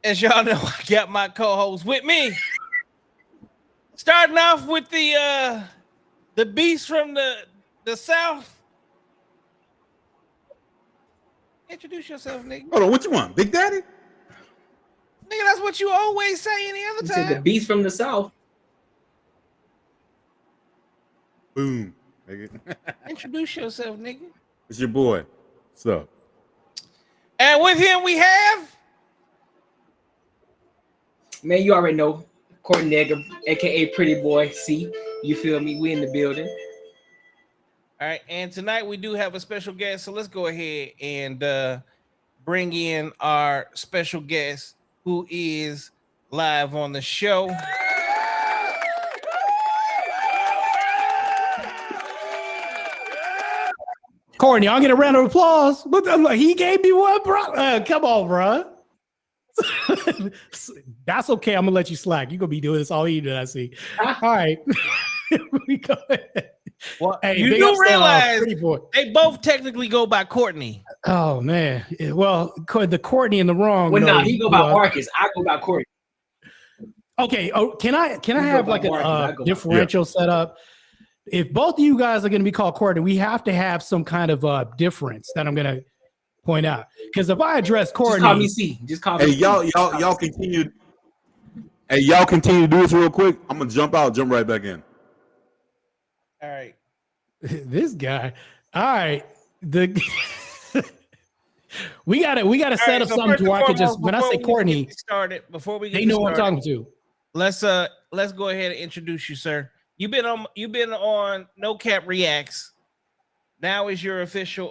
As y'all know, I got my co-host with me. Starting off with the beast from the south. Introduce yourself, nigga. Hold on, what you want, Big Daddy? Nigga, that's what you always say any other You time. said the beast from the south. Boom. Nigga. Introduce yourself, nigga. It's your boy. What's up? And with him we have Man, you already know. Courtney Nigga, aka Pretty Boy C. You feel me? We in the building. all right, and tonight we do have a special guest, so let's go ahead and bring in our special guest who is live on the show. Courtney, I'll get a round of applause. Look, he gave me one, bro. Come on, bro. That's okay. I'm gonna let you slack. You're gonna be doing this all evening, I see. All right. We go ahead. Well, Hey, you big do ups to, realize Pretty Boy. they both technically go by Courtney. Oh man. Well, the Courtney in the wrong. Well, no, nah, he go by Marcus. I go by Courtney. Okay. Oh, can I go have by like Marcus, I a go by- differential setup? If both of you guys are going to be called Courtney, we have to have some kind of difference that I'm going to point out. Because if I address Courtney, Just call me C. Just call me. Hey, C. y'all continue. Hey, y'all continue to do this real quick. I'm gonna jump out, jump right back in. All right. this guy. All right, we got to set up something to where I can just when I say Courtney, before we get they know started, what I'm talking to. let's go ahead and introduce you, sir. You've been on No Cap Reacts. Now is your official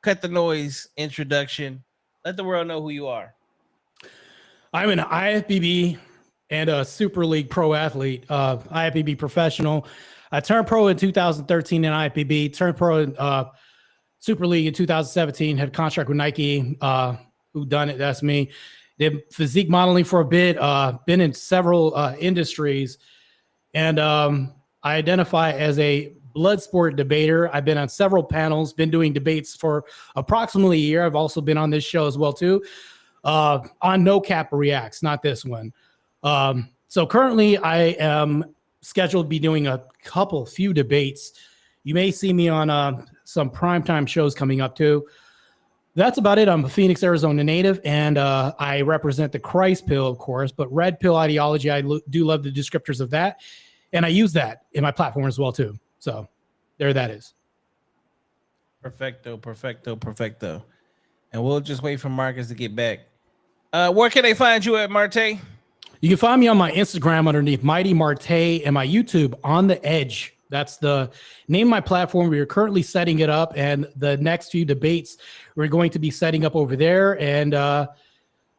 Cut the Noise introduction. Let the world know who you are. I'm an IFBB and a Super League pro athlete, IFBB professional. I turned pro in 2013 in IFBB, turned pro in Super League in 2017, had a contract with Nike. Who done it? That's me. Did physique modeling for a bit, been in several industries, and I identify as a blood sport debater. I've been on several panels, been doing debates for approximately a year. I've also been on this show as well, too. On No Cap Reacts, not this one. So currently I am scheduled to be doing few debates. You may see me on some primetime shows coming up too. That's about it. I'm a Phoenix, Arizona native, and I represent the Christ pill, of course, but red pill ideology, I do love the descriptors of that. And I use that in my platform as well too. So there that is. Perfecto. And we'll just wait for Marcus to get back. Where can they find you at, Martae? You can find me on my Instagram underneath Mighty Martae and my YouTube On the Edge. That's the name of my platform. We are currently setting it up, and the next few debates we're going to be setting up over there. And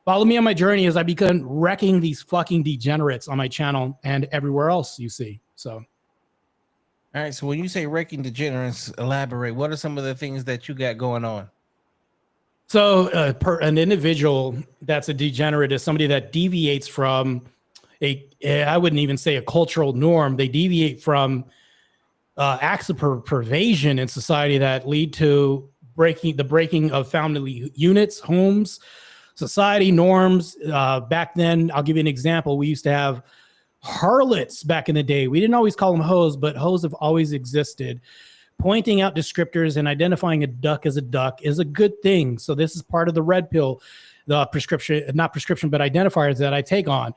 follow me on my journey as I begin wrecking these fucking degenerates on my channel and everywhere else you see. So, all right. So when you say wrecking degenerates, elaborate. What are some of the things that you got going on? So an individual that's a degenerate is somebody that deviates from I wouldn't even say a cultural norm. They deviate from acts of pervasion in society that lead to breaking of family units, homes, society norms. Back then, I'll give you an example. We used to have harlots back in the day. We didn't always call them hoes, but hoes have always existed. Pointing out descriptors and identifying a duck as a duck is a good thing. So this is part of the red pill, the not prescription, but identifiers that I take on.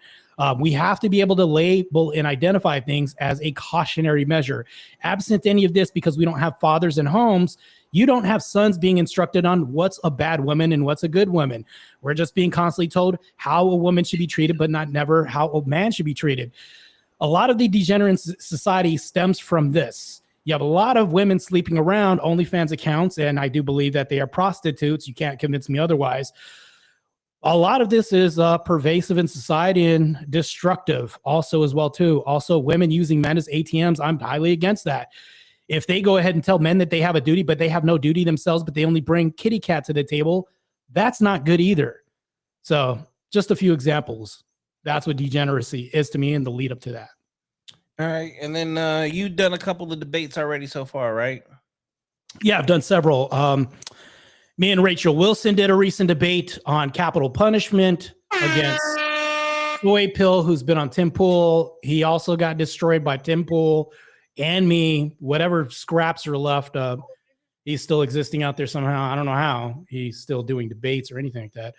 We have to be able to label and identify things as a cautionary measure. Absent any of this, because we don't have fathers in homes, you don't have sons being instructed on what's a bad woman and what's a good woman. We're just being constantly told how a woman should be treated, but not never how a man should be treated. A lot of the degenerate society stems from this. You have a lot of women sleeping around, OnlyFans accounts, and I do believe that they are prostitutes. You can't convince me otherwise. A lot of this is pervasive in society and destructive also as well, too. Also, women using men as ATMs, I'm highly against that. If they go ahead and tell men that they have a duty, but they have no duty themselves, but they only bring kitty cat to the table, that's not good either. So just a few examples. That's what degeneracy is to me in the lead up to that. All right. And then you've done a couple of debates already so far, right? Yeah, I've done several. Me and Rachel Wilson did a recent debate on capital punishment. against Soy Pill, who's been on Tim Pool. He also got destroyed by Tim Pool and me. Whatever scraps are left, he's still existing out there somehow. I don't know how he's still doing debates or anything like that.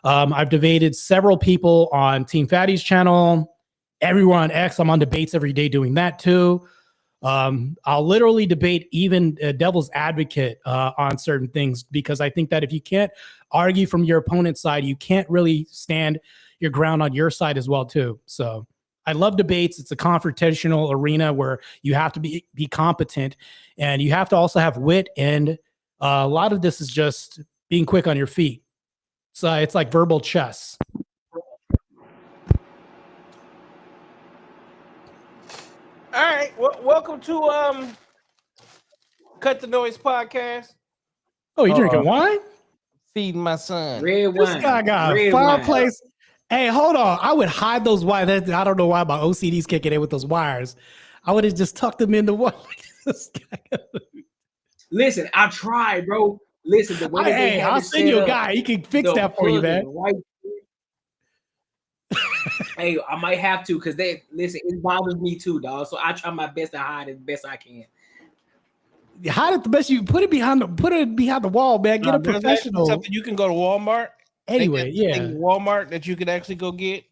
I've debated several people on Team Fatty's channel. Everyone on X, I'm on debates every day doing that too. I'll literally debate even a devil's advocate on certain things, because I think that if you can't argue from your opponent's side, you can't really stand your ground on your side as well too. So I love debates. It's a confrontational arena where you have to be competent, and you have to also have wit. And a lot of this is just being quick on your feet. So it's like verbal chess. All right, welcome to Cut the Noise podcast. Oh, you drinking wine? Feeding my son. Red This wine. guy got Red a wine. fireplace. Hey, hold on. I would hide those wires. I don't know why my OCD's kicking in with those wires. I would have just tucked them in the wall. Listen, I tried, bro. Listen, the way that they Hey, have I'll it send set you a up, guy. He can fix the that for you, plug is man. right there. Hey, I might have to, because they listen, it bothers me too, dog. So I try my best to hide it the best I can. Hide it the best you put it behind the wall, man. Get a There's actually professional. something you can go to Walmart. Anyway, They got yeah. thing Walmart that you could actually go get.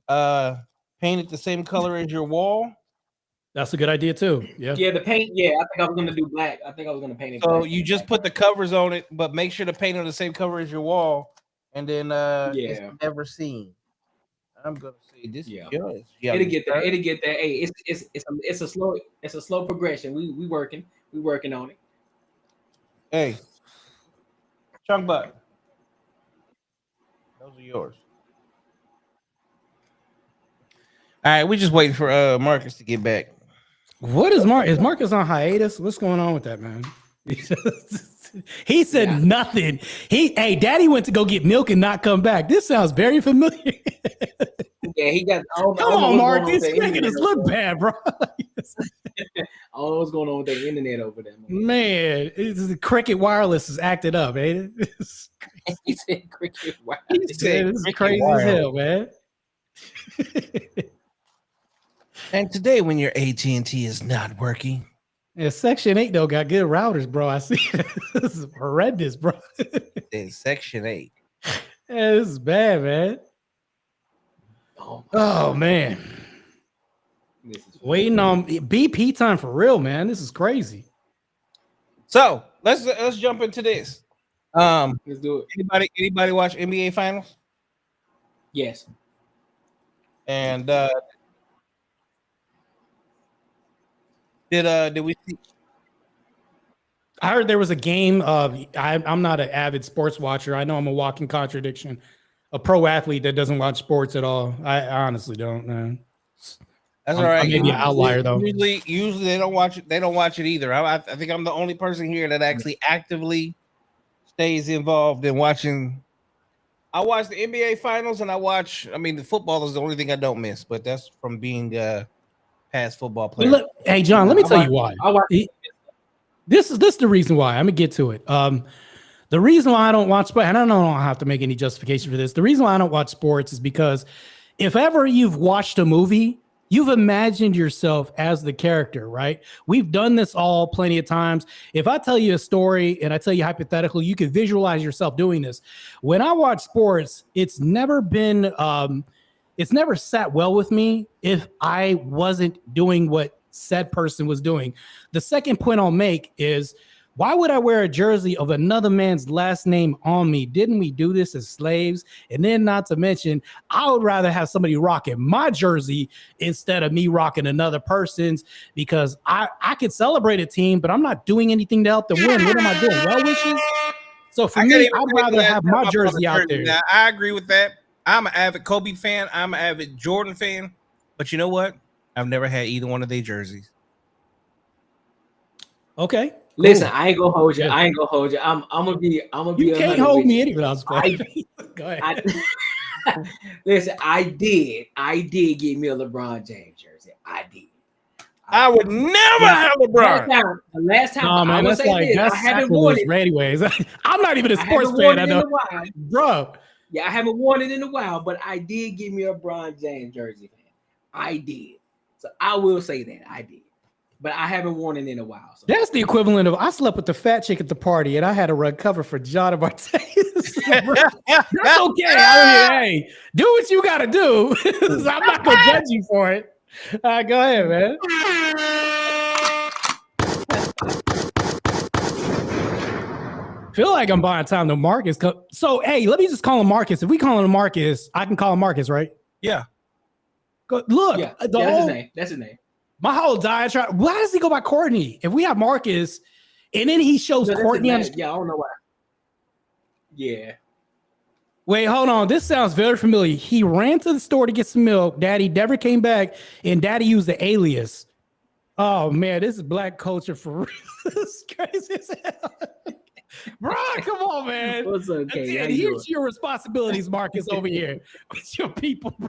Paint it the same color as your wall. That's a good idea too. Yeah. Yeah, the paint. Yeah, I think I was gonna do black. I think I was gonna paint it. So black. you just put the covers on it, but make sure to paint on the same cover as your wall, and then it's Yeah. never seen. I'm gonna say this Yeah. is yours. It'll get there. It'll get there. Hey, it's a slow progression. We working on it. Hey, Chunk Butt. Those are yours. All right, we're just waiting for Marcus to get back. What is Mark? Is Marcus on hiatus? What's going on with that, man? He said nothing. Hey, Daddy went to go get milk and not come back. This sounds very familiar. Yeah, he got. Come on, Marcus. You're making us look bad, bro. I don't know what's going on with the internet over there. Man, the Cricket Wireless is acted up, ain't it? He said cricket. Wow. This is crazy as hell, man. And today, when your AT&T is not working, Yeah, Section 8 though got good routers, bro. I see. This is horrendous, bro. it's Section 8. Yeah, this is bad, man. Oh man, waiting on BP time for real, man. This is crazy. So let's jump into this. Let's do it. Anybody watch NBA Finals? Yes. And did we see? I heard there was a game of. I'm not an avid sports watcher. I know I'm a walking contradiction. A pro athlete that doesn't watch sports at all. I honestly don't, man. That's all right. I may be an outlier though. Usually they don't watch it. They don't watch it either. I think I'm the only person here that actually actively stays involved in watching. I watch the NBA Finals and I watch. I mean, the football is the only thing I don't miss, but that's from being past football player. Hey, John, let me tell you why. This is the reason why. I'm gonna get to it. The reason why I don't watch sports, and I don't have to make any justification for this. The reason why I don't watch sports is because if ever you've watched a movie, you've imagined yourself as the character, right? We've done this all plenty of times. If I tell you a story and I tell you hypothetical, you can visualize yourself doing this. When I watch sports, it's never sat well with me if I wasn't doing what said person was doing. The second point I'll make is, why would I wear a jersey of another man's last name on me? Didn't we do this as slaves? And then not to mention, I would rather have somebody rocking my jersey instead of me rocking another person's, because I could celebrate a team, but I'm not doing anything to help them win. What am I doing? Well wishes? So for me, I'd rather have my jersey out there. Now, I agree with that. I'm an avid Kobe fan. I'm an avid Jordan fan. But you know what? I've never had either one of their jerseys. Okay. Listen, I ain't gonna hold you. I ain't gonna hold you. I'm gonna be. You can't hold me anyway. Go ahead. Listen, I did get me a LeBron James jersey. I did. I would never have LeBron. Last time, no, man, I haven't worn it. Anyways, I'm not even a sports fan. I know, bro. Yeah, I haven't worn it in a while, but I did give me a LeBron James jersey, man. I did. So I will say that I did. But I haven't worn it in a while. So. That's the equivalent of I slept with the fat chick at the party and I had to run cover for John and Martae. That's okay. I mean, hey, do what you got to do. I'm not going to judge you for it. All right, go ahead, man. Feel like I'm buying time to Marcus. So, hey, let me just call him Marcus. If we call him Marcus, I can call him Marcus, right? Yeah. Look, yeah, that's his name. That's his name. My whole diatribe. Why does he go by Courtney? If we have Marcus, and then he shows Courtney on. Yeah, I don't know why. Yeah. Wait, hold on. This sounds very familiar. He ran to the store to get some milk. Daddy never came back, and Daddy used the alias. Oh man, this is black culture for real. This is crazy as hell. Bro, come on, man. What's okay? Dude, here's your responsibilities, Marcus, over here with your people, bro.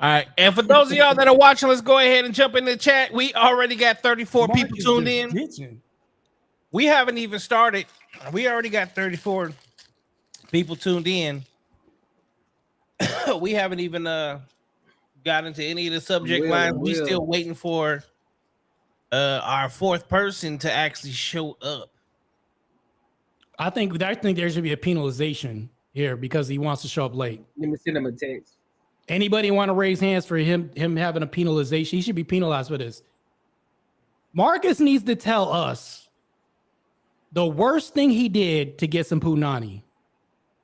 All right, and for those of y'all that are watching, let's go ahead and jump in the chat. We already got 34 Marcus people tuned in. Ditching. We haven't even started. We already got 34 people tuned in. We haven't even got into any of the subject lines. We still waiting for our fourth person to actually show up. I think there should be a penalization here because he wants to show up late. Let me send him a text. Anybody want to raise hands for him having a penalization? He should be penalized for this. Marcus needs to tell us the worst thing he did to get some punani.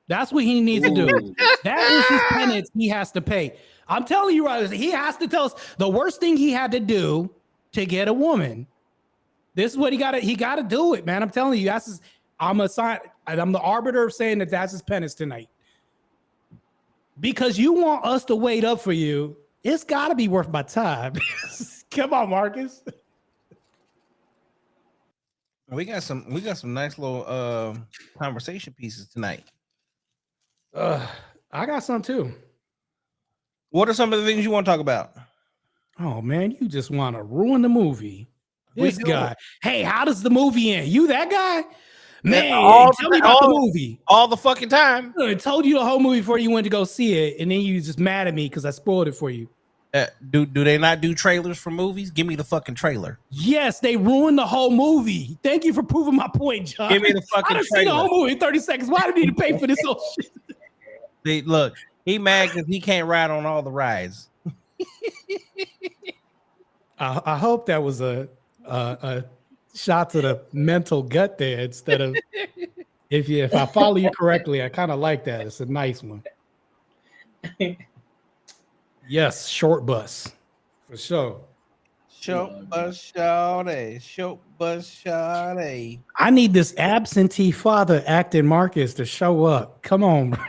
That's what he needs to do. That is his penance he has to pay. I'm telling you right, he has to tell us the worst thing he had to do to get a woman. This is what he got to do it, man. I'm telling you, I'm the arbiter of saying that that's his penance tonight. Because you want us to wait up for you, it's got to be worth my time. Come on, Marcus. We got some nice little conversation pieces tonight. I got some too. What are some of the things you want to talk about? Oh man, you just want to ruin the movie. This guy. Hey, how does the movie end? You that guy? Man, tell me about the movie. All the fucking time. I told you the whole movie before you went to go see it, and then you just mad at me because I spoiled it for you. Do they not do trailers for movies? Give me the fucking trailer. Yes, they ruined the whole movie. Thank you for proving my point, John. Give me the fucking I trailer. See the whole movie in 30 seconds. Why do I need to pay for this whole shit? Look, he mad because he can't ride on all the rides. I hope that was a shot to the mental gut there instead of if I follow you correctly. I kind of like that. It's a nice one. Yes, short bus for sure. Short bus shawty, short bus shawty. I need this absentee father acting Marcus to show up. Come on, bro.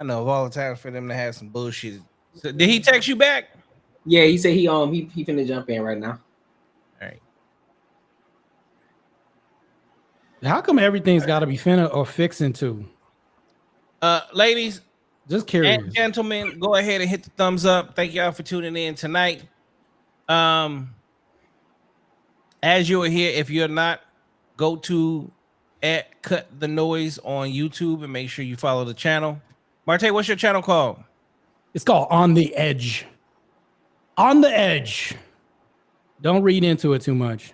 I know of all the times for them to have some bullshit. So, did he text you back? Yeah, he said he finna jump in right now. All right. How come everything's got to be finna or fixing to? Ladies, just curious. And gentlemen, go ahead and hit the thumbs up. Thank y'all for tuning in tonight. As you are here, if you're not, go to @Cut the Noise on YouTube and make sure you follow the channel. Martae, what's your channel called? It's called On the Edge. On the Edge. Don't read into it too much.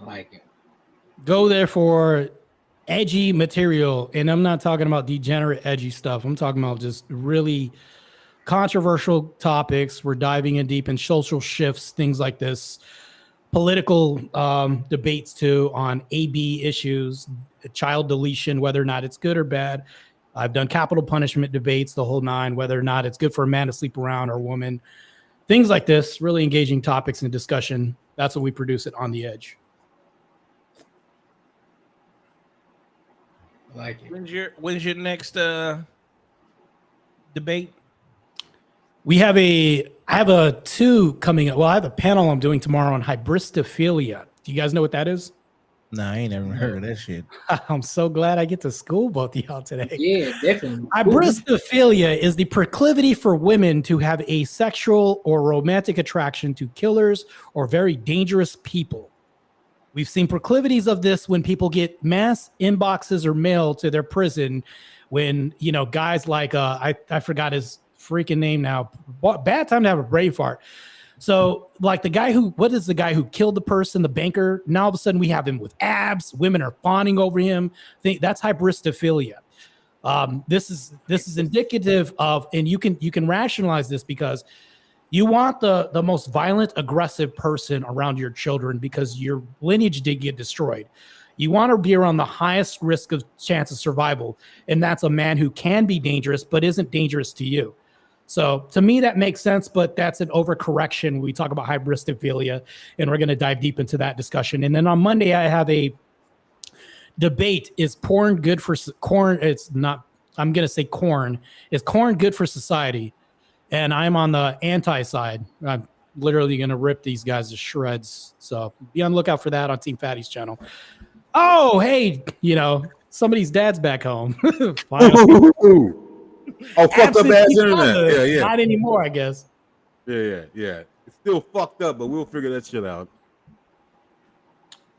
I like it. Go there for edgy material. And I'm not talking about degenerate edgy stuff. I'm talking about just really controversial topics. We're diving in deep in social shifts, things like this. Political debates too on AB issues, child deletion, whether or not it's good or bad. I've done capital punishment debates, the whole nine, whether or not it's good for a man to sleep around or a woman. Things like this, really engaging topics and discussion. That's what we produce it On the Edge. I like it. When's your next debate? I have a 2 coming up. Well, I have a panel I'm doing tomorrow on hybristophilia. Do you guys know what that is? No, I ain't never heard of that shit. I'm so glad I get to school both of y'all today. Yeah, definitely. Hybristophilia is the proclivity for women to have a sexual or romantic attraction to killers or very dangerous people. We've seen proclivities of this when people get mass inboxes or mail to their prison when, you know, guys like, I forgot his freaking name now. Bad time to have a brain fart. So like the guy who killed the person, the banker, now all of a sudden we have him with abs. Women are fawning over him. That's hybristophilia. This is indicative of, and you can rationalize this because you want the most violent, aggressive person around your children because your lineage did get destroyed. You want to be around the highest risk of chance of survival, and that's a man who can be dangerous but isn't dangerous to you. So to me, that makes sense, but that's an overcorrection when we talk about hybristophilia, and we're going to dive deep into that discussion. And then on Monday, I have a debate. Is porn good for corn? It's not. I'm going to say corn. Is corn good for society? And I'm on the anti side. I'm literally going to rip these guys to shreds. So be on the lookout for that on Team Fatty's channel. Oh, hey, you know, somebody's dad's back home. Oh, fucked up ass internet. Yeah. Not anymore, I guess. Yeah. It's still fucked up, but we'll figure that shit out.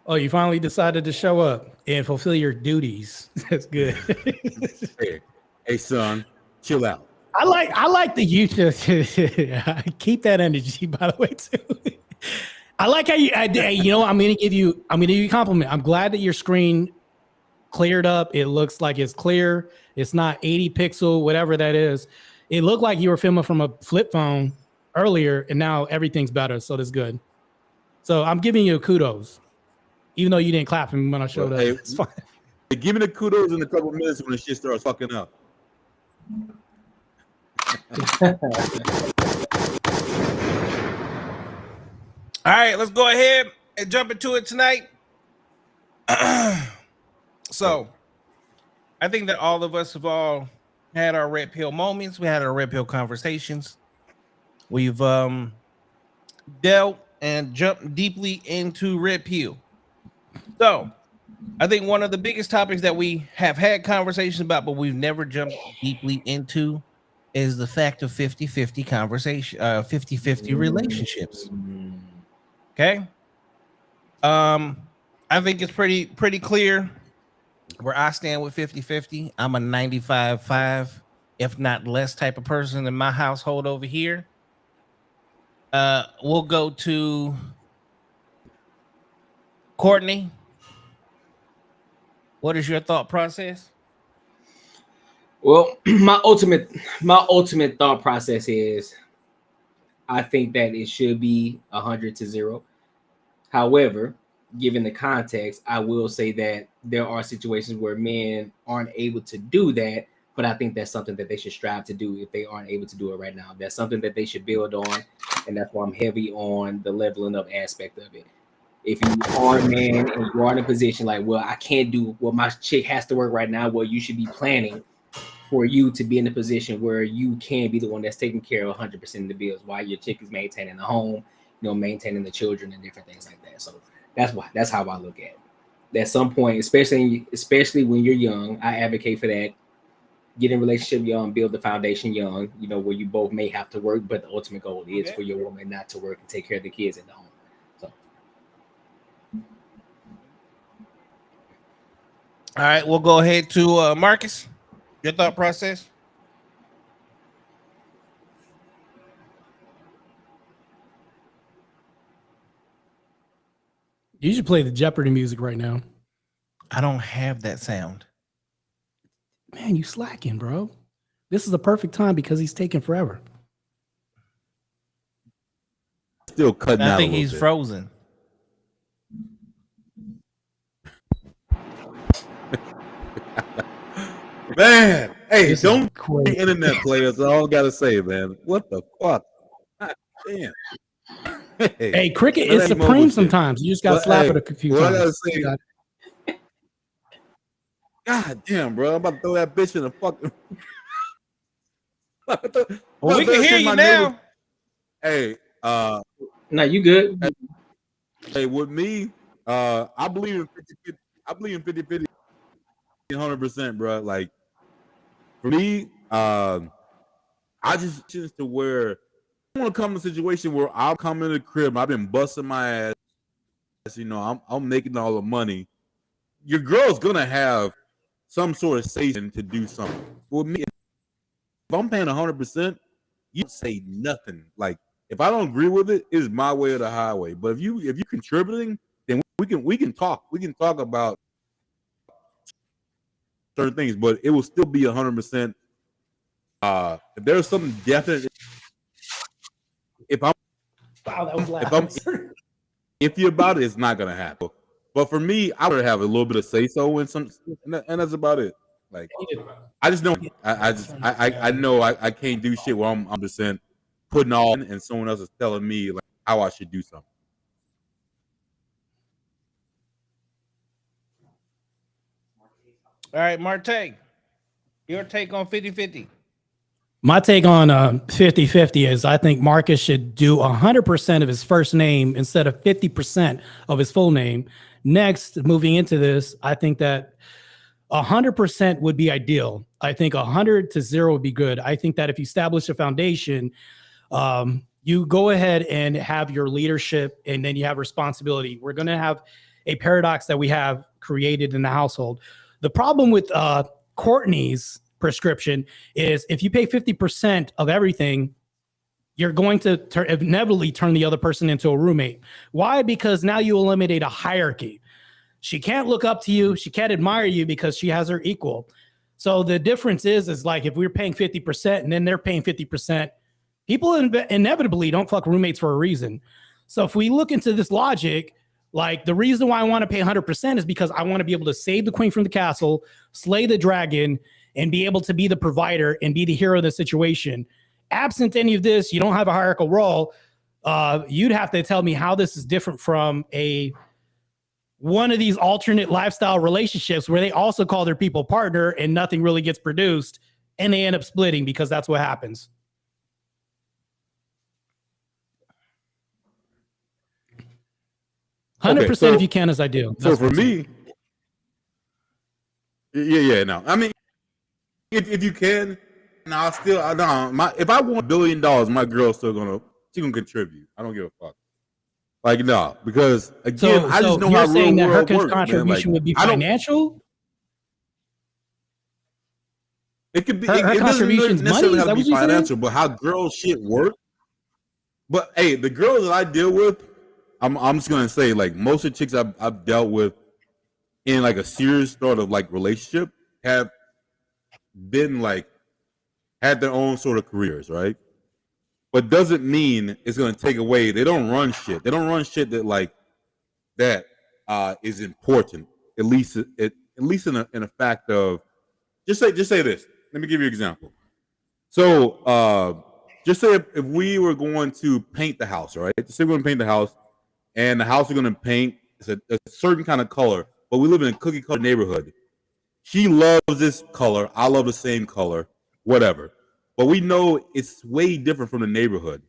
Oh, you finally decided to show up and fulfill your duties. That's good. Hey, son, chill out. I like the YouTube. Keep that energy, by the way, too. I like how you know, I'm gonna give you a compliment. I'm glad that your screen cleared up. It looks like it's clear. It's not 80 pixel, whatever that is. It looked like you were filming from a flip phone earlier, and now everything's better. So that's good. So I'm giving you kudos, even though you didn't clap for me when I showed up. It's fine. Hey, give me the kudos in a couple minutes when the shit starts fucking up. All right, let's go ahead and jump into it tonight. So, I think that all of us have all had our red pill moments. We had our red pill conversations. We've dealt and jumped deeply into red pill. So, I think one of the biggest topics that we have had conversations about, but we've never jumped deeply into, is the fact of 50-50 conversation, 50-50 relationships. Okay. I think it's pretty clear where I stand with 50-50. I'm a 95-5, if not less, type of person in my household over here. We'll go to Courtney. What is your thought process? Well, my ultimate thought process is I think that it should be 100-0. However, given the context, I will say that there are situations where men aren't able to do that, but I think that's something that they should strive to do if they aren't able to do it right now. That's something that they should build on, and that's why I'm heavy on the leveling up aspect of it. If you are a man and you are in a position like, well, I can't do what my chick has to work right now, well, you should be planning for you to be in a position where you can be the one that's taking care of 100% of the bills while your chick is maintaining the home, you know, maintaining the children and different things like that. So that's how I look at it. At some point, especially when you're young, I advocate for that. Get in a relationship young, build the foundation young, you know, where you both may have to work, but the ultimate goal is for your woman not to work and take care of the kids at the home. So. All right, we'll go ahead to Marcus. Your thought process? You should play the Jeopardy music right now. I don't have that sound. Man, you slacking, bro. This is the perfect time because he's taking forever. Still cutting out. I think he's frozen. Man, hey, This don't the internet players. All I gotta say, man. What the fuck? God damn. Hey, cricket is supreme sometimes. You just gotta slap it a few times. I gotta say, God damn, bro. I'm about to throw that bitch in the fucking. Well, we can hear you now. Hey, no, you good. Hey, with me, I believe in 50-50. I believe in 50-50, 100%, bro. Like for me, I just choose to where I want to come in a situation where I'll come in the crib. I've been busting my ass. You know, I'm making all the money. Your girl's gonna have some sort of say to do something. With me, if I'm paying 100%, you don't say nothing. Like if I don't agree with it, it's my way or the highway. But if you're contributing, then we can talk. We can talk about certain things, but it will still be 100%. If there's something definite, if I'm Wow, that was if loud. I'm iffy about it, it's not gonna happen. But for me, I would have a little bit of say so in some, and that's about it. Like I just know I know I can't do shit where I'm 100% putting all in, and someone else is telling me like how I should do something. All right, Martae, your take on 50-50. My take on 50-50 is I think Marcus should do 100% of his first name instead of 50% of his full name. Next, moving into this, I think that 100% would be ideal. I think 100 to 0 would be good. I think that if you establish a foundation, you go ahead and have your leadership and then you have responsibility. We're going to have a paradox that we have created in the household. The problem with Courtney's prescription is if you pay 50% of everything, you're going to inevitably turn the other person into a roommate. Why? Because now you eliminate a hierarchy. She can't look up to you. She can't admire you because she has her equal. So the difference is like if we're paying 50% and then they're paying 50%, people inevitably don't fuck roommates for a reason. So if we look into this logic, like the reason why I want to pay 100% is because I want to be able to save the queen from the castle, slay the dragon, and be able to be the provider and be the hero of the situation. Absent any of this, you don't have a hierarchical role. You'd have to tell me how this is different from one of these alternate lifestyle relationships where they also call their people partner and nothing really gets produced and they end up splitting because that's what happens. Okay, 100% so, if you can, as I do. So for me, yeah, no. I mean, if you can, no, if I want $1 billion, my girl's still gonna contribute. I don't give a fuck. Like no, because again, I just know you're how saying real that her world works, contribution would be financial. It could be. Her It doesn't necessarily have to be financial, but how girl shit work. But hey, the girls that I deal with, I'm just gonna say like most of the chicks I've dealt with in like a serious sort of like relationship have been like had their own sort of careers, right? But doesn't mean it's gonna take away. They don't run shit. They don't run shit that like that is important. At least in a fact of just say this. Let me give you an example. So just say if we were going to paint the house, right? Say we're going to paint the house, and the house we're going to paint is a certain kind of color, but we live in a cookie cutter neighborhood. She loves this color. I love the same color, whatever. But we know it's way different from the neighborhood.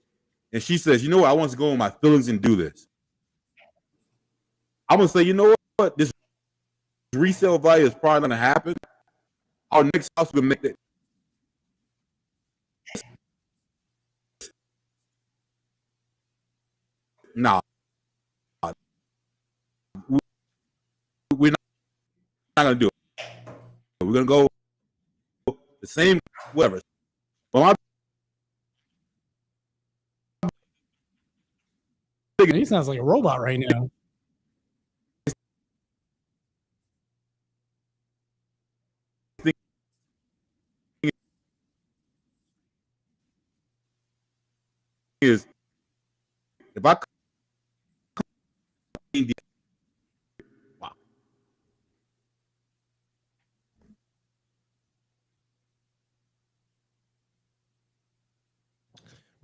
And she says, you know what? I want to go in my feelings and do this. I'm going to say, you know what? This resale value is probably going to happen. Our next house will make it. Nah. We're not going to do it. We're going to go the same, whatever. But he sounds like a robot right now. Is if I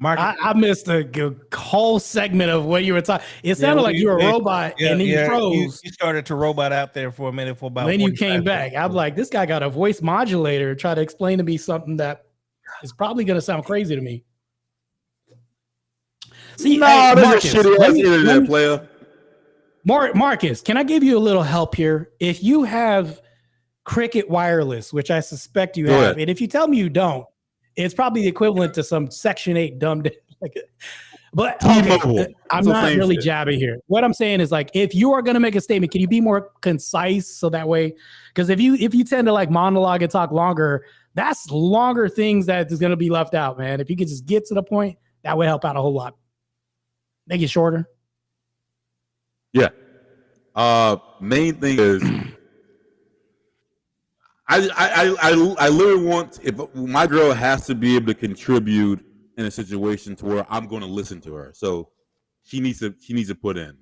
wow. I missed a whole segment of what you were talking. It sounded like you were a robot and then you froze. You started to robot out there for a minute for about. Then you came back. I'm like, this guy got a voice modulator. Try to explain to me something that is probably going to sound crazy to me. See, no, hey, that's a shitty ass internet player. Marcus, can I give you a little help here? If you have Cricket Wireless, which I suspect you have, and if you tell me you don't, it's probably the equivalent to some Section 8 dumb. But okay, I'm not really jabbing here. What I'm saying is, like, if you are going to make a statement, can you be more concise so that way? Because if you tend to like monologue and talk longer, that's longer things that is going to be left out, man. If you could just get to the point, that would help out a whole lot. Make it shorter. Yeah. Main thing is, I literally want, if my girl has to be able to contribute in a situation to where I'm going to listen to her. So she needs to put in.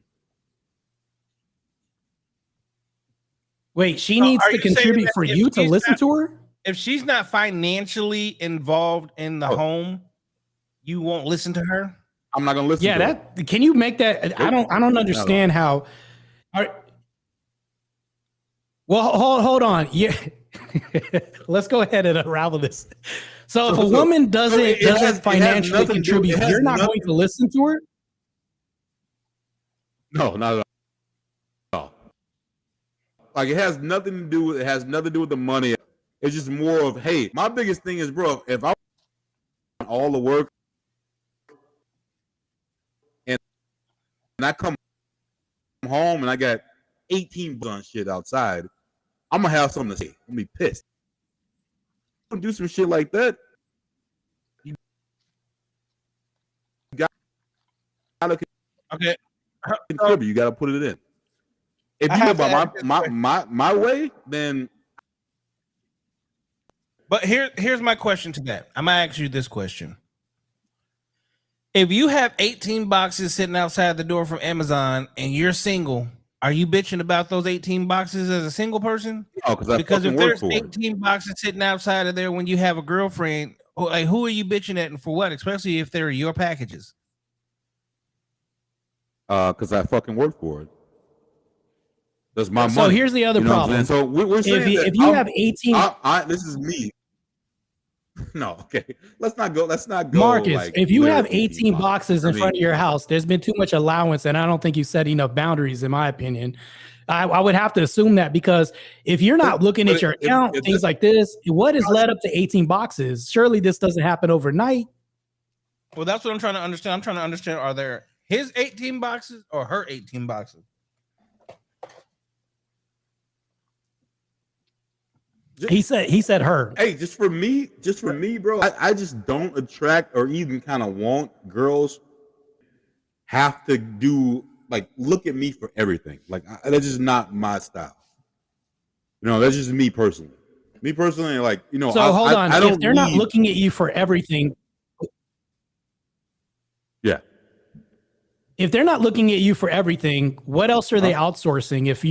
Wait, she needs to contribute for you to listen to her? If she's not financially involved in the home, you won't listen to her? I'm not going to listen to her. Can you make that? I don't understand how. Well, hold on. Yeah. Let's go ahead and unravel this. So if a woman doesn't financially contribute, you're not going to listen to her? No, not at all. Like, it has nothing to do with the money. It's just more of, hey, my biggest thing is, bro, if I want all the work and I come home and I got 18 on shit outside, I'm gonna have something to say. I'm gonna be pissed. Don't do some shit like that. You gotta contribute. You gotta put it in. If you go by my way, then. But here's my question to that. I'm gonna ask you this question. If you have 18 boxes sitting outside the door from Amazon and you're single, are you bitching about those 18 boxes as a single person? No, because if there's 18 boxes sitting outside of there when you have a girlfriend, like, who are you bitching at and for what? Especially if they're your packages. Because I fucking work for it. That's my money. So here's the other problem. So we're saying if you have 18, this is me. No, okay. Let's not go. Marcus, like, if you have 18 boxes in front of your house, there's been too much allowance, and I don't think you set enough boundaries, in my opinion. I would have to assume that, because if you're not looking at your account, things like this, what has led up to 18 boxes? Surely this doesn't happen overnight. Well, that's what I'm trying to understand. I'm trying to understand, are there his 18 boxes or her 18 boxes? He said her. Hey, just for me, bro. I just don't attract or even kind of want girls have to do, like, look at me for everything. Like, that's just not my style. You know, that's just me personally. Like, you know. So hold on. If they're not looking at you for everything, yeah. If they're not looking at you for everything, what else are they outsourcing? If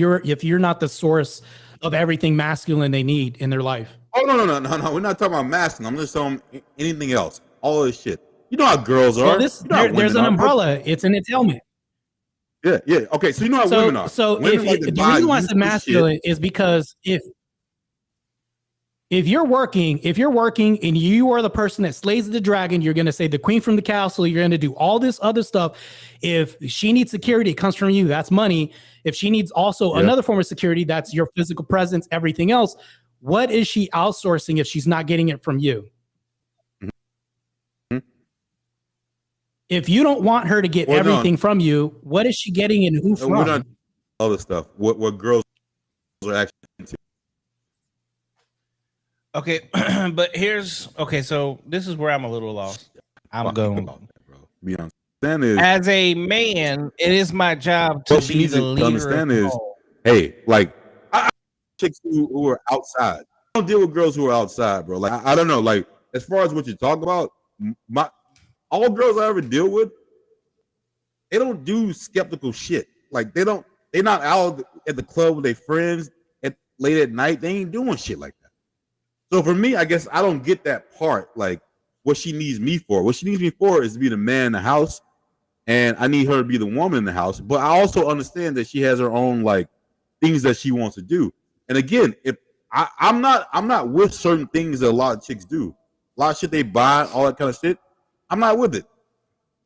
you're not the source of everything masculine they need in their life. Oh, no. We're not talking about masculine. I'm just talking anything else. All this shit. You know how girls are. Well, there's an umbrella. It's an entailment. Yeah. Okay, so you know how women are. So the reason why I said masculine is because if you're working and you are the person that slays the dragon, you're going to say the queen from the castle, you're going to do all this other stuff. If she needs security, it comes from you. That's money. If she needs also another form of security, that's your physical presence, everything else. What is she outsourcing if she's not getting it from you? Mm-hmm. If you don't want her to get everything from you, what is she getting and who from? Not all this stuff. What girls are actually into. Okay, but so this is where I'm a little lost. I'm going. Be honest. As a man, it is my job to be the leader. Understand is, hey, like, I chicks who are outside. I don't deal with girls who are outside, bro. Like, I don't know. Like, as far as what you're talking about, all girls I ever deal with, they don't do skeptical shit. Like, they're not out at the club with their friends late at night. They ain't doing shit like that. So for me, I guess I don't get that part. Like, what she needs me for. What she needs me for is to be the man in the house. And I need her to be the woman in the house. But I also understand that she has her own, like, things that she wants to do. And again, if I'm not with certain things that a lot of chicks do. A lot of shit they buy, all that kind of shit. I'm not with it.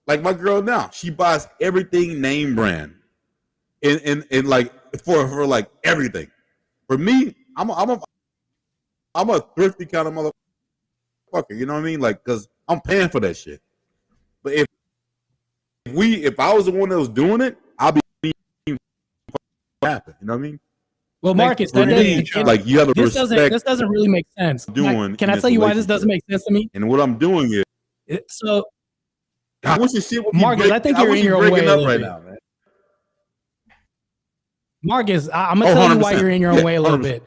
Like my girl now, she buys everything name brand. in like for like everything. For me, I'm a thrifty kind of motherfucker. You know what I mean? Like, cause I'm paying for that shit. But if I was the one that was doing it, I'll be happy. You know what I mean? Well, Marcus, For me, like you have to respect. This doesn't really make sense. Can I tell you why this doesn't make sense to me? And what I'm doing is so. I wish this shit would be Marcus, I think you're in your own way up right now, man. Marcus, I'm gonna tell you why you're in your own way a little 100%. Bit.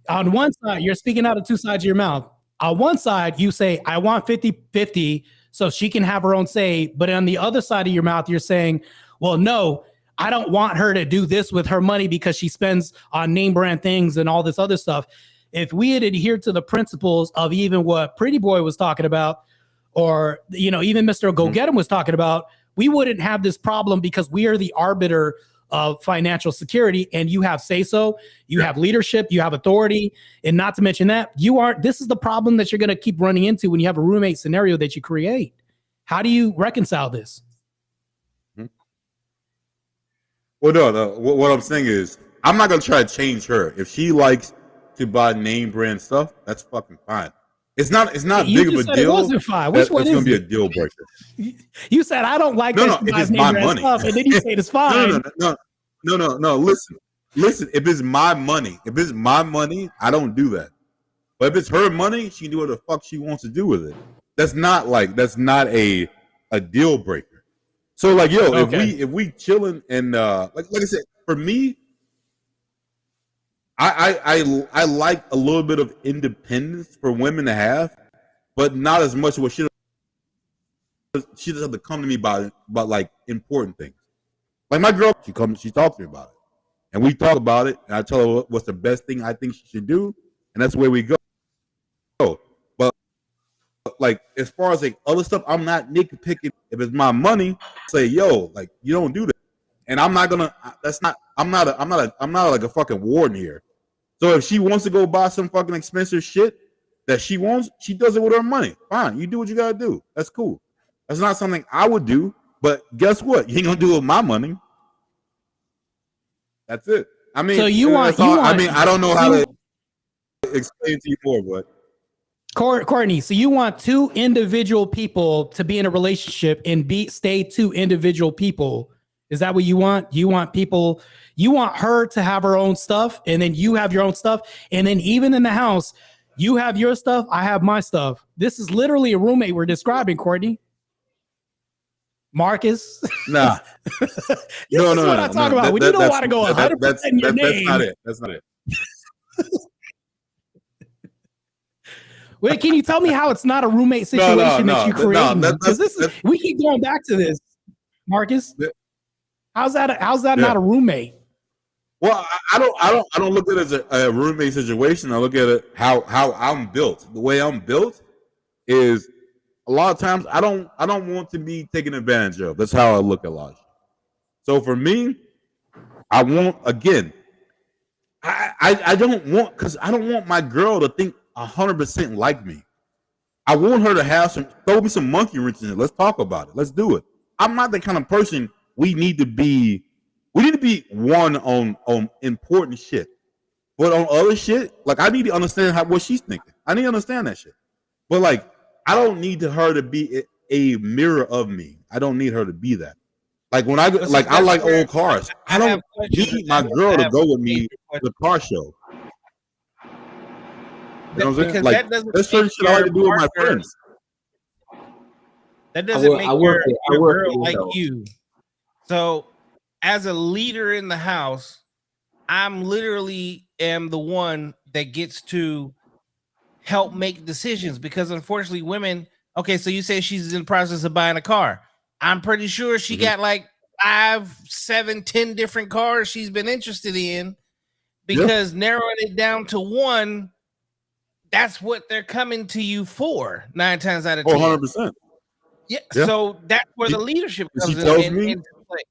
On one side, you're speaking out of two sides of your mouth. On one side, you say, I want 50-50 so she can have her own say. But on the other side of your mouth, you're saying, well, no, I don't want her to do this with her money because she spends on name brand things and all this other stuff. If we had adhered to the principles of even what Pretty Boy was talking about, or, you know, even Mr. Go Get 'em was talking about, we wouldn't have this problem because we are the arbiter of financial security, and you have say so, you have leadership, you have authority, and not to mention that this is the problem that you're going to keep running into when you have a roommate scenario that you create. How do you reconcile this? Well, no, what I'm saying is I'm not going to try to change her. If she likes to buy name brand stuff, that's fucking fine. It's not big of a deal. It wasn't fine. Which one is going to be a deal breaker? You said I don't like if it's my money, stuff, and then you say it's fine. No. Listen. If it's my money, I don't do that. But if it's her money, she can do what the fuck she wants to do with it. That's not a deal breaker. So like, yo, okay. if we chilling and like I said, for me, I like a little bit of independence for women to have, but not as much what she doesn't have to come to me about like important things. Like my girl, she talks to me about it, and we talk about it, and I tell her what's the best thing I think she should do, and that's where we go. But like as far as like other stuff, I'm not nitpicking. If it's my money, say yo, like you don't do that, and I'm not gonna. I'm not like a fucking warden here. So if she wants to go buy some fucking expensive shit that she wants, she does it with her money. Fine, you do what you gotta do. That's cool. That's not something I would do. But guess what? You ain't gonna do it with my money. That's it. I mean, so I don't know how to explain to you more, but Courtney, so you want two individual people to be in a relationship and stay two individual people. Is that what you want? You want her to have her own stuff, and then you have your own stuff, and then even in the house, you have your stuff, I have my stuff. This is literally a roommate we're describing, Courtney. Marcus? Nah. No. What I talk about. When you don't want to go 100% in your name. That's not it. Wait, can you tell me how it's not a roommate situation that you create? Because we keep going back to this, Marcus. How's that not a roommate? Well, I don't look at it as a roommate situation. I look at it how I'm built. The way I'm built is a lot of times I don't want to be taken advantage of. That's how I look at life. So for me, I want again. I don't want because I don't want my girl to think 100% like me. I want her to throw me some monkey wrenches in it. Let's talk about it. Let's do it. I'm not the kind of person. We need to be one on important shit, but on other shit, like I need to understand what she's thinking. I need to understand that shit. But like, I don't need her to be a mirror of me. I don't need her to be that. Like when I like old cars. I don't need my girl to go with me to the car show. You know what I'm saying? Like that's certain shit I like to do with my friends. That doesn't make her a girl like you. So, as a leader in the house, I'm literally am the one that gets to help make decisions because unfortunately women, okay, so you say she's in the process of buying a car. I'm pretty sure she got like 5, 7, 10 different cars she's been interested in because narrowing it down to one, that's what they're coming to you for 9 times out of 10. 100%. Yeah, so that's where the leadership comes into play.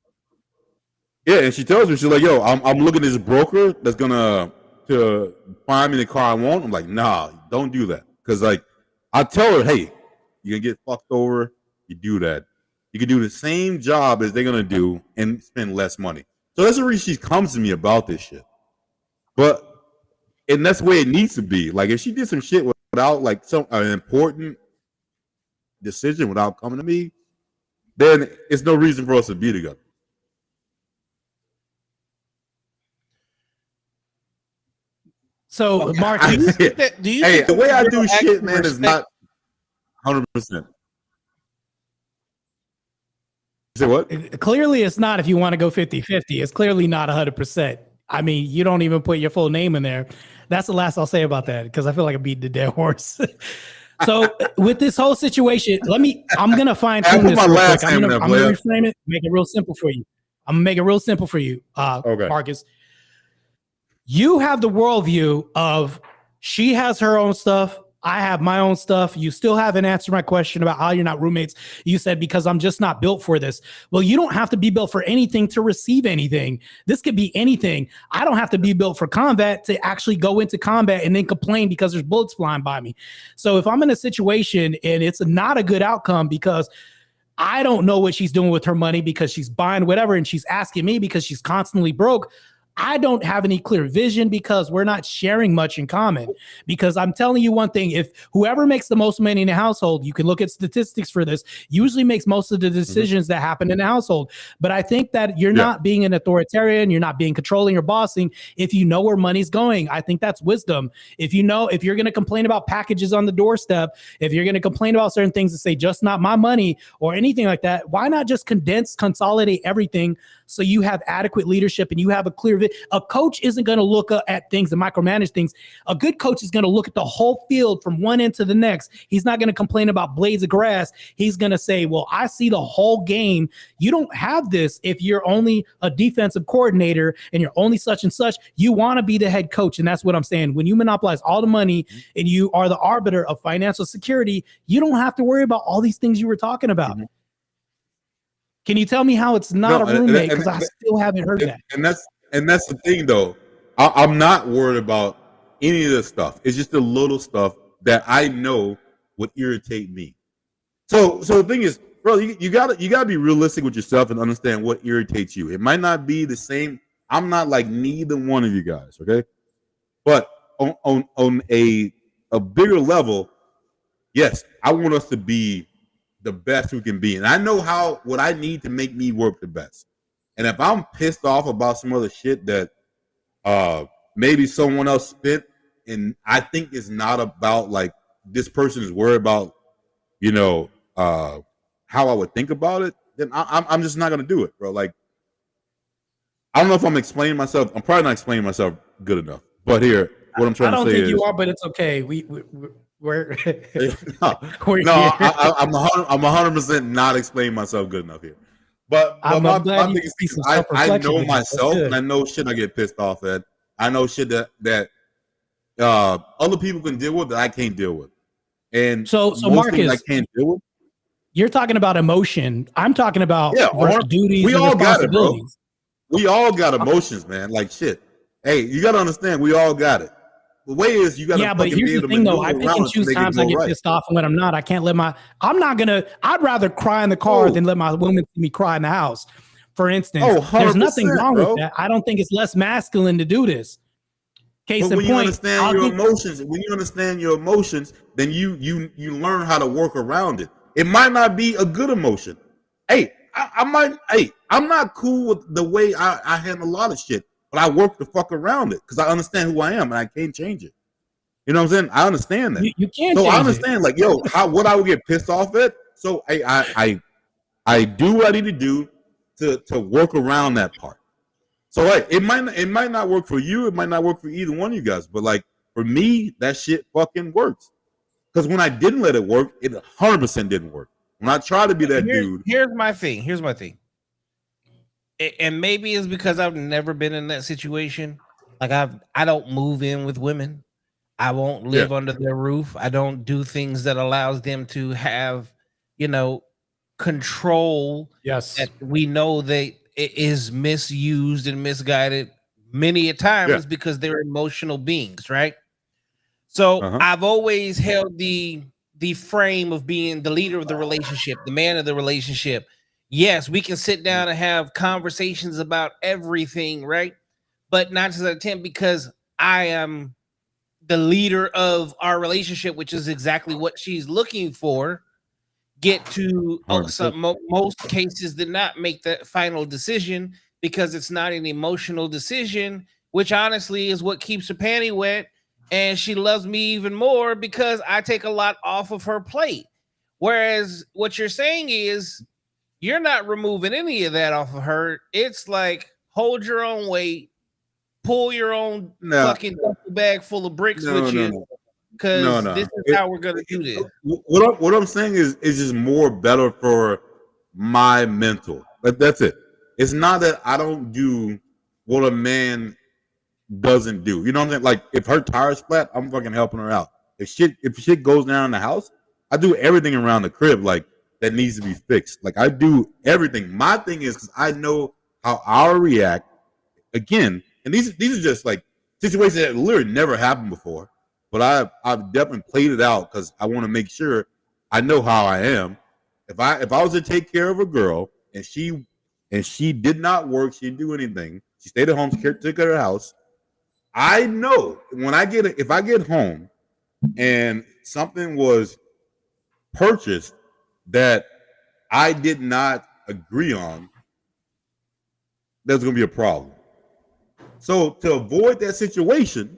Yeah, and she tells me, she's like, yo, I'm looking at this broker that's gonna to find me the car I want. I'm like, nah, don't do that. Because like I tell her, hey, you're gonna get fucked over, you do that. You can do the same job as they're gonna do and spend less money. So that's the reason she comes to me about this shit. And that's the way it needs to be. Like if she did some shit without like an important decision without coming to me, then it's no reason for us to be together. So, Okay. Mark, do you think the way I do shit, man, is not 100%. You say what? Clearly, it's not if you want to go 50-50. It's clearly not 100%. I mean, you don't even put your full name in there. That's the last I'll say about that because I feel like I'm beating the dead horse. So with this whole situation, I'm going to fine tune this real quick. I'm going to reframe it, make it real simple for you. I'm going to make it real simple for you, okay. Marcus. You have the worldview of she has her own stuff. I have my own stuff. You still haven't answered my question about how you're not roommates. You said, because I'm just not built for this. Well, you don't have to be built for anything to receive anything. This could be anything. I don't have to be built for combat to actually go into combat and then complain because there's bullets flying by me. So if I'm in a situation and it's not a good outcome because I don't know what she's doing with her money because she's buying whatever and she's asking me because she's constantly broke, I don't have any clear vision because we're not sharing much in common. Because I'm telling you one thing, if whoever makes the most money in the household, you can look at statistics for this, usually makes most of the decisions that happen in the household. But I think that you're not being an authoritarian, you're not being controlling or bossing if you know where money's going. I think that's wisdom. If you know, if you're going to complain about packages on the doorstep, if you're going to complain about certain things and say, just not my money or anything like that, why not just consolidate everything so you have adequate leadership and you have a clear vision? A coach isn't going to look at things and micromanage things. A good coach is going to look at the whole field from one end to the next. He's not going to complain about blades of grass. He's going to say, well, I see the whole game. You don't have this if you're only a defensive coordinator and you're only such and such. You want to be the head coach. And that's what I'm saying. When you monopolize all the money and you are the arbiter of financial security, you don't have to worry about all these things you were talking about. Mm-hmm. Can you tell me how it's not a roommate? Because I still haven't heard that. And that's the thing, though. I'm not worried about any of this stuff. It's just the little stuff that I know would irritate me. So the thing is, bro, you gotta be realistic with yourself and understand what irritates you. It might not be the same. I'm not like neither one of you guys, okay? But on a bigger level, yes, I want us to be the best we can be, and I know what I need to make me work the best. And if I'm pissed off about some other shit that maybe someone else spent, and I think it's not about like this person is worried about, how I would think about it, then I'm just not gonna do it, bro. Like, I don't know if I'm explaining myself. I'm probably not explaining myself good enough. But here, what I'm trying to say is, I don't think you are, but it's okay. We're I'm 100% not explaining myself good enough here. But my biggest thing is I know myself, and I know shit I get pissed off at. I know shit that other people can deal with that I can't deal with. And so Marcus, I can't deal with. You're talking about emotion. I'm talking about duties. We and all got it, bro. responsibilities. We all got emotions, man. Like shit. Hey, you got to understand, we all got it. The way is you got to. Yeah, but here's the thing, though. I pick and choose times I get pissed off and when I'm not. I can't let I'd rather cry in the car than let my woman see me cry in the house. For instance, there's nothing wrong with that. I don't think it's less masculine to do this. Case in point. When you understand your emotions, then you learn how to work around it. It might not be a good emotion. Hey, I'm not cool with the way I handle a lot of shit, but I work the fuck around it because I understand who I am and I can't change it. You know what I'm saying? I understand that. You can't. So I understand, like, what I would get pissed off at. So I do what I need to do to work around that part. So like, it might not work for you. It might not work for either one of you guys. But like for me, that shit fucking works. Because when I didn't let it work, it 100% didn't work. When I try to be that dude. Here's my thing. And maybe it's because I've never been in that situation. Like I don't move in with women. I won't live under their roof. I don't do things that allows them to have, control. Yes. That we know that it is misused and misguided many a times because they're emotional beings, right? So I've always held the frame of being the leader of the relationship, the man of the relationship. yes, we can sit down and have conversations about everything, right? But not to the intent because I am the leader of our relationship, which is exactly what she's looking for. Get to most cases did not make the final decision because it's not an emotional decision, which honestly is what keeps her panty wet. And she loves me even more because I take a lot off of her plate. Whereas what you're saying is you're not removing any of that off of her. It's like hold your own weight, pull your own fucking bag full of bricks with you. Because this is how we're gonna do this. What I'm saying is just more better for my mental. That's it. It's not that I don't do what a man doesn't do. You know what I'm saying? Like if her tire's flat, I'm fucking helping her out. If shit goes down in the house, I do everything around the crib like that needs to be fixed. Like I do everything. My thing is because I know how I'll react. Again, and these are just like situations that literally never happened before. But I've definitely played it out because I want to make sure I know how I am. If I was to take care of a girl and she did not work, she didn't do anything, she stayed at home, took care of her house. I know when if I get home and something was purchased that I did not agree on, there's gonna be a problem. So to avoid that situation,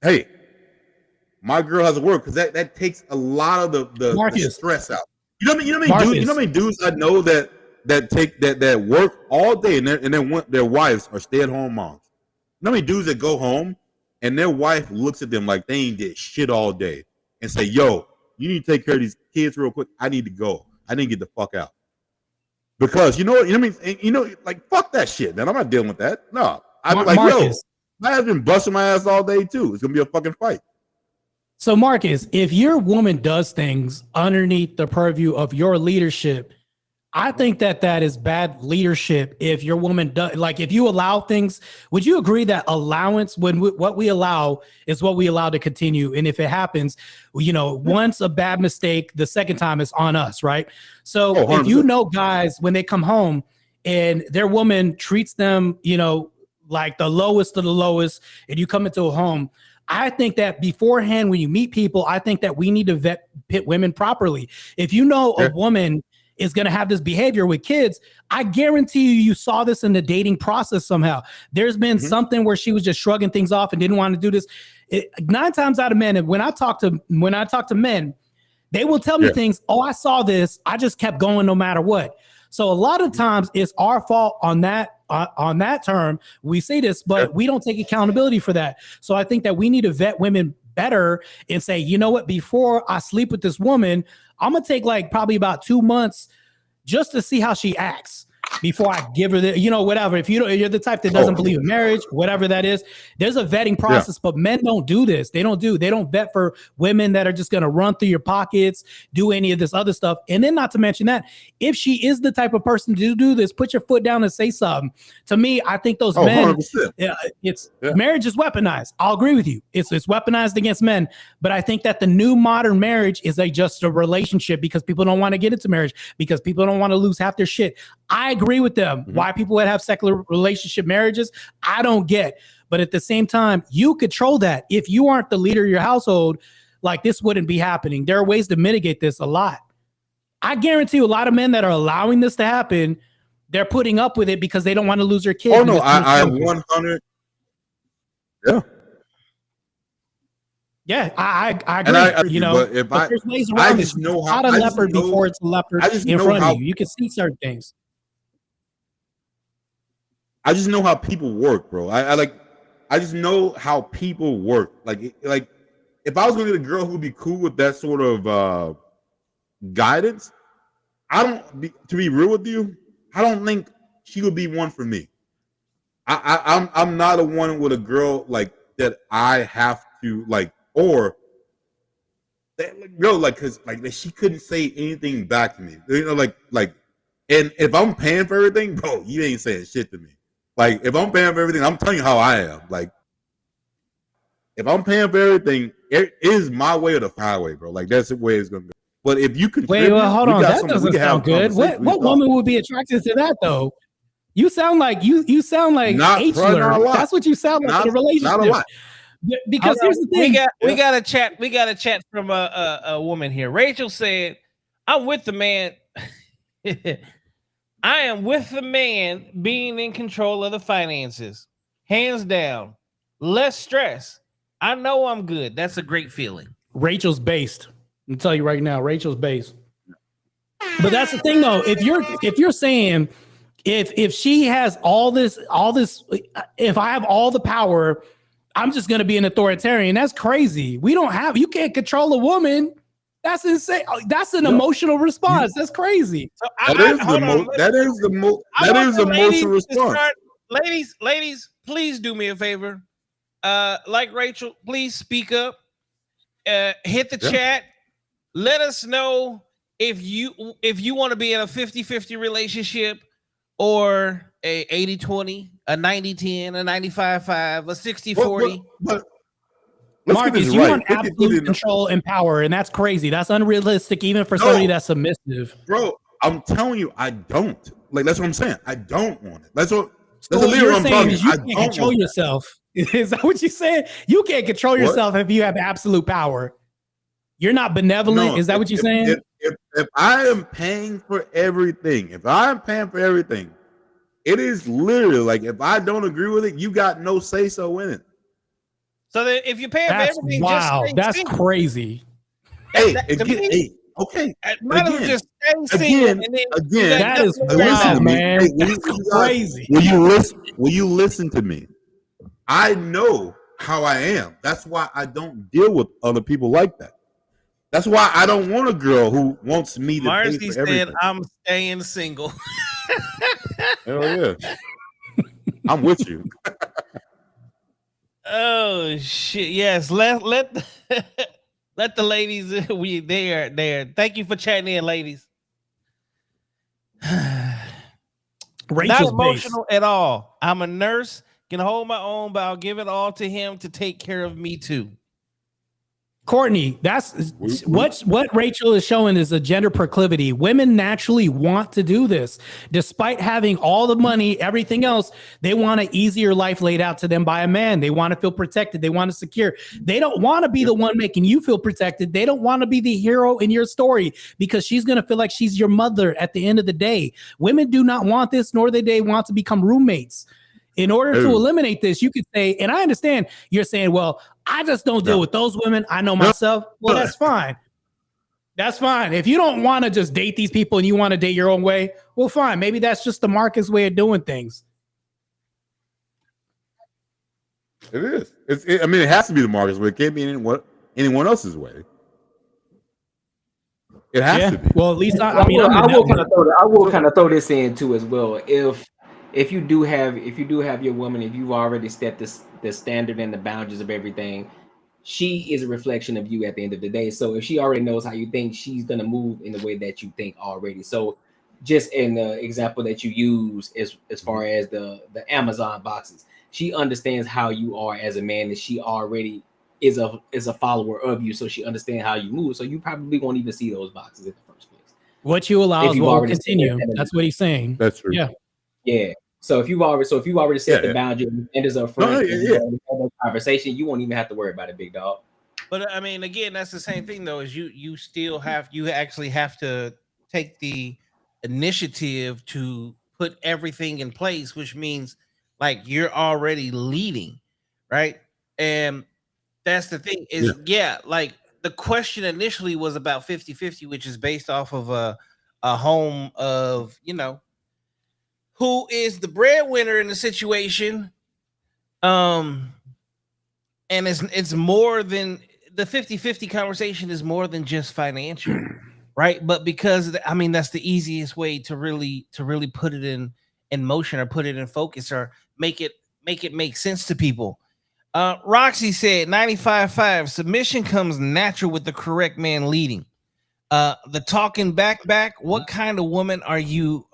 hey, my girl has to work because that takes a lot of the stress out. You know what I mean? You know how many dudes I know that work all day and then their wives are stay-at-home moms. You know how many dudes that go home and their wife looks at them like they ain't did shit all day and say, "Yo, you need to take care of these kids real quick. I need to go. I need to get the fuck out." Because you know what I mean? Like fuck that shit, man. I'm not dealing with that. No. I'm like, Marcus, yo, I've been busting my ass all day too. It's gonna be a fucking fight. So Marcus, if your woman does things underneath the purview of your leadership, I think that is bad leadership. If your woman does, like, if you allow things, would you agree that allowance, what we allow is what we allow to continue? And if it happens, once a bad mistake, the second time it's on us, right? So if you know guys, when they come home and their woman treats them, like the lowest of the lowest, and you come into a home, I think that beforehand, when you meet people, I think that we need to pit women properly. If you know a woman is going to have this behavior with kids, I guarantee you saw this in the dating process somehow. There's been something where she was just shrugging things off and didn't want to do this. 9 times out of men, and when I talk to men, they will tell me things. Oh, I saw this. I just kept going no matter what. So a lot of times it's our fault on that term. We say this, but we don't take accountability for that. So I think that we need to vet women better and say, you know what, before I sleep with this woman, I'm going to take like probably about 2 months just to see how she acts before I give her whatever. If you're the type that doesn't believe in marriage, whatever that is, there's a vetting process, but men don't do this. They don't vet for women that are just going to run through your pockets, do any of this other stuff. And then not to mention that if she is the type of person to do this, put your foot down and say something. To me, I think those men, marriage is weaponized. I'll agree with you. It's weaponized against men, but I think that the new modern marriage is just a relationship because people don't want to get into marriage because people don't want to lose half their shit. I agree with them. Why people would have secular relationship marriages, I don't get. But at the same time, you control that. If you aren't the leader of your household, like this wouldn't be happening. There are ways to mitigate this a lot. I guarantee you a lot of men that are allowing this to happen, they're putting up with it because they don't want to lose their kids. Oh no, I 100. Yeah. Yeah, I agree. But there's ways around I just know how. Not a leopard before it's a leopard in front of you. You can see certain things. I just know how people work, bro. I just know how people work. Like if I was going to get a girl who would be cool with that sort of guidance, to be real with you, I don't think she would be one for me. I'm not a one with a girl like that. I have to like, or because she couldn't say anything back to me. And if I'm paying for everything, bro, you ain't saying shit to me. Like, if I'm paying for everything, I'm telling you how I am. Like, if I'm paying for everything, it is my way or the highway, bro. Like, that's the way it's gonna be. But if you Wait, contribute, well, hold we on. got That something- doesn't we can have sound a good. conversation. What woman would be attracted to that though? You sound like you sound like Not- H probably not a lot. That's what you sound like in a relationship. Not a lot. Because here's the thing. We got a chat from a woman here. Rachel said, "I'm with the man. I am with the man being in control of the finances, hands down. Less stress. I know I'm good. That's a great feeling." Rachel's based. I'm tell you right now, Rachel's based. But that's the thing though. If you're saying if she has all this, if I have all the power, I'm just gonna be an authoritarian. That's crazy. You can't control a woman. That's insane. That's an emotional response. That's crazy. So That is the emotional response. Ladies, please do me a favor. Like Rachel, please speak up. Hit the chat. Let us know if you want to be in a 50-50 relationship or a 80-20, a 90-10, a 95-5, a 60-40. But let's get Marcus, this you right. want absolute control and power, and that's crazy. That's unrealistic, even for somebody that's submissive. Bro, I'm telling you, I don't. Like, that's what I'm saying. I don't want it. That's So the what you're I'm saying talking. is you I can't don't control want yourself. Is that what you said? You can't control yourself if you have absolute power. You're not benevolent. No, Is that what you're saying? If I am paying for everything, it is literally like if I don't agree with it, you got no say so in it. So that if you're paying for That's everything, wow. just stay That's single. crazy. Hey, Okay. Might as well just stay single. And then again, that is listen wow, to me. man. Hey, That's crazy. Will you listen to me? I know how I am. That's why I don't deal with other people like that. That's why I don't want a girl who wants me to pay Marcy for said, everything. "I'm staying single." Hell yeah. I'm with you. Oh shit! Yes, let let the ladies. They are there. Thank you for chatting in, ladies. Not Rachel's emotional at all. I'm a nurse, can hold my own, but I'll give it all to him to take care of me too. Courtney, that's what Rachel is showing is a gender proclivity. Women naturally want to do this. Despite having all the money, everything else, they want an easier life laid out to them by a man. They want to feel protected. They want to secure. They don't want to be the one making you feel protected. They don't want to be the hero in your story because she's going to feel like she's your mother at the end of the day. Women do not want this, nor do they want to become roommates. In order to eliminate this, you could say, and I understand you're saying, well, I just don't deal with those women. I know myself. Well, that's fine. That's fine. If you don't want to just date these people and you want to date your own way, well, fine. Maybe that's just the Marcus way of doing things. It is. It has to be the Marcus way. It can't be anyone else's way. It has to be. Well, at least I will kind of throw this in too as well. If you do have your woman, if you've already set the standard and the boundaries of everything, she is a reflection of you at the end of the day. So if she already knows how you think, she's gonna move in the way that you think already. So just in the example that you use as far as the Amazon boxes, she understands how you are as a man, and she already is a follower of you, so she understands how you move. So you probably won't even see those boxes in the first place. What you allow is what will continue. That's what he's saying. That's true. Yeah. So if you've already set the boundary and there's a conversation, you won't even have to worry about it, big dog. But I mean, again, that's the same thing though. Is you actually have to take the initiative to put everything in place, which means like you're already leading, right? And that's the thing is, like the question initially was about 50-50, which is based off of a home of, who is the breadwinner in the situation. And it's more than the 50-50 conversation is more than just financial, right? But because that's the easiest way to really put it in motion or put it in focus or make it make sense to people. Roxy said 95.5 submission comes natural with the correct man leading. The talking back, what kind of woman are you?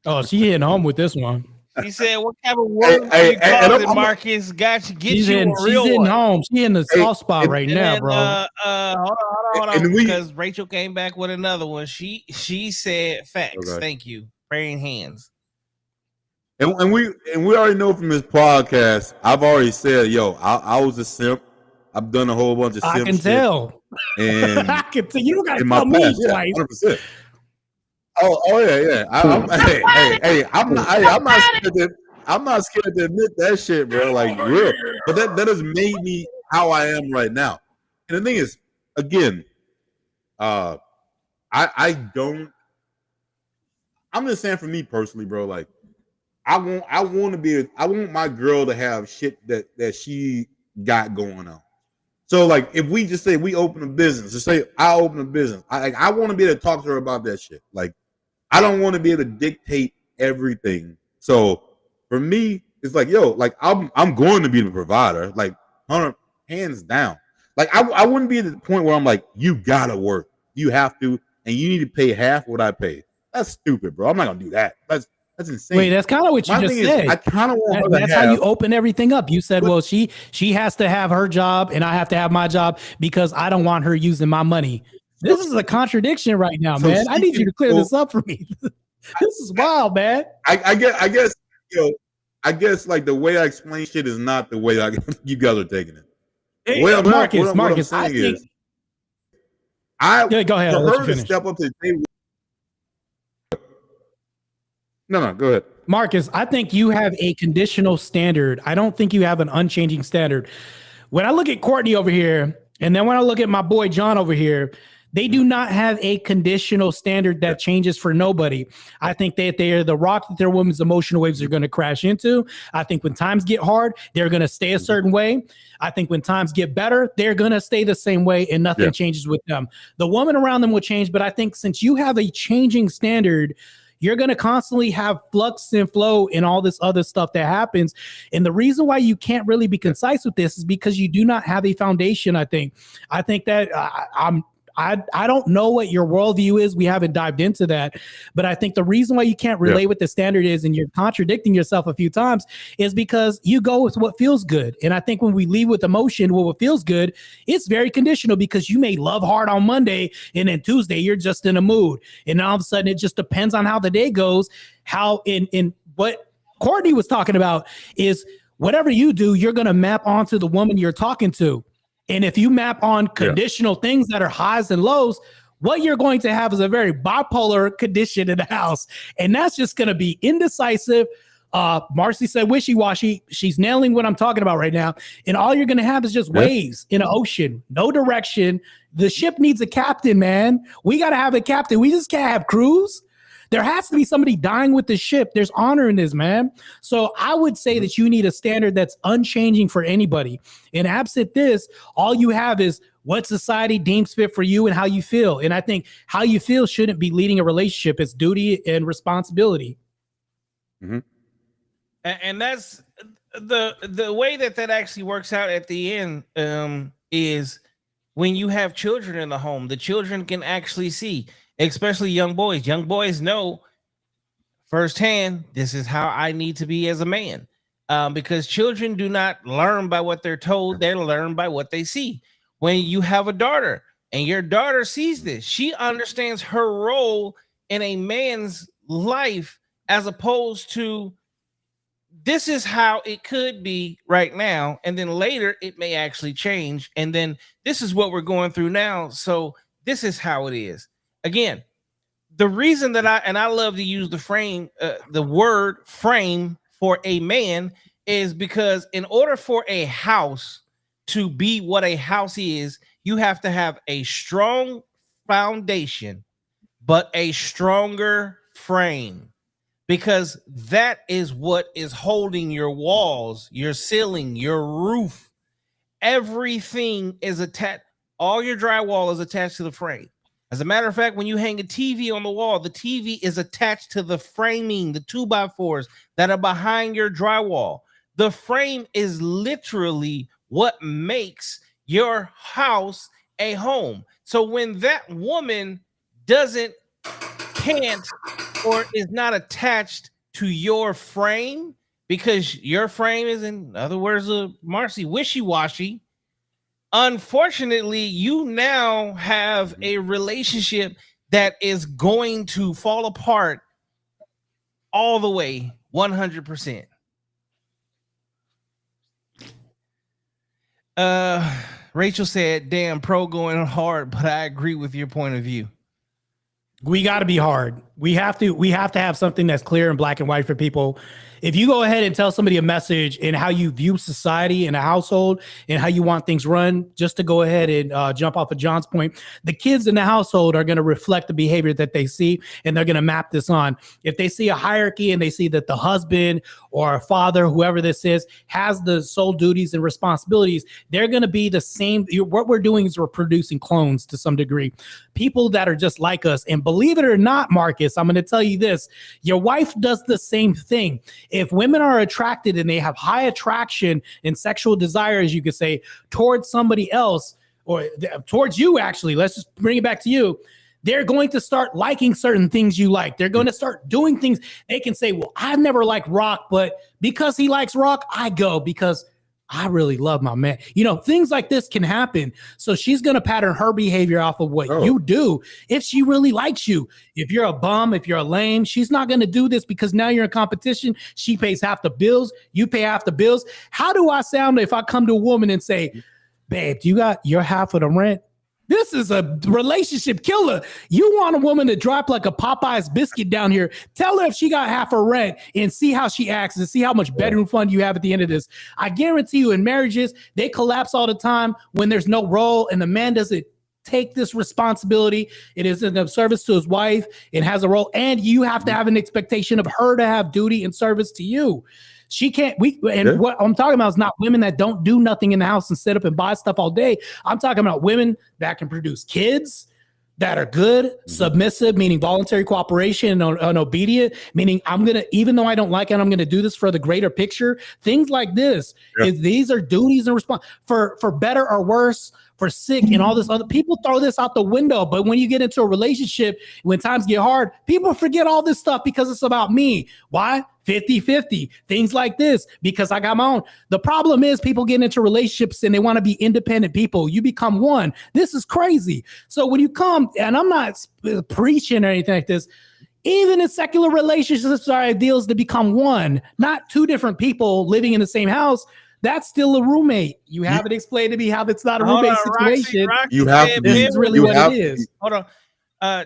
Oh, she hitting home with this one. She said, "What kind of word are you causing, Marcus? Got you, get you a real she's one." in home. She's in the soft spot right now, then, bro. Hold on, because Rachel came back with another one. She said, "Facts, Okay. thank you, praying hands." And we already know from this podcast. I've already said, yo, I was a simp. I've done a whole bunch of simp I can shit. tell. And I can tell. You don't got to in tell my me past, twice. Yeah, 100%. Oh yeah. I'm not scared to admit that shit, bro. Like real. But that has made me how I am right now. And the thing is, again, I don't. I'm just saying for me personally, bro. Like I want my girl to have shit that she got going on. So like if we just say we open a business, just say I open a business, I want to be able to talk to her about that shit. Like I don't want to be able to dictate everything. So for me, it's like, yo, like I'm going to be the provider, like 100 hands down. Like I wouldn't be at the point where I'm like, you gotta work, you have to, and you need to pay half what I pay. That's stupid, bro. I'm not gonna do that. That's insane. Wait, that's kind of what you just said. I kind of want her to That's have, how you open everything up. You said, well, she has to have her job and I have to have my job because I don't want her using my money. This is a contradiction right now, man. I need you to clear this up for me. This is wild, man. I guess, yo, I guess like the way I explain shit is not the way you guys are taking it. Hey, Well, Marcus, what I'm saying is, go ahead. For her to step up to the table. No, go ahead. Marcus, I think you have a conditional standard. I don't think you have an unchanging standard. When I look at Courtney over here, and then when I look at my boy John over here, they do not have a conditional standard that changes for nobody. I think that they are the rock that their women's emotional waves are going to crash into. I think when times get hard, they're going to stay a certain way. I think when times get better, they're going to stay the same way and nothing changes with them. The woman around them will change, but I think since you have a changing standard, you're going to constantly have flux and flow and all this other stuff that happens. And the reason why you can't really be concise with this is because you do not have a foundation, I think. I think that I don't know what your worldview is. We haven't dived into that. But I think the reason why you can't relate what the standard is and you're contradicting yourself a few times is because you go with what feels good. And I think when we leave with emotion, what feels good, it's very conditional because you may love hard on Monday and then Tuesday you're just in a mood. And all of a sudden it just depends on how the day goes. How in what Courtney was talking about is whatever you do, you're going to map onto the woman you're talking to. And if you map on conditional things that are highs and lows, what you're going to have is a very bipolar condition in the house. And that's just going to be indecisive. Marcy said wishy-washy. She's nailing what I'm talking about right now. And all you're going to have is just waves in an ocean, no direction. The ship needs a captain, man. We got to have a captain. We just can't have crews. There has to be somebody dying with the ship. There's honor in this, man. So I would say that you need a standard that's unchanging for anybody. And absent this, all you have is what society deems fit for you and how you feel. And I think how you feel shouldn't be leading a relationship. It's duty and responsibility. Mm-hmm. And that's the way that actually works out at the end is when you have children in the home, the children can actually see. Especially young boys. Young boys know firsthand, this is how I need to be as a man. Because children do not learn by what they're told. They learn by what they see. When you have a daughter and your daughter sees this, she understands her role in a man's life as opposed to this is how it could be right now. And then later it may actually change. And then this is what we're going through now. So this is how it is. Again, the reason that I love to use the word frame for a man is because in order for a house to be what a house is, you have to have a strong foundation, but a stronger frame, because that is what is holding your walls, your ceiling, your roof. Everything is attached. All your drywall is attached to the frame. As a matter of fact, when you hang a TV on the wall, the TV is attached to the framing, the 2x4s that are behind your drywall. The frame is literally what makes your house a home. So when that woman can't, or is not attached to your frame, because your frame is, in other words of Marcy, wishy-washy. Unfortunately, you now have a relationship that is going to fall apart all the way 100%. Rachel said, damn, pro going hard, but I agree with your point of view. We got to be hard. We have to have something that's clear and black and white for people. If you go ahead and tell somebody a message in how you view society in a household and how you want things run, just to go ahead and jump off of John's point, the kids in the household are going to reflect the behavior that they see, and they're going to map this on. If they see a hierarchy and they see that the husband or a father, whoever this is, has the sole duties and responsibilities, they're going to be the same. What we're doing is we're producing clones to some degree, people that are just like us. And believe it or not, Marcus, I'm going to tell you this. Your wife does the same thing. If women are attracted and they have high attraction and sexual desire, as you could say, towards somebody else or towards you, actually, let's just bring it back to you. They're going to start liking certain things you like. They're going to start doing things. They can say, well, I've never liked rock, but because he likes rock, I go because I really love my man. You know, things like this can happen. So she's going to pattern her behavior off of what you do if she really likes you. If you're a bum, if you're a lame, she's not going to do this because now you're in competition. She pays half the bills. You pay half the bills. How do I sound if I come to a woman and say, babe, you got your half of the rent? This is a relationship killer. You want a woman to drop like a Popeye's biscuit down here. Tell her if she got half her rent and see how she acts and see how much bedroom fund you have at the end of this. I guarantee you in marriages, they collapse all the time when there's no role and the man doesn't take this responsibility. It is in service to his wife and has a role. And you have to have an expectation of her to have duty and service to you. She can't, what I'm talking about is not women that don't do nothing in the house and sit up and buy stuff all day. I'm talking about women that can produce kids that are good, submissive, meaning voluntary cooperation, and obedient, meaning I'm going to, even though I don't like it, I'm going to do this for the greater picture. Things like this, these are duties and response for better or worse, for sick and all this other. People throw this out the window, but when you get into a relationship, when times get hard, people forget all this stuff because it's about me. Why? 50-50, things like this, because I got my own. The problem is people get into relationships and they want to be independent people. You become one. This is crazy. So when you come, and I'm not preaching or anything like this, even in secular relationships, our ideal is to become one, not two different people living in the same house. That's still a roommate. You haven't explained to me how that's not a roommate situation. Roxy you have to be. This is really what it is. Hold on.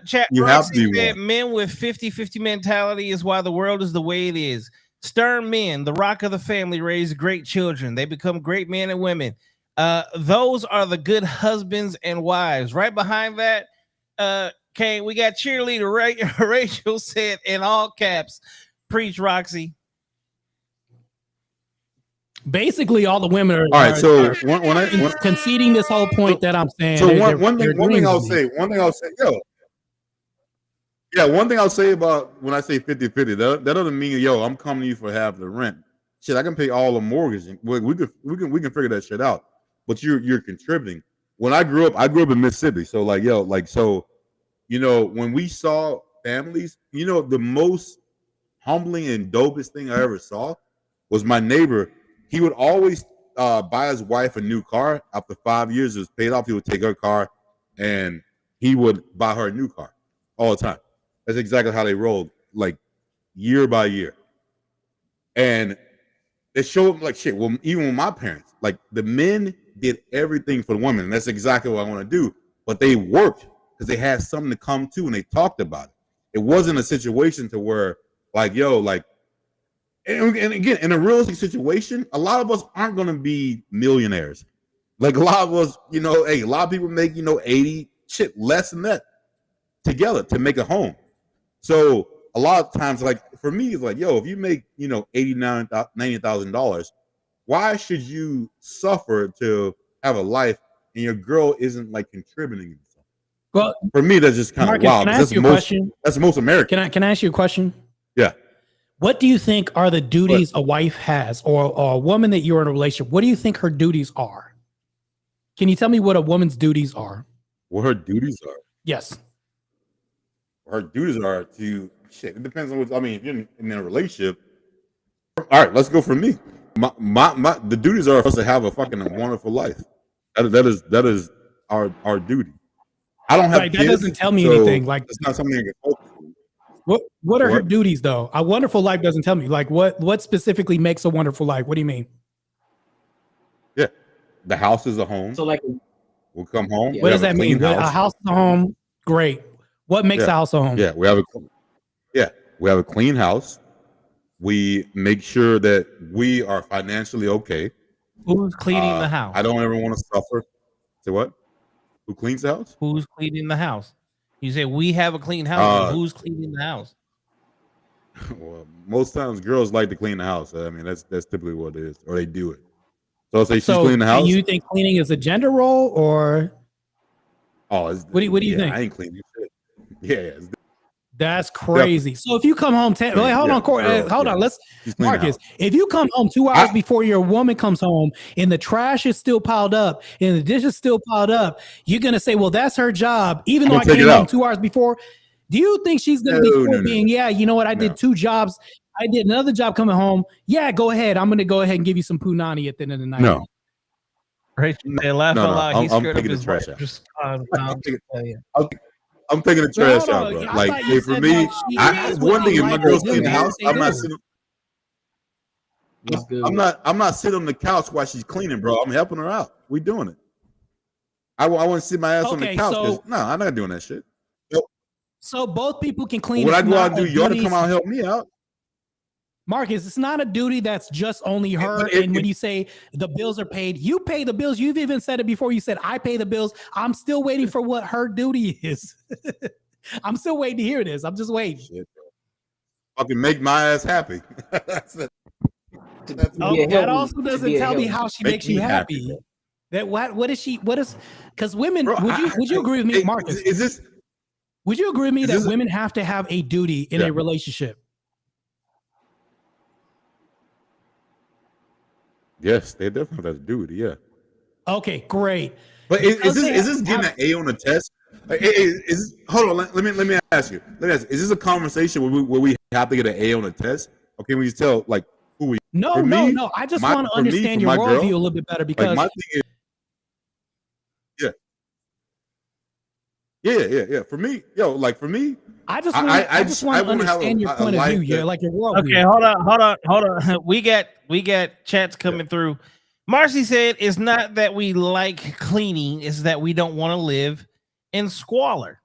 Chat, you Roxy have to be said one. Men with 50-50 mentality is why the world is the way it is. Stern men, the rock of the family, raise great children. They become great men and women. Those are the good husbands and wives. Right behind that, Kane, we got cheerleader Rachel said in all caps, preach, Roxy. Basically, all the women are. All right, so when I conceding this whole point that I'm saying. So one thing I'll say, one thing I'll say about when I say 50-50, that doesn't mean I'm coming to you for half the rent. Shit, I can pay all the mortgage. We can figure that shit out. But you're contributing. When I grew up in Mississippi. So when we saw families, the most humbling and dopest thing I ever saw was my neighbor. He would always buy his wife a new car. After 5 years, it was paid off. He would take her car, and he would buy her a new car all the time. That's exactly how they rolled, like year by year. And it showed like shit. Well, even with my parents, like the men did everything for the women, and that's exactly what I want to do. But they worked because they had something to come to, and they talked about it. It wasn't a situation to where and again, in a realistic situation, a lot of us aren't going to be millionaires. Like a lot of us, a lot of people make, 80 shit less than that together to make a home. So a lot of times, like for me, it's like, if you make, $90,000, why should you suffer to have a life and your girl isn't like contributing? Well, for me, that's just kind of wild. Can I ask you a question? That's most American. Can I ask you a question? Yeah. What do you think are the duties a wife has, or a woman that you're in a relationship? What do you think her duties are? Can you tell me what a woman's duties are? What her duties are? Yes. her duties are to shit. It depends on what I mean. If you're in a relationship, all right, let's go for me. The duties are for us to have a fucking wonderful life. That is our duty. I don't have Right, kids. that doesn't tell me so anything. Like, it's not something I can focus on. what are her duties though? A wonderful life doesn't tell me. Like, what specifically makes a wonderful life? What do you mean? Yeah, the house is a home. So like, we'll come home. Yeah. What does that mean? A house is a home. Great. What makes a house a home? Yeah, we have a clean house. We make sure that we are financially okay. Who's cleaning the house? I don't ever want to suffer. Say what? Who cleans the house? Who's cleaning the house? You say we have a clean house. But who's cleaning the house? Well, most times girls like to clean the house. I mean, that's typically what it is, or they do it. So I'll say she's cleaning the house. You think cleaning is a gender role, or what do you think? I ain't cleaning shit. Yeah. That's crazy. So if you come home, hold on. Let's Marcus. If you come home 2 hours before your woman comes home and the trash is still piled up and the dishes still piled up, you're gonna say, "Well, that's her job," even though I came home 2 hours before. Do you think she's gonna be being? Yeah, you know what? I did 2 jobs. I did another job coming home. Yeah, go ahead. I'm gonna go ahead and give you some punani at the end of the night. No. Right? They laugh a lot. I'm taking the trash out. I'm taking the trash out, bro. Like, for me, one thing, if my girl's cleaning the house, I'm not sitting. I'm not sitting on the couch while she's cleaning, bro. I'm helping her out. We doing it. I wouldn't sit my ass on the couch because I'm not doing that shit. So both people can clean. When I go out and do, you ought to come out and help me out. Marcus, it's not a duty that's just only her. And when you say the bills are paid, you pay the bills. You've even said it before. You said, I pay the bills. I'm still waiting for what her duty is. I'm still waiting to hear this. I'm just waiting. Shit, fucking make my ass happy. That also doesn't tell me how she makes you happy. That what is she? What is? Because women, bro, would you agree with me, Marcus? Would you agree with me that women have to have a duty in a relationship? Yes, they definitely have a duty. Yeah. Okay, great. But is this getting an A on the test? Hold on. Let me ask you. Is this a conversation where we have to get an A on the test? Okay, we just tell like who we. No. I just want to understand your worldview a little bit better because my thing is, yeah. For me, I just want to understand your point of view. Yeah, like your worldview. Okay, hold on. We got chats coming through. Marcy said it's not that we like cleaning, it's that we don't want to live in squalor.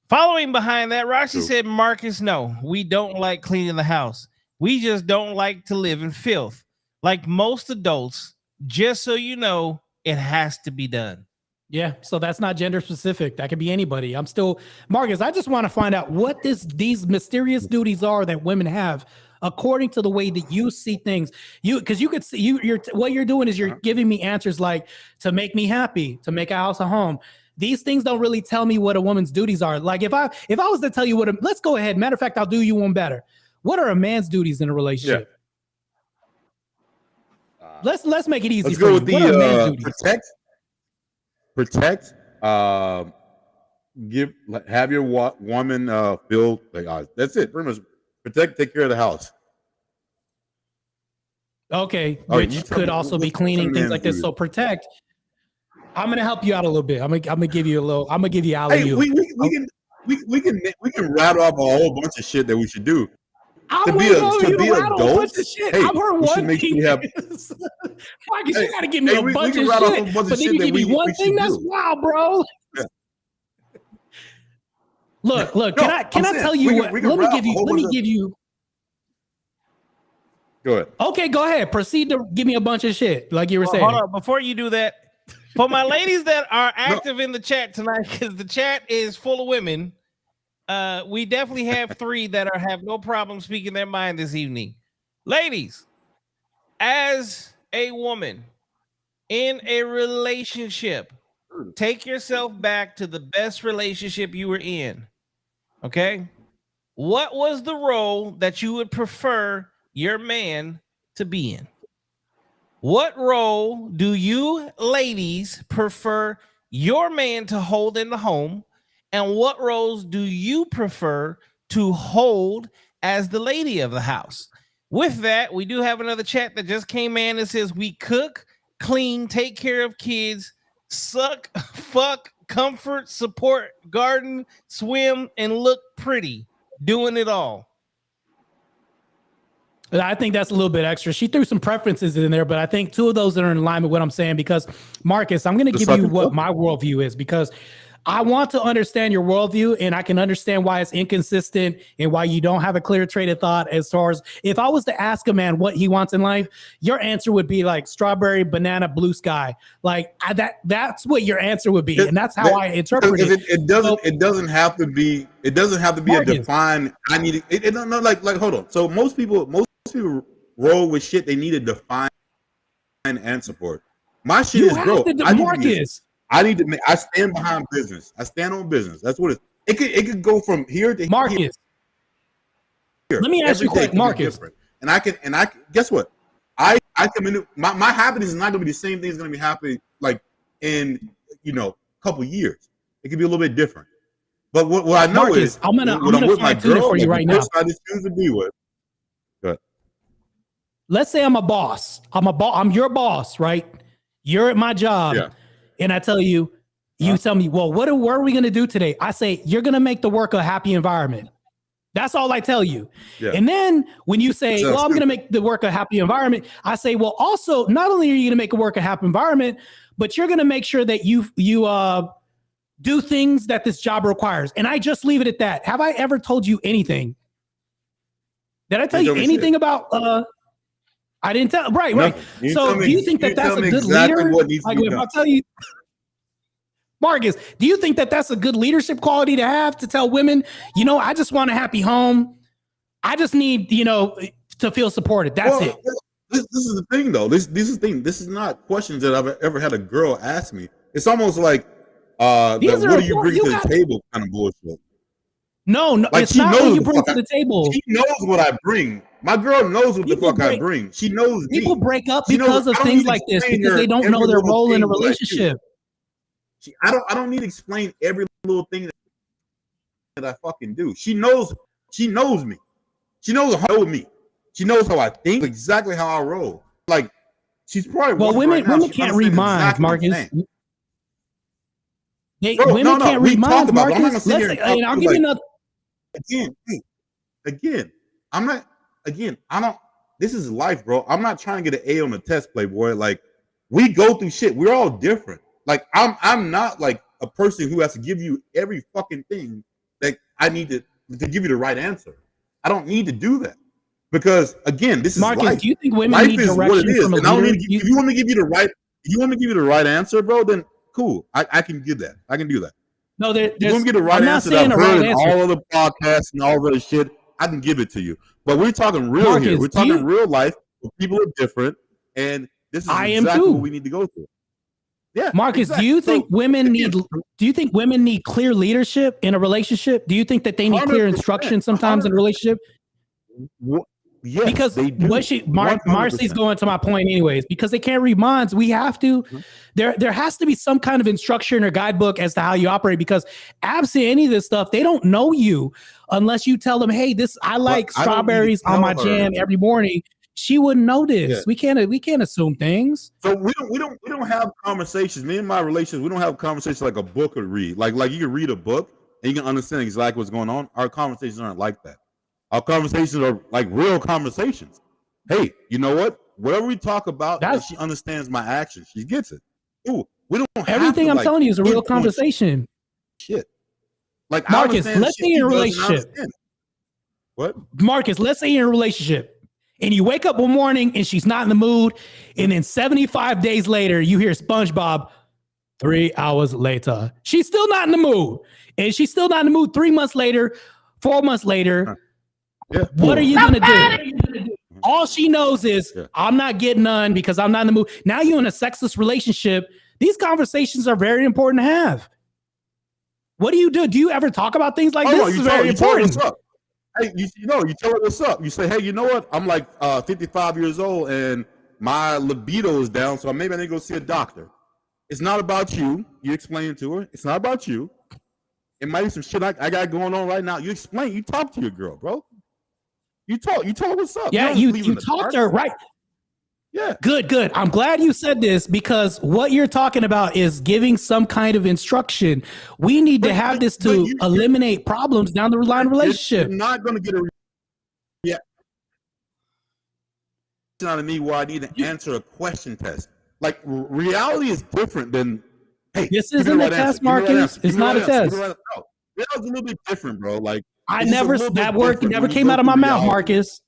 Following behind that, Roxy said, Marcus, no, we don't like cleaning the house. We just don't like to live in filth. Like most adults, just so you know, it has to be done. Yeah, so that's not gender specific. That could be anybody. I'm still, Marcus, I just want to find out what these mysterious duties are that women have according to the way that you see things. Because you could see, what you're doing is you're giving me answers like to make me happy, to make a house a home. These things don't really tell me what a woman's duties are. Like if I was to tell you let's go ahead. Matter of fact, I'll do you one better. What are a man's duties in a relationship? Yeah. Let's make it easy. Let's go with the protect. Have your woman feel like that's it. Pretty much protect. Take care of the house. Okay, which could also be cleaning, things like this. So protect. I'm gonna help you out a little bit. I'm gonna give you a little. I'm gonna give you alley. Hey, we can rattle off a whole bunch of shit that we should do. To be adults, hey, I've heard one thing. You gotta give me a bunch of shit, but then you give me one thing. That's wild, bro. Yeah. Look. Can I tell you what? Let me give you. Go ahead. Okay, go ahead. Proceed to give me a bunch of shit, like you were saying. Hold on, before you do that, for my ladies that are active in the chat tonight, because the chat is full of women. We definitely have 3 that have no problem speaking their mind this evening. Ladies, as a woman in a relationship, take yourself back to the best relationship you were in. Okay? What was the role that you would prefer your man to be in? What role do you ladies prefer your man to hold in the home? And what roles do you prefer to hold as the lady of the house? With that, we do have another chat that just came in that says we cook, clean, take care of kids, suck, fuck, comfort, support, garden, swim, and look pretty. Doing it all. I think that's a little bit extra. She threw some preferences in there, but I think two of those are in line with what I'm saying because, Marcus, I'm going to give you what my worldview is because I want to understand your worldview and I can understand why it's inconsistent and why you don't have a clear train of thought as far as if I was to ask a man what he wants in life, your answer would be like strawberry, banana, blue sky. Like that's what your answer would be. And that's how I interpret it. It doesn't have to be Marcus. A defined, I need it. No, like, hold on. So most people roll with shit. They need a defined answer for it. My shit is, bro. I stand behind business. I stand on business. That's what it could go from here to Marcus. Here. Let me ask you quick, Marcus. And I can guess what? I come into my happiness is not gonna be the same thing that's gonna be happening like in a couple years. It could be a little bit different. But what I know Marcus, is I'm gonna with my girl for you right now. I just choose to be with. Good. Let's say I'm a boss. I'm your boss, right? You're at my job. Yeah. And I tell you, tell me, well, what are we going to do today? I say, you're going to make the work a happy environment. That's all I tell you. Yeah. And then when you say, I'm going to make the work a happy environment, I say, well, also, not only are you going to make a work a happy environment, but you're going to make sure that you do things that this job requires. And I just leave it at that. Have I ever told you anything? Did I tell you anything about I didn't tell. Right. So do you think that that's a good leader? Like if I tell you, Marcus, do you think that that's a good leadership quality to have to tell women, I just want a happy home. I just need, to feel supported. That's it. This is the thing, though. This is the thing. This is not questions that I've ever had a girl ask me. It's almost like, what do you bring to the table kind of bullshit. No, like it's not what you bring to the table. She knows what I bring. My girl knows what the fuck I bring. She knows me. People break up because of things like this because they don't know their role in a relationship. I don't need to explain every little thing that I fucking do. She knows me. She knows me. She knows how I think, exactly how I roll. Like she's probably women can't read minds, Marcus. Women can't read minds, Marcus. I'll give you another. Again, I don't. This is life, bro. I'm not trying to get an A on the test, Playboy. Like we go through shit. We're all different. Like I'm not like a person who has to give you every fucking thing that I need to give you the right answer. I don't need to do that because again, this is Marcus. Life. Do you think women life need is direction what it is? from a and I don't leader? need if you want me to give you the right answer, bro, then cool. I can give that. I can do that. No, there's. You want to get the right answer that I've heard in all of the podcasts and all of the shit. I can give it to you. But we're talking real Marcus, here. We're talking real life. Where people are different, and this is exactly what we need to go through. Yeah, Marcus, exactly. Do you think women need clear leadership in a relationship? Do you think that they need clear instruction sometimes in a relationship? Yes, because Marcy's going to my point anyways, because they can't read minds. We have to, there has to be some kind of instruction or guidebook as to how you operate, because absent any of this stuff, they don't know you unless you tell them, hey, I like strawberries on my jam every morning. She wouldn't know this. Yeah. We can't assume things. So we don't have conversations. Me and my relations, we don't have conversations like a book would read. Like you can read a book and you can understand exactly what's going on. Our conversations aren't like that. Our conversations are like real conversations. Hey, you know what? Whatever we talk about, if she understands my actions, she gets it. Ooh, we don't have everything I'm telling you is a real conversation. Shit. Like Marcus, let's say you're in a relationship. What? Marcus, let's say you're in a relationship and you wake up one morning and she's not in the mood, and then 75 days later you hear SpongeBob 3 hours later. She's still not in the mood. And she's still not in the mood 3 months later, 4 months later. Yeah. What are you going to do? All she knows is I'm not getting none because I'm not in the mood. Now you're in a sexless relationship. These conversations are very important to have. What do you do? Do you ever talk about things like this? This is very important. Hey, you tell her what's up. You say, hey, you know what? I'm like 55 years old and my libido is down, so maybe I need to go see a doctor. It's not about you. You explain it to her. It's not about you. It might be some shit I got going on right now. You explain. You talk to your girl, bro. You talk. What's up? Yeah, you talk to her, right? Yeah. Good. I'm glad you said this because what you're talking about is giving some kind of instruction. We need to have this to eliminate problems down the line relationship. You're not going to get a reaction out of me where I need to answer a question test. Like reality is different than, hey, this isn't a test, Marcus. It's not a test. No, reality is a little bit different, bro. Like that word never came out of my mouth, Marcus.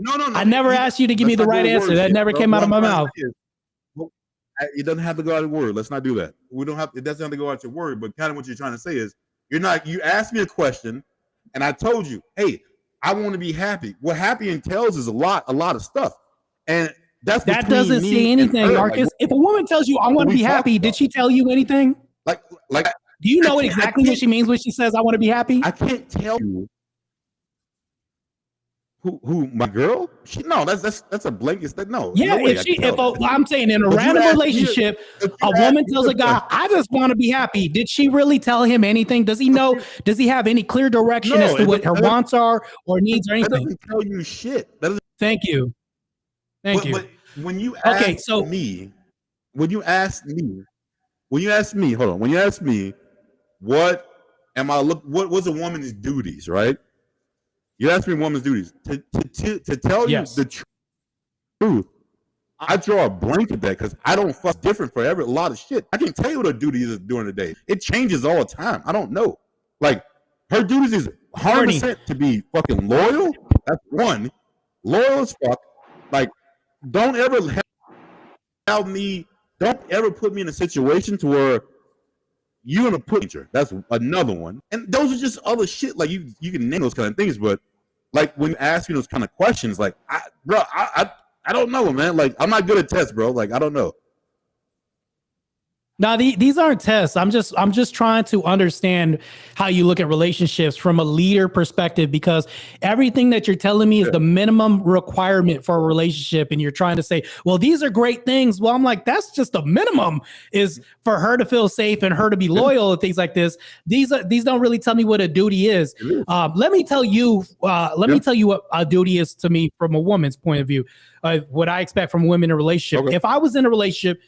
No. I never asked you to give me the right answer. That never came out of my mouth. It doesn't have to go out of word. Let's not do that. We don't have. It doesn't have to go out your word. But kind of what you're trying to say is, you're not. You asked me a question, and I told you, hey, I want to be happy. What happy entails is a lot of stuff, and that doesn't say anything, Marcus. Like, if a woman tells you, "I want to be happy," did she tell you anything? Like, do you know exactly what she means when she says, "I want to be happy"? I can't tell you. Who my girl? No, that's a blanket. No. Yeah, no I'm saying in a random relationship, a woman tells a guy, "I just want to be happy." Did she really tell him anything? Does he know? Does he have any clear direction as to what her wants are or needs or anything? That doesn't tell you shit. Thank you. But when you ask me, hold on. When you ask me, what was a woman's duties, right? You asked me woman's duties. To tell you the truth, I draw a blank at that because I don't fuck different for a lot of shit. I can tell you what her duty is during the day. It changes all the time. I don't know. Like, her duties is 100% to be fucking loyal. That's one. Loyal as fuck. Like, don't ever put me in a situation to where you're gonna put her. That's another one. And those are just other shit. Like, you can name those kind of things, but like when you ask me those kind of questions, like I don't know, man. Like, I'm not good at tests, bro. Like, I don't know. No, these aren't tests. I'm just trying to understand how you look at relationships from a leader perspective, because everything that you're telling me is the minimum requirement for a relationship. And you're trying to say, well, these are great things. Well, I'm like, that's just a minimum, is for her to feel safe and her to be loyal and things like this. These don't really tell me what a duty is. Let me tell you what a duty is to me from a woman's point of view. What I expect from women in a relationship. Okay. If I was in a relationship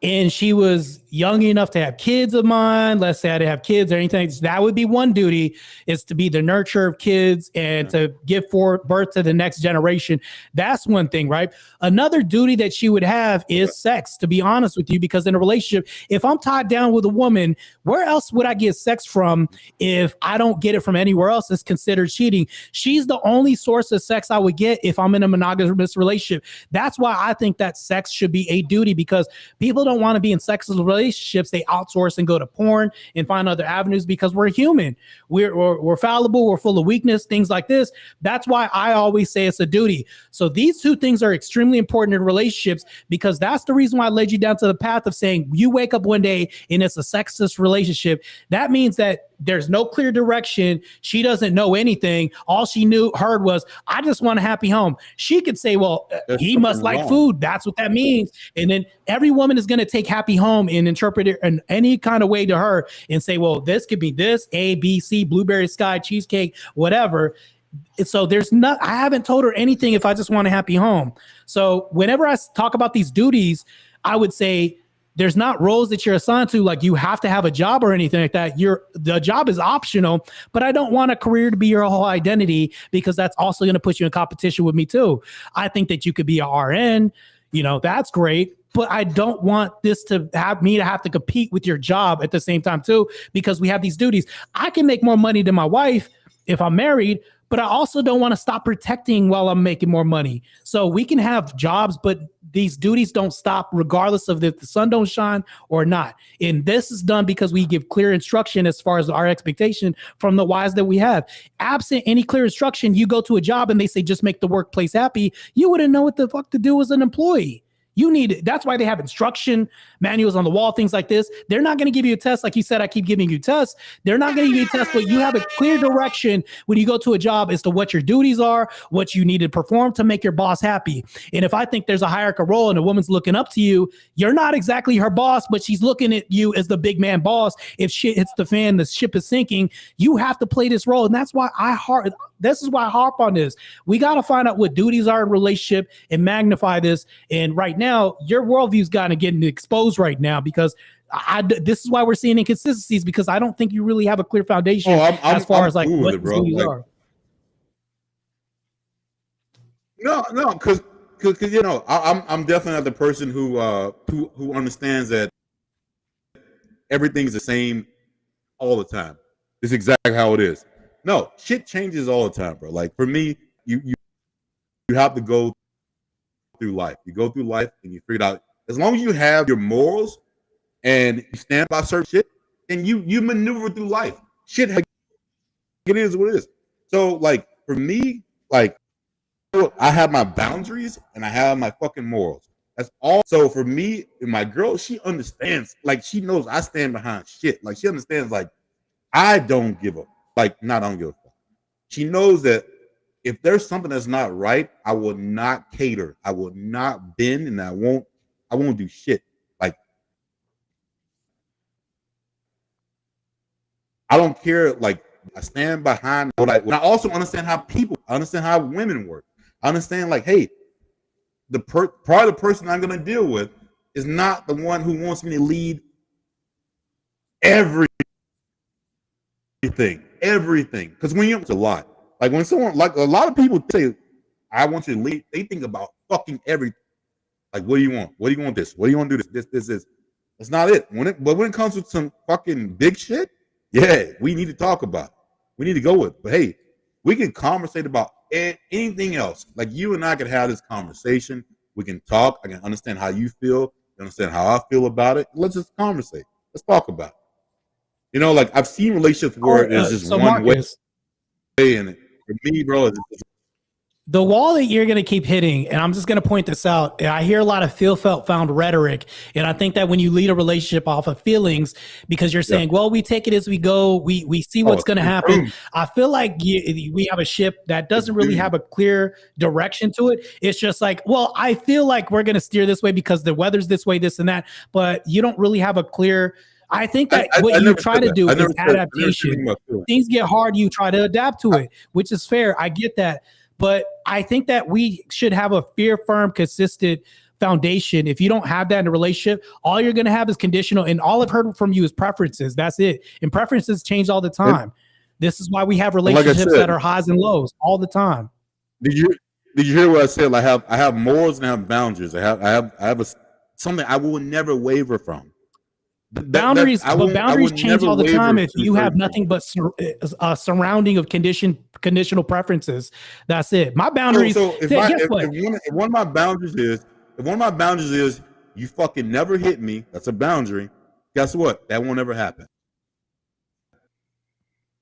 and she was young enough to have kids of mine, let's say I didn't have kids or anything, that would be one duty, is to be the nurturer of kids and to give birth to the next generation. That's one thing, right? Another duty that she would have is sex, to be honest with you, because in a relationship, if I'm tied down with a woman, where else would I get sex from if I don't get it from anywhere else? It's considered cheating. She's the only source of sex I would get if I'm in a monogamous relationship. That's why I think that sex should be a duty, because people don't want to be in sexless relationships. They outsource and go to porn and find other avenues, because we're human. We're fallible. We're full of weakness, things like this. That's why I always say it's a duty. So these two things are extremely important in relationships, because that's the reason why I led you down to the path of saying you wake up one day and it's a sexless relationship. That means that there's no clear direction. She doesn't know anything. All she heard was, I just want a happy home. She could say, well, he must like food. That's what that means. And then every woman is going to take happy home and interpret it in any kind of way to her and say, well, this could be this, A, B, C, blueberry sky, cheesecake, whatever. So I haven't told her anything if I just want a happy home. So whenever I talk about these duties, I would say, there's not roles that you're assigned to, like you have to have a job or anything like that. The job is optional, but I don't want a career to be your whole identity, because that's also going to put you in competition with me too. I think that you could be a RN, that's great, but I don't want this to have to compete with your job at the same time too, because we have these duties. I can make more money than my wife if I'm married, but I also don't want to stop protecting while I'm making more money. So we can have jobs, but these duties don't stop regardless of if the sun don't shine or not. And this is done because we give clear instruction as far as our expectation from the wives that we have. Absent any clear instruction, you go to a job and they say, just make the workplace happy. You wouldn't know what the fuck to do as an employee. That's why they have instruction manuals on the wall, things like this. They're not going to give you a test. Like you said, I keep giving you tests. They're not going to give you a test, but you have a clear direction when you go to a job as to what your duties are, what you need to perform to make your boss happy. And if I think there's a hierarchical role and a woman's looking up to you, you're not exactly her boss, but she's looking at you as the big man boss. If shit hits the fan, the ship is sinking, you have to play this role. And that's why this is why I harp on this. We got to find out what duties are in a relationship and magnify this. And right now, your worldview's gotten getting exposed right now because this is why we're seeing inconsistencies, because I don't think you really have a clear foundation as far as like cool what it, these duties are. No, because you know, I'm definitely not the person who understands that everything's the same all the time. It's exactly how it is. No, shit changes all the time, bro. Like for me, you have to go through life. You go through life and you figure out, as long as you have your morals and you stand by certain shit, and you maneuver through life. Shit, it is what it is. So like for me, like I have my boundaries and I have my fucking morals. That's all. So for me and my girl, she understands. Like she knows I stand behind shit. Like she understands. Like I don't give a I don't give a fuck. She knows that if there's something that's not right, I will not cater. I will not bend, and I won't do shit. Like I don't care. Like I stand behind what I also understand how women work. I understand like, hey, part of the person I'm gonna deal with is not the one who wants me to lead everything. Because when it's a lot, like when someone, like a lot of people say, I want you to lead, they think about fucking everything. Like, what do you want? What do you want this? What do you want to do this? That's not it. But when it comes to some fucking big shit, yeah, we need to talk about it. We need to go with it. But hey, we can conversate about anything else. Like you and I can have this conversation. We can talk. I can understand how you feel. You understand how I feel about it. Let's just conversate. Let's talk about it. You know, like I've seen relationships where it's just one Marcus, way, and for me, bro, the wall that you're going to keep hitting, and I'm just going to point this out. I hear a lot of felt found rhetoric, and I think that when you lead a relationship off of feelings, because you're saying, well, we take it as we go, we see what's going to happen. I feel like we have a ship that doesn't really have a clear direction to it. It's just like, well, I feel like we're going to steer this way because the weather's this way, this and that, but you don't really have a clear. I think that what you try to do is adaptation. Things get hard, you try to adapt to it, which is fair. I get that. But I think that we should have a firm, consistent foundation. If you don't have that in a relationship, all you're going to have is conditional. And all I've heard from you is preferences. That's it. And preferences change all the time. This is why we have relationships that are highs and lows all the time. Did you hear what I said? I have morals and I have boundaries. I have something I will never waver from. Boundaries change all the time if you have nothing but a surrounding of conditional preferences. That's it. My boundaries. So if one of my boundaries is you fucking never hit me, that's a boundary. Guess what? That won't ever happen.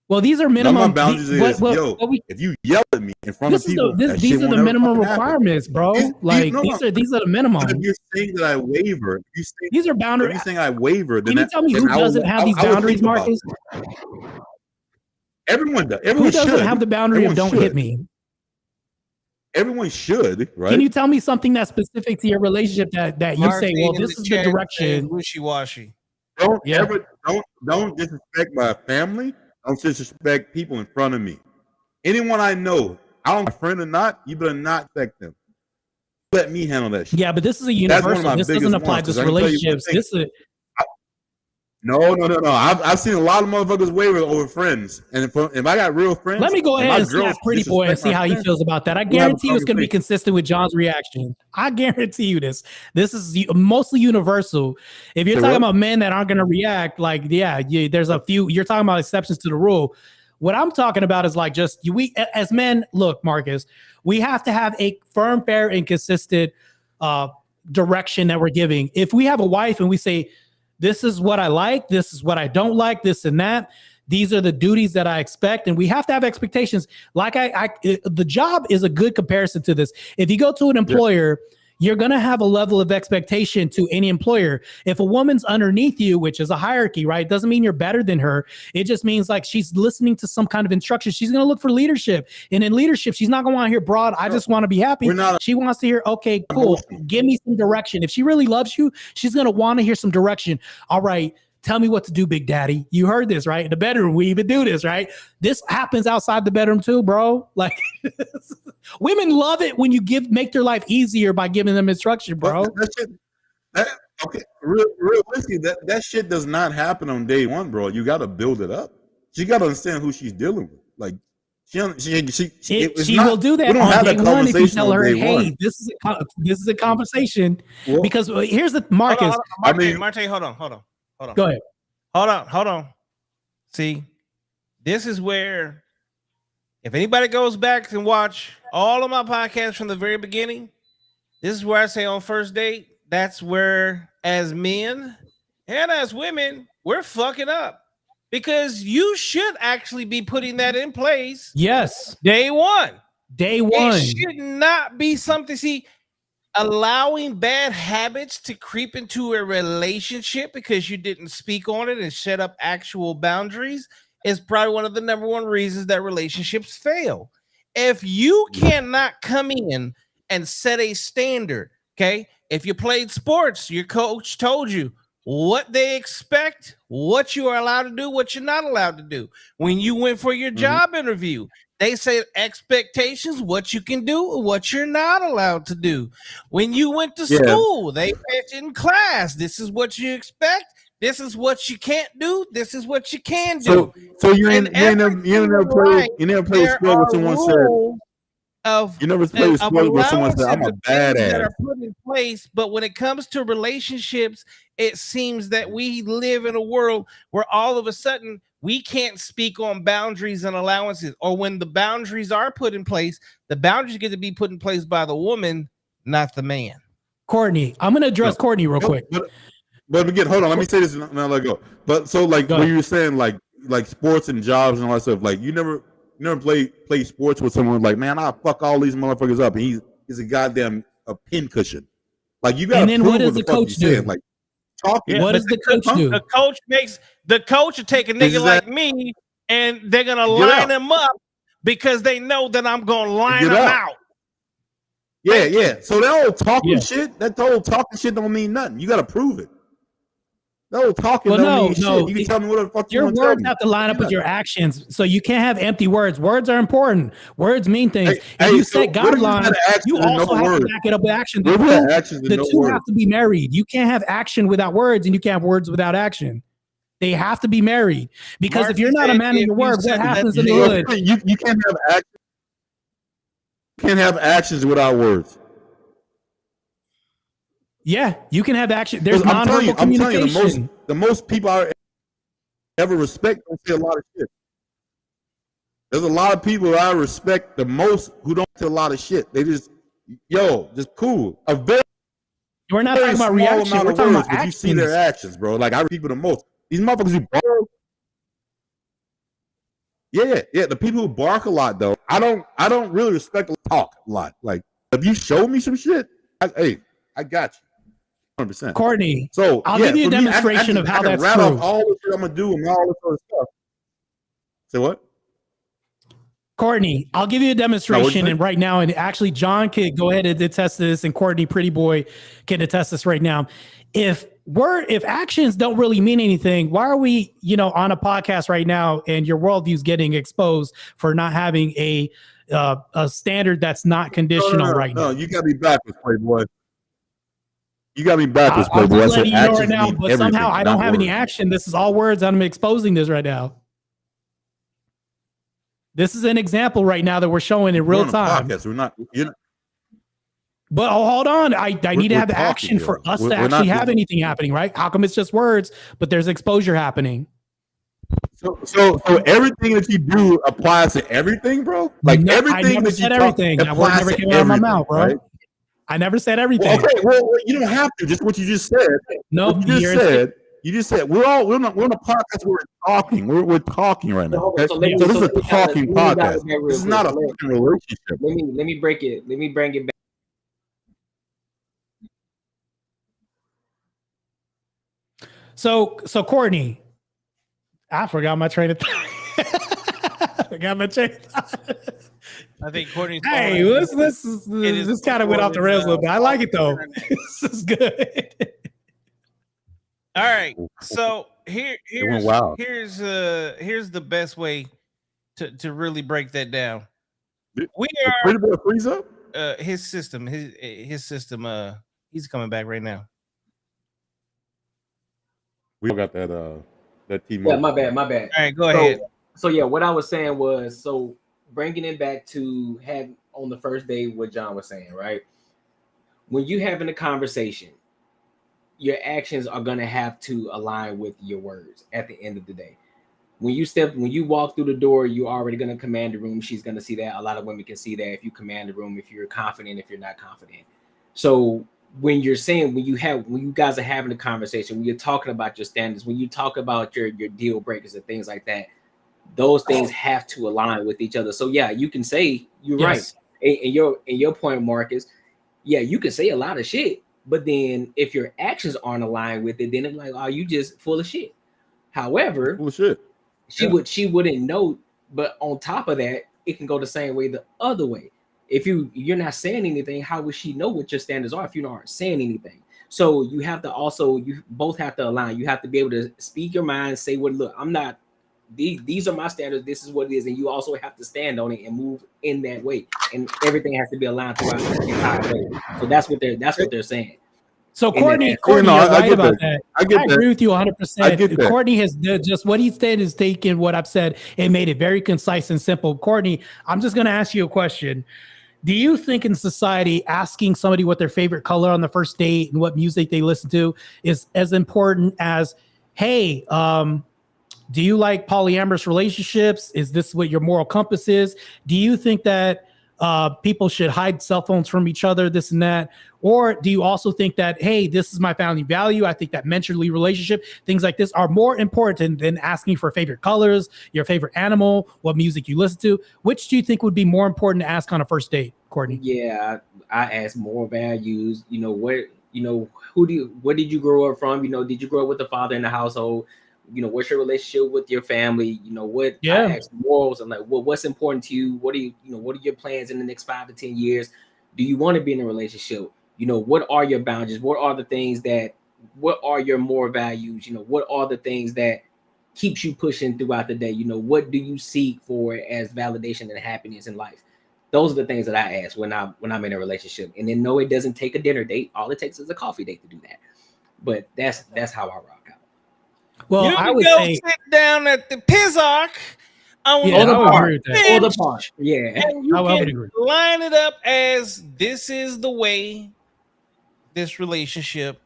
Well, these are minimum. My boundaries if you yell at me in front of people, these are the minimum requirements, bro. These are the minimum. If you're saying that I waver, these are boundaries. If you're saying I waver, then can you tell me who doesn't have these boundaries, Marcus? Everyone does. Who doesn't have the boundary of don't hit me? Everyone should, right? Can you tell me something that's specific to your relationship that you say, well, this is the direction? Wishy-washy. Don't disrespect my family. Don't disrespect people in front of me. Anyone I know, I don't know, a friend or not, you better not respect them. Let me handle that shit. Yeah, but this is a universal. This doesn't apply to relationships. No. I've seen a lot of motherfuckers waver over friends. And if I got real friends, let me go ahead and see that pretty boy and see how he feels about that. I guarantee you it's going to be consistent with John's reaction. I guarantee you this. This is mostly universal. If you're talking about men that aren't going to react, like, there's a few. You're talking about exceptions to the rule. What I'm talking about is like we as men, look, Marcus, we have to have a firm, fair, and consistent direction that we're giving. If we have a wife and we say, this is what I like, this is what I don't like, this and that, these are the duties that I expect, and we have to have expectations. Like the job is a good comparison to this. If you go to an employer, you're going to have a level of expectation to any employer. If a woman's underneath you, which is a hierarchy, right? It doesn't mean you're better than her. It just means like she's listening to some kind of instruction. She's going to look for leadership. And in leadership, she's not going to want to hear broad, I just want to be happy. She wants to hear, okay, cool. Give me some direction. If she really loves you, she's going to want to hear some direction. All right. Tell me what to do, Big Daddy. You heard this, right? In the bedroom, we even do this, right? This happens outside the bedroom too, bro. Like women love it when you make their life easier by giving them instruction, bro. Okay, realistically, that shit does not happen on day one, bro. You got to build it up. She got to understand who she's dealing with. Like she will do that on day one if you tell her, "Hey, this is a conversation." Well, because here's the Marcus. Martae, hold on. Go ahead. Hold on. See, this is where, if anybody goes back and watch all of my podcasts from the very beginning, this is where I say on first date, that's where as men and as women, we're fucking up. Because you should actually be putting that in place. Yes. Day one. It should not be something, see, allowing bad habits to creep into a relationship because you didn't speak on it and set up actual boundaries is probably one of the number one reasons that relationships fail. If you cannot come in and set a standard, okay? If you played sports, your coach told you what they expect, what you are allowed to do, what you're not allowed to do. When you went for your job interview, they say expectations, what you can do, what you're not allowed to do. When you went to school, they said in class, this is what you expect, this is what you can't do, this is what you can do. So you never play sport where someone said, you never played sport where someone said, I'm a badass. That are put in place, but when it comes to relationships, it seems that we live in a world where all of a sudden we can't speak on boundaries and allowances, or when the boundaries are put in place, the boundaries get to be put in place by the woman, not the man. Courtney, I'm going to address Courtney real quick. But again, hold on. Let me say this and I'll let go. But so like when you were saying like sports and jobs and all that stuff, like you never play sports with someone like, man, I'll fuck all these motherfuckers up, and he's a goddamn pin cushion. Like you got to prove what the fuck you're saying. Like talking. What does the coach do? The coach will take a nigga like me, and they're gonna line him up because they know that I'm gonna line him out. Yeah. So that old talking shit, don't mean nothing. You got to prove it. That old talking don't mean shit. You can tell me what the fuck your words have to line up with your actions. So you can't have empty words. Words are important. Words mean things. If you set guidelines, you also have to back it up with action. The two have to be married. You can't have action without words, and you can't have words without action. They have to be married. Because if you're not a man of your word, what happens in the hood? You can't have action. You can't have actions without words. Yeah, you can have action. There's nonverbal communication. I'm telling you, the most people I ever respect don't say a lot of shit. There's a lot of people I respect the most who don't say a lot of shit. They just cool. We're not talking about reaction. We're talking about actions. You see their actions, bro. Like I people the most. These motherfuckers who bark. Yeah. The people who bark a lot though, I don't really respect talk a lot. Like if you show me some shit, I got you. 100%. Courtney, so I'll give you a demonstration of how that's true. Off all the shit I'm gonna do and all this other stuff. Say what? Courtney, I'll give you a demonstration, and right now, and actually, John can go ahead and attest to this, and Courtney, pretty boy, can attest this right now. If actions don't really mean anything, why are we, on a podcast right now, and your worldview's getting exposed for not having a standard that's not conditional right now? No, you gotta be backwards, Playboy. You got me backwards, Playboy. I'm letting you know right now, but somehow I don't have any action. This is all words. I'm exposing this right now. This is an example right now that we're showing in real time. We're not. But hold on, I need to have the action for us to actually have anything happening, right? How come it's just words, but there's exposure happening? So everything that you do applies to everything, bro. Like everything. I never said everything. That word never came out of my mouth, bro. Right? I never said everything. Well, you don't have to. Just what you just said. No, you just said we're on a podcast where we're talking. We're talking right now. Okay? So this is a talking podcast. This is not a fucking relationship. Let me break it. Let me bring it back. So Courtney, I forgot my train of thought. I think Courtney's. Hey, this kind of went off the rails a little bit. I like it though. This is good. All right, so here's the best way to really break that down. We are Pretty boy freeze up. His system. He's coming back right now. We all got that team. Yeah, my bad. All right, go ahead. So yeah, what I was saying was, so bringing it back to have on the first day, what John was saying, right? When you having a conversation, your actions are gonna have to align with your words at the end of the day. When you walk through the door, you're already gonna command the room. She's gonna see that. A lot of women can see that if you command the room, if you're confident, if you're not confident. So when you guys are having a conversation, when you're talking about your standards, when you talk about your deal breakers and things like that, those things have to align with each other. So yeah, you can say you're right. And your point, Marcus, yeah, you can say a lot of shit, but then if your actions aren't aligned with it, then it's like, oh, you just full of shit. However, full of shit. She wouldn't know, but on top of that, it can go the same way the other way. If you're not saying anything, how would she know what your standards are if you aren't saying anything? So you both have to align. You have to be able to speak your mind, say what, look, I'm not, these are my standards, this is what it is, and you also have to stand on it and move in that way. And everything has to be aligned throughout the entire way. So that's what they're saying. So Courtney, you're right about that. I agree with you 100%. Courtney has just what he said is taken what I've said and made it very concise and simple. Courtney, I'm just going to ask you a question. Do you think in society asking somebody what their favorite color on the first date and what music they listen to is as important as, hey, do you like polyamorous relationships? Is this what your moral compass is? Do you think that people should hide cell phones from each other, this and that? Or do you also think that, hey, this is my family value? I think that mentorly relationship, things like this are more important than asking for favorite colors, your favorite animal, what music you listen to. Which do you think would be more important to ask on a first date, Courtney? Yeah, I ask more values. Where did you grow up from? Did you grow up with the father in the household? What's your relationship with your family? I ask morals and like, what's important to you? What are your plans in the next 5 to 10 years? Do you want to be in a relationship? What are your boundaries? What are your moral values? What are the things that keeps you pushing throughout the day? What do you seek for as validation and happiness in life? Those are the things that I ask when I'm in a relationship. And then no, it doesn't take a dinner date. All it takes is a coffee date to do that. But that's how I rock out. Well, I would say sit down at the Pizark on the park. Yeah, and you can line it up as this is the way this relationship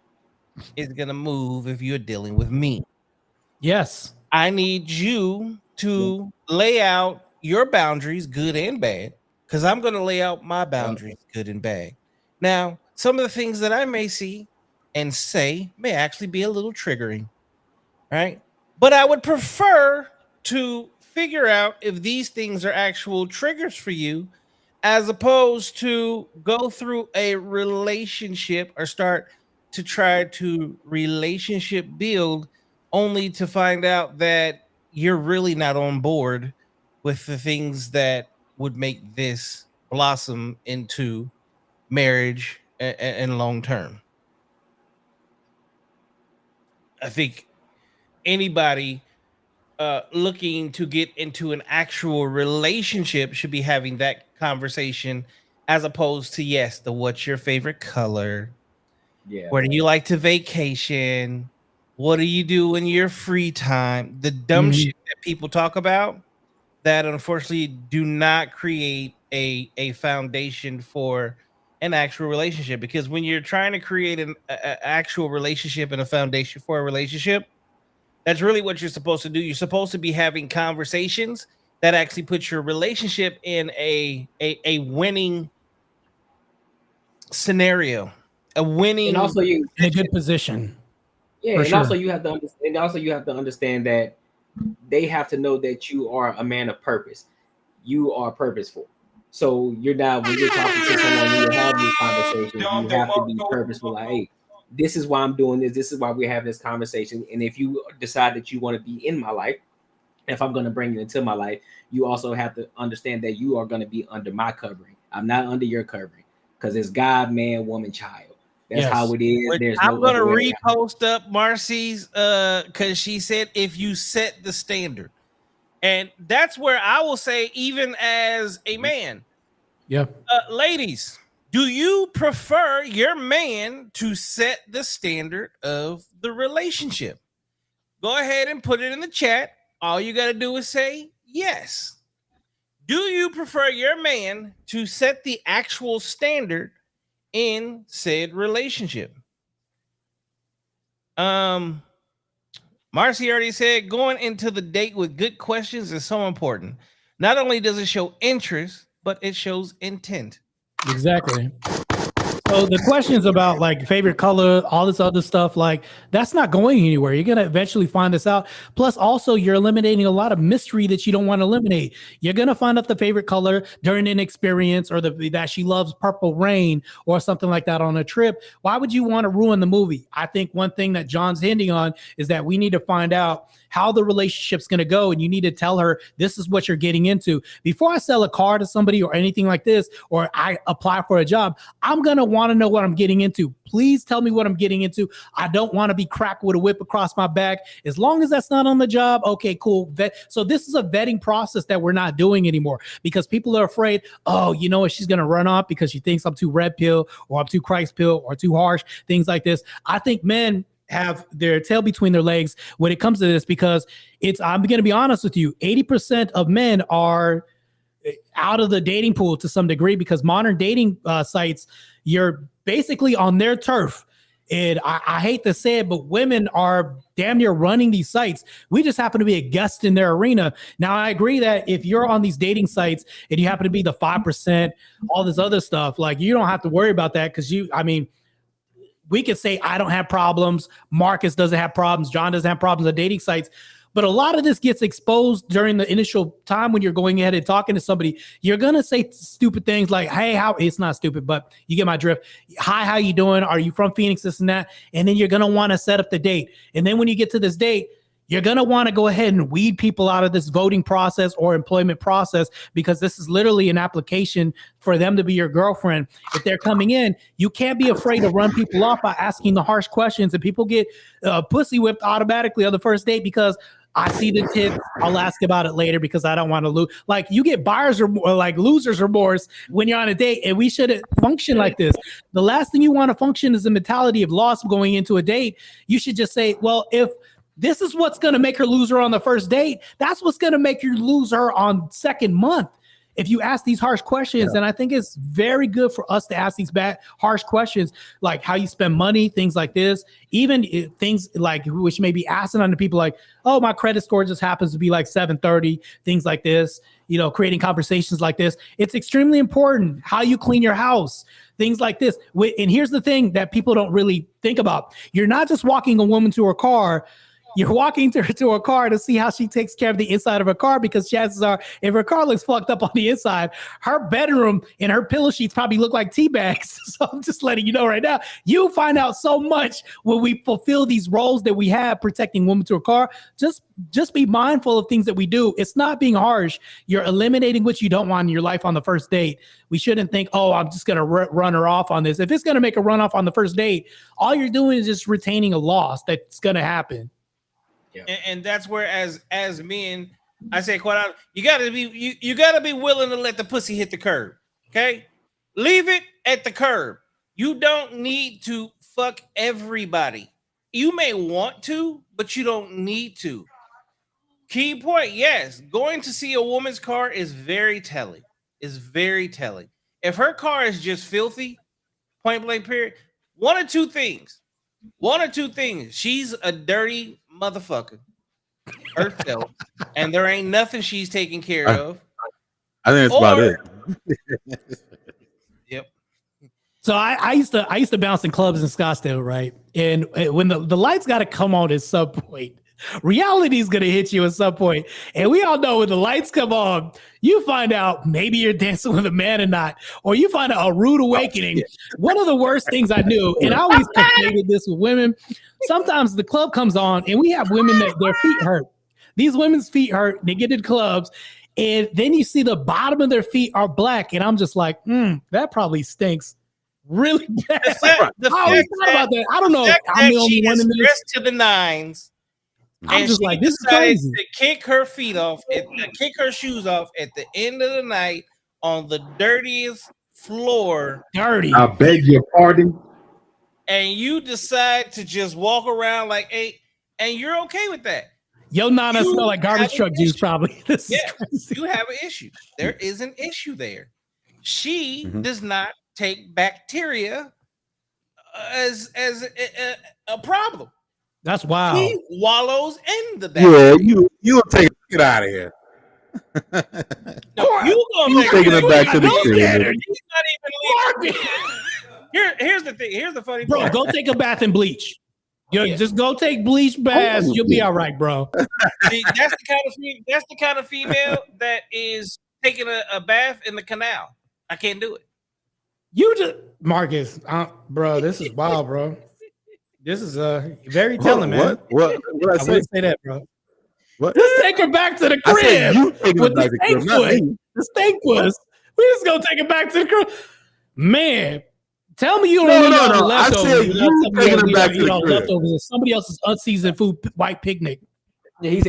is gonna move if you're dealing with me. Yes, I need you to lay out your boundaries, good and bad, because I'm gonna lay out my boundaries, good and bad. Now, some of the things that I may see and say may actually be a little triggering. Right. But I would prefer to figure out if these things are actual triggers for you, as opposed to go through a relationship or start to try to relationship build only to find out that you're really not on board with the things that would make this blossom into marriage and long term. I think anybody looking to get into an actual relationship should be having that conversation, as opposed to the what's your favorite color? Yeah. Where do you like to vacation? What do you do in your free time? The dumb shit that people talk about that unfortunately do not create a foundation for an actual relationship. Because when you're trying to create an actual relationship and a foundation for a relationship, that's really what you're supposed to do. You're supposed to be having conversations that actually put your relationship in a winning scenario, a winning, and also you in a good position. Yeah, and also you have to understand that they have to know that you are a man of purpose. You are purposeful. So you're not, when you're talking to someone, when you're having this conversation, you have to be purposeful. Like, hey, this is why I'm doing this. This is why we're having this conversation. And if you decide that you want to be in my life, if I'm going to bring you into my life, you also have to understand that you are going to be under my covering. I'm not under your covering because it's God, man, woman, child. That's how it is. There's I'm gonna repost up Marcy's because she said if you set the standard, and that's where I will say, even as a man, ladies, do you prefer your man to set the standard of the relationship? Go ahead and put it in the chat. All you got to do is say yes. Do you prefer your man to set the actual standard in said relationship? Marcy already said going into the date with good questions is so important. Not only does it show interest, but it shows intent. Exactly. So the questions about like favorite color, all this other stuff, like that's not going anywhere. You're going to eventually find this out. Plus, also, you're eliminating a lot of mystery that you don't want to eliminate. You're going to find out the favorite color during an experience, or that she loves purple rain or something like that on a trip. Why would you want to ruin the movie? I think one thing that John's hinting on is that we need to find out how the relationship's going to go, and you need to tell her this is what you're getting into. Before I sell a car to somebody or anything like this, or I apply for a job, I'm going to want to know what I'm getting into. Please tell me what I'm getting into. I don't want to be cracked with a whip across my back. As long as that's not on the job, okay, cool. So this is a vetting process that we're not doing anymore, because people are afraid, oh, you know what, she's going to run off because she thinks I'm too red pill or I'm too Christ pill or too harsh, things like this. I think men have their tail between their legs when it comes to this, because I'm going to be honest with you, 80% of men are out of the dating pool to some degree, because modern dating sites, you're basically on their turf. And I hate to say it, but women are damn near running these sites. We just happen to be a guest in their arena. Now, I agree that if you're on these dating sites and you happen to be the 5%, all this other stuff, like you don't have to worry about that, because we could say I don't have problems, Marcus doesn't have problems, John doesn't have problems on dating sites. But a lot of this gets exposed during the initial time when you're going ahead and talking to somebody. You're going to say stupid things like, hey, it's not stupid, but you get my drift. Hi, how you doing? Are you from Phoenix, this and that? And then you're going to want to set up the date. And then when you get to this date, you're going to want to go ahead and weed people out of this voting process or employment process, because this is literally an application for them to be your girlfriend. If they're coming in, you can't be afraid to run people off by asking the harsh questions, and people get pussy whipped automatically on the first date because I see the tip. I'll ask about it later because I don't want to lose. Like, you get buyer's or like losers remorse when you're on a date, and we shouldn't function like this. The last thing you want to function is the mentality of loss going into a date. You should just say, well, if this is what's going to make her lose her on the first date, that's what's going to make you lose her on second month. If you ask these harsh questions, and I think it's very good for us to ask these harsh questions, like how you spend money, things like this, even things like which may be asinine to people, like, oh, my credit score just happens to be like 730, things like this, creating conversations like this. It's extremely important how you clean your house, things like this. And here's the thing that people don't really think about. You're not just walking a woman to her car. You're walking to her car to see how she takes care of the inside of her car, because chances are, if her car looks fucked up on the inside, her bedroom and her pillow sheets probably look like tea bags. So I'm just letting you know right now, you find out so much when we fulfill these roles that we have protecting women to her car. Just be mindful of things that we do. It's not being harsh. You're eliminating what you don't want in your life on the first date. We shouldn't think, oh, I'm just going to run her off on this. If it's going to make a run off on the first date, all you're doing is just retaining a loss that's going to happen. Yeah. And that's where, as men, I say quite honestly, you gotta be willing to let the pussy hit the curb. Okay, leave it at the curb. You don't need to fuck everybody. You may want to, but you don't need to. Key point: yes, going to see a woman's car is very telling. Is very telling. If her car is just filthy, point blank period, one or two things. She's a dirty motherfucker herself, and there ain't nothing she's taking care of. I think that's about it. Yep. So I used to bounce in clubs in Scottsdale, right? And when the lights got to come on at some point, Reality's gonna hit you at some point, and we all know when the lights come on, you find out maybe you're dancing with a man or not, or you find out a rude awakening. One of the worst things I knew, and I always conflated this with women. Sometimes the club comes on, and we have women that their feet hurt. These women's feet hurt. They get to the clubs, and then you see the bottom of their feet are black, and I'm just like, that probably stinks. Really bad. I always thought about that. I don't know. I'm the only one in this. Dressed to the nines. I'm just like, this is crazy. To kick her feet off, kick her shoes off at the end of the night on the dirtiest floor. Dirty. I beg your pardon. And you decide to just walk around like, hey, and you're okay with that. Yo, Nana smell like garbage truck juice, probably. This is crazy. You have an issue. There is an issue there. She does not take bacteria as a problem. That's wild. He wallows in the bacteria. Yeah, you take it out of here. No, you taking it back to the crib. He's not even leaving. Here's the thing. Here's the funny bro. part. Go take a bath and bleach. Just go take bleach baths. You'll be all right, bro. See, that's the kind of female that is taking a bath in the canal. I can't do it. You just Marcus, bro. This is wild, bro. This is very telling, man. What I say? wouldn't say that, bro. What? Just take her back to the crib. I said you take her back to the crib, not me. The steak puss. We just gonna take it back to the crib. Man, tell me you don't No, eat no, all the no. I leftovers. said you taking it back to the crib. Leftovers. It's somebody else's unseasoned food white picnic. Yeah, he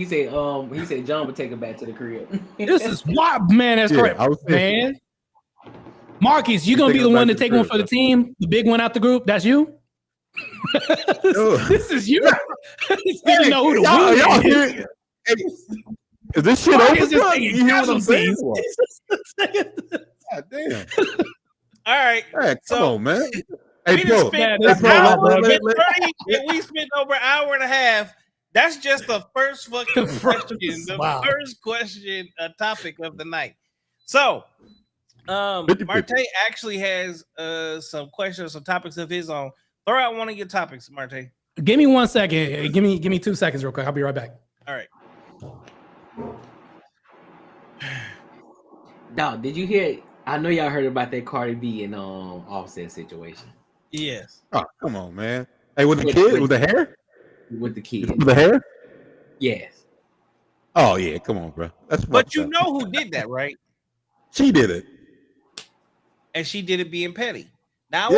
said John would take it back to the crib. This is wild, man. That's correct, man. Marcus, you gonna be the one to take one for the team, the big one out the group. That's you. This is you. Didn't know who to win. Is this shit Marcus over? You hear what I'm saying? God damn. All right. Hey, come on, man. Hey, we bro. spent over an hour and a half. That's just the first fucking question. The first question, topic of the night. So, Martae actually has some questions, some topics of his own. Throw out one of your topics, Martae. Give me 1 second. Give me 2 seconds real quick. I'll be right back. All right. Dog, did you hear? I know y'all heard about that Cardi B and Offset situation. Yes. Oh, come on, man. Hey, with the kid, with the hair? With the kid. With the hair? Yes. Oh, yeah. Come on, bro. But you know who did that, right? She did it. And she did it being petty. Now,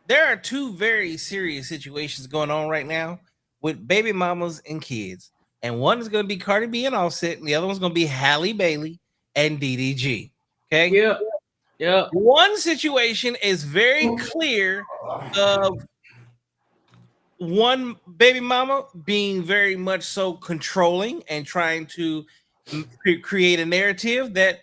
there are two very serious situations going on right now with baby mamas and kids. And one is going to be Cardi B and Offset, and the other one's going to be Halle Bailey and DDG. Okay? Yeah. Yeah. One situation is very clear of one baby mama being very much so controlling and trying to create a narrative that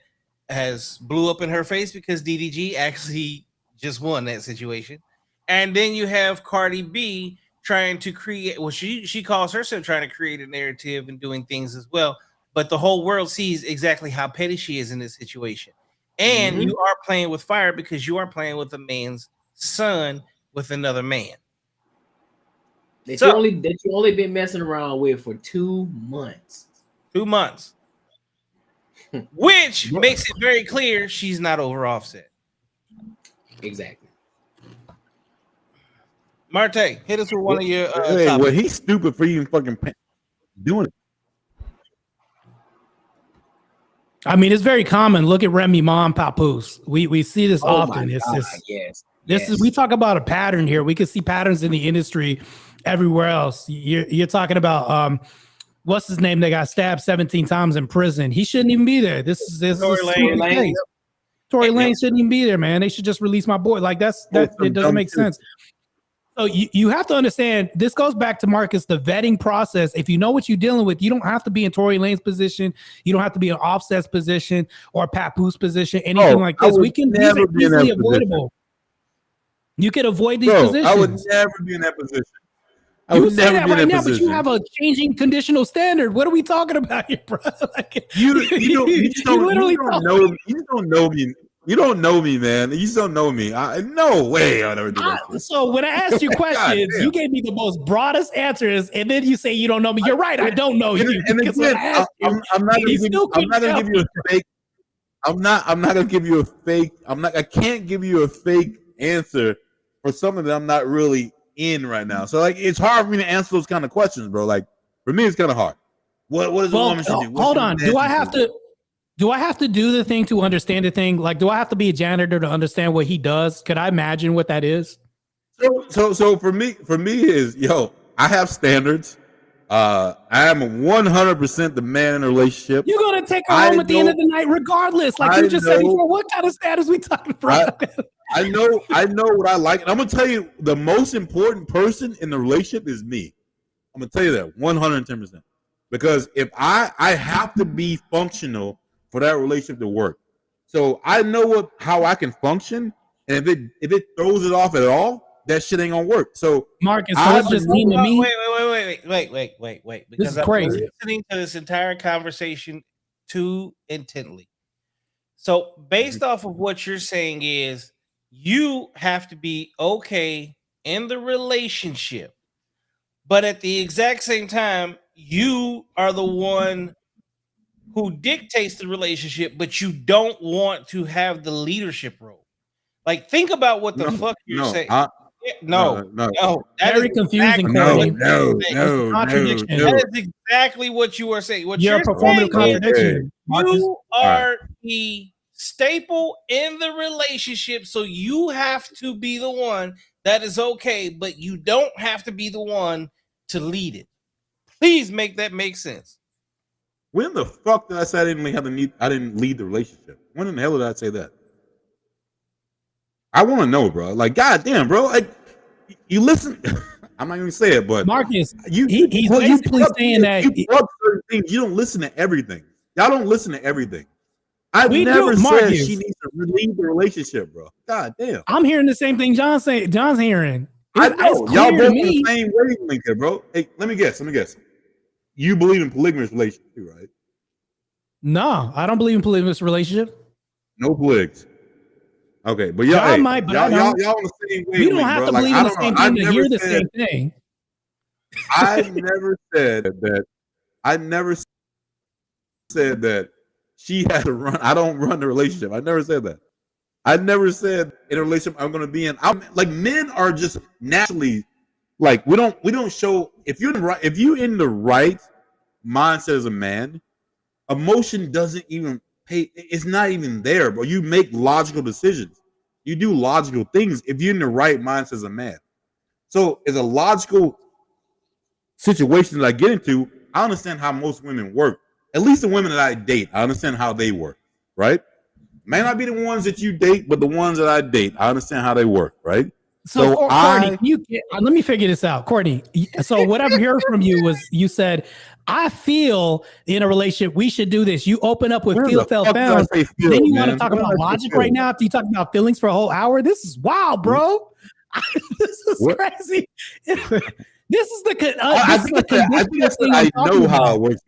has blew up in her face because DDG actually just won that situation. And then you have Cardi B trying to create, well, she calls herself trying to create a narrative and doing things as well. But the whole world sees exactly how petty she is in this situation. And you are playing with fire because you are playing with a man's son with another man. That you only been messing around with for 2 months. 2 months. Which makes it very clear she's not over Offset. Exactly. Martae, hit us with one of your hey, well, he's stupid for even fucking doing it. I mean, it's very common. Look at Remy Ma and Papoose. We see this often. We talk about a pattern here. We can see patterns in the industry everywhere else. You're talking about what's his name that got stabbed 17 times in prison. He shouldn't even be there. This is Tory Lanez. Tory Lanez shouldn't even be there, man. They should just release my boy. Like it doesn't make sense. So you have to understand, this goes back to Marcus, the vetting process. If you know what you're dealing with, you don't have to be in Tory Lane's position. You don't have to be in Offset's position or Papoose position, anything like this. We can these are easily avoidable. You can avoid these positions. I would never be in that position. You say that right now, but you have a changing conditional standard. What are we talking about here, bro? Like, you just don't know me You don't know me, man. You just don't know me. No way I'll never do that shit. So when I asked you questions, you gave me the most broadest answers, and then you say you don't know me. You're right. I don't know you. And again, I'm not gonna give you a fake. I'm not gonna give you a fake. I can't give you a fake answer for something that I'm not really in right now. So like, it's hard for me to answer those kind of questions, bro. Like for me, it's kind of hard. What does a woman should do? Hold on. Do I have to do the thing to understand the thing? Like, do I have to be a janitor to understand what he does? Could I imagine what that is? So for me is, I have standards. I am 100% the man in a relationship. You're gonna take her home at the end of the night, regardless. Like you just said before. What kind of status we talking about? I know what I like, and I'm gonna tell you the most important person in the relationship is me. I'm gonna tell you that 110%. Because if I have to be functional for that relationship to work. So I know how I can function, and if it throws it off at all, that shit ain't gonna work. So Marcus, so it's just me to me. Wait. Because this is crazy. I'm listening to this entire conversation too intently. So based off of what you're saying is you have to be okay in the relationship, but at the exact same time, you are the one who dictates the relationship, but you don't want to have the leadership role. Like, think about what the fuck you're saying. No. That very confusing. No. Contradiction. That is exactly what you are saying. What you're a performative contradiction. You are the staple in the relationship, so you have to be the one that is okay, but you don't have to be the one to lead it. Please make that make sense. When the fuck did I say I didn't lead the relationship? When in the hell did I say that? I want to know, bro. Like, goddamn, bro. Like, you listen. I'm not gonna say it, but Marcus, he's basically saying that you plug certain things. You don't listen to everything. Y'all don't listen to everything. I've never said she needs to lead the relationship, bro. God damn. I'm hearing the same thing John's hearing. I know. Y'all both on the same wavelength here, bro. Hey, let me guess. You believe in polygamous relationship too, right? No, I don't believe in polygamous relationship. No poligs. Okay, but y'all might, but y'all on the same wavelength. We don't have to believe in the same thing to hear the same thing. I never said that. I never said that she had to run. I don't run the relationship. I never said that. I never said in a relationship I'm going to be in. I'm like, men are just naturally like, we don't show if you're in the right mindset as a man, emotion doesn't even pay. It's not even there, bro. You make logical decisions. You do logical things if you're in the right mindset as a man. So it's a logical situation that I get into. I understand how most women work. At least the women that I date, I understand how they work, right? May not be the ones that you date, but the ones that I date, I understand how they work, right? So Courtney, let me figure this out, Courtney. So what I've heard from you was you said, I feel in a relationship we should do this. You open up with feel, felt, found. Then you want to talk about logic right now after you talk about feelings for a whole hour. This is wild, bro. This is crazy. This is the. I know how it works.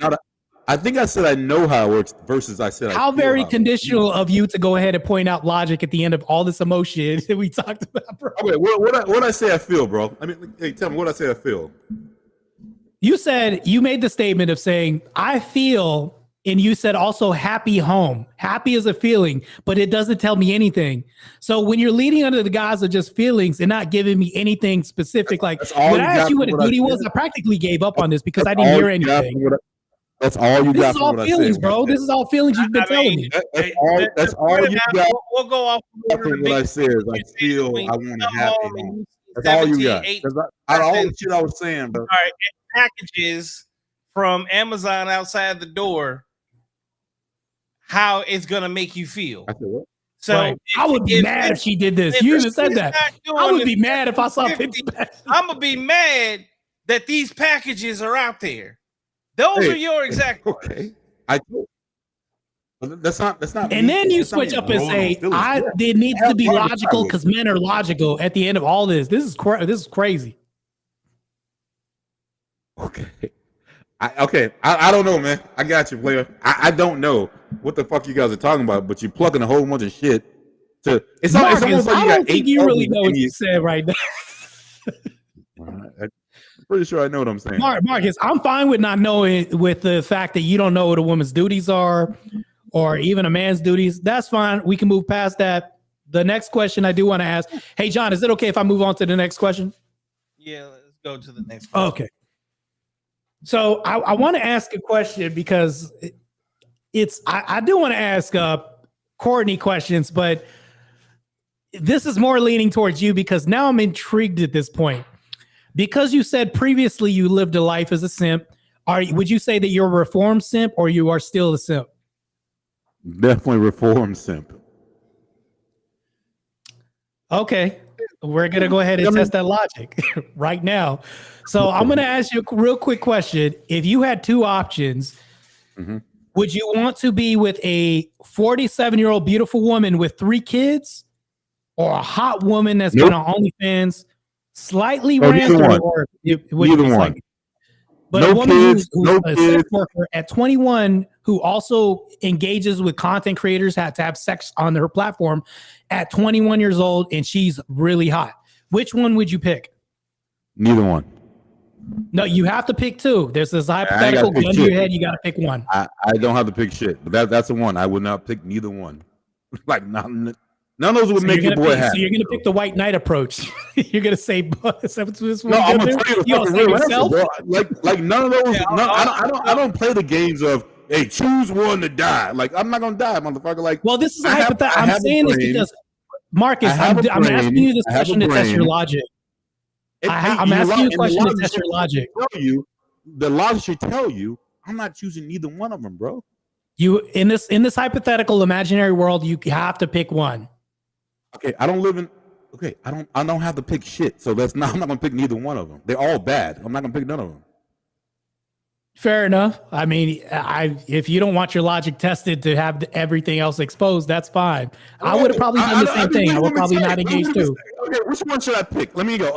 I think I said I know how it works versus I said how very conditional of you to go ahead and point out logic at the end of all this emotion that we talked about, bro. Okay, what I say I feel, bro. I mean, hey, tell me what I say I feel. You said you made the statement of saying I feel, and you said also happy home. Happy is a feeling, but it doesn't tell me anything. So when you're leading under the guise of just feelings and not giving me anything specific, like when I asked you what a duty was, I practically gave up on this because I didn't hear anything. That's all you got. This is all feelings, bro. This is all feelings you've been telling me. That's all you got. We'll go off what I said. I feel I want to have it. That's all you got. Out of all the shit I was saying, bro. All right, packages from Amazon outside the door. How it's gonna make you feel? I said what? So right. I would be mad if she did this. You even said that. I would be mad if I saw 50. I'm gonna be mad that these packages are out there. Those are your exact words. Okay. That's not. And then you switch up and say, "It needs to be logical because men are logical." At the end of all this, this is crazy. Okay. I don't know, man. I got you, player. I don't know what the fuck you guys are talking about, but you're plugging a whole bunch of shit It's Marcus, almost like I you don't got think 8 you really elbows know what in you you. said right now. I'm pretty sure I know what I'm saying. Marcus, I'm fine with not knowing, with the fact that you don't know what a woman's duties are or even a man's duties. That's fine. We can move past that. The next question I do want to ask. Hey, John, is it okay if I move on to the next question? Yeah, let's go to the next question. Okay. So I want to ask a question because I do want to ask Courtney questions, but this is more leaning towards you because now I'm intrigued at this point. Because you said previously you lived a life as a simp, would you say that you're a reformed simp or you are still a simp? Definitely reformed simp. Okay. We're going to go ahead and test that logic right now. So I'm going to ask you a real quick question. If you had two options, would you want to be with a 47-year-old beautiful woman with 3 kids or a hot woman that's been on OnlyFans, slightly ran through, or it would be slightly, but a woman who's a sex worker at 21 who also engages with content creators, had to have sex on her platform at 21 years old, and she's really hot. Which one would you pick? Neither one. No, you have to pick 2. There's this hypothetical gun to your head. You got to pick one. I don't have to pick shit, but that's the one. I would not pick neither one. Like none of those would make your boy happy. So you're going to pick the white knight approach. You're going to say, no, I'm going to tell you the fucking real answer, bro. Like none of those. I don't play the games of, hey, choose one to die. Like, I'm not going to die, motherfucker. Like, well, this is a hypothetical. I'm saying this because, Marcus, I'm asking you this question to test your logic. I'm asking you a question to test your logic. The logic should tell you I'm not choosing neither one of them, bro. You in this hypothetical imaginary world, you have to pick one. Okay, I don't live in. Okay, I don't have to pick shit. So I'm not gonna pick neither one of them. They're all bad. I'm not gonna pick none of them. Fair enough. I mean, if you don't want your logic tested to have everything else exposed, that's fine. I would have probably done the same thing. I would probably not engage too. Okay, which one should I pick? Let me go.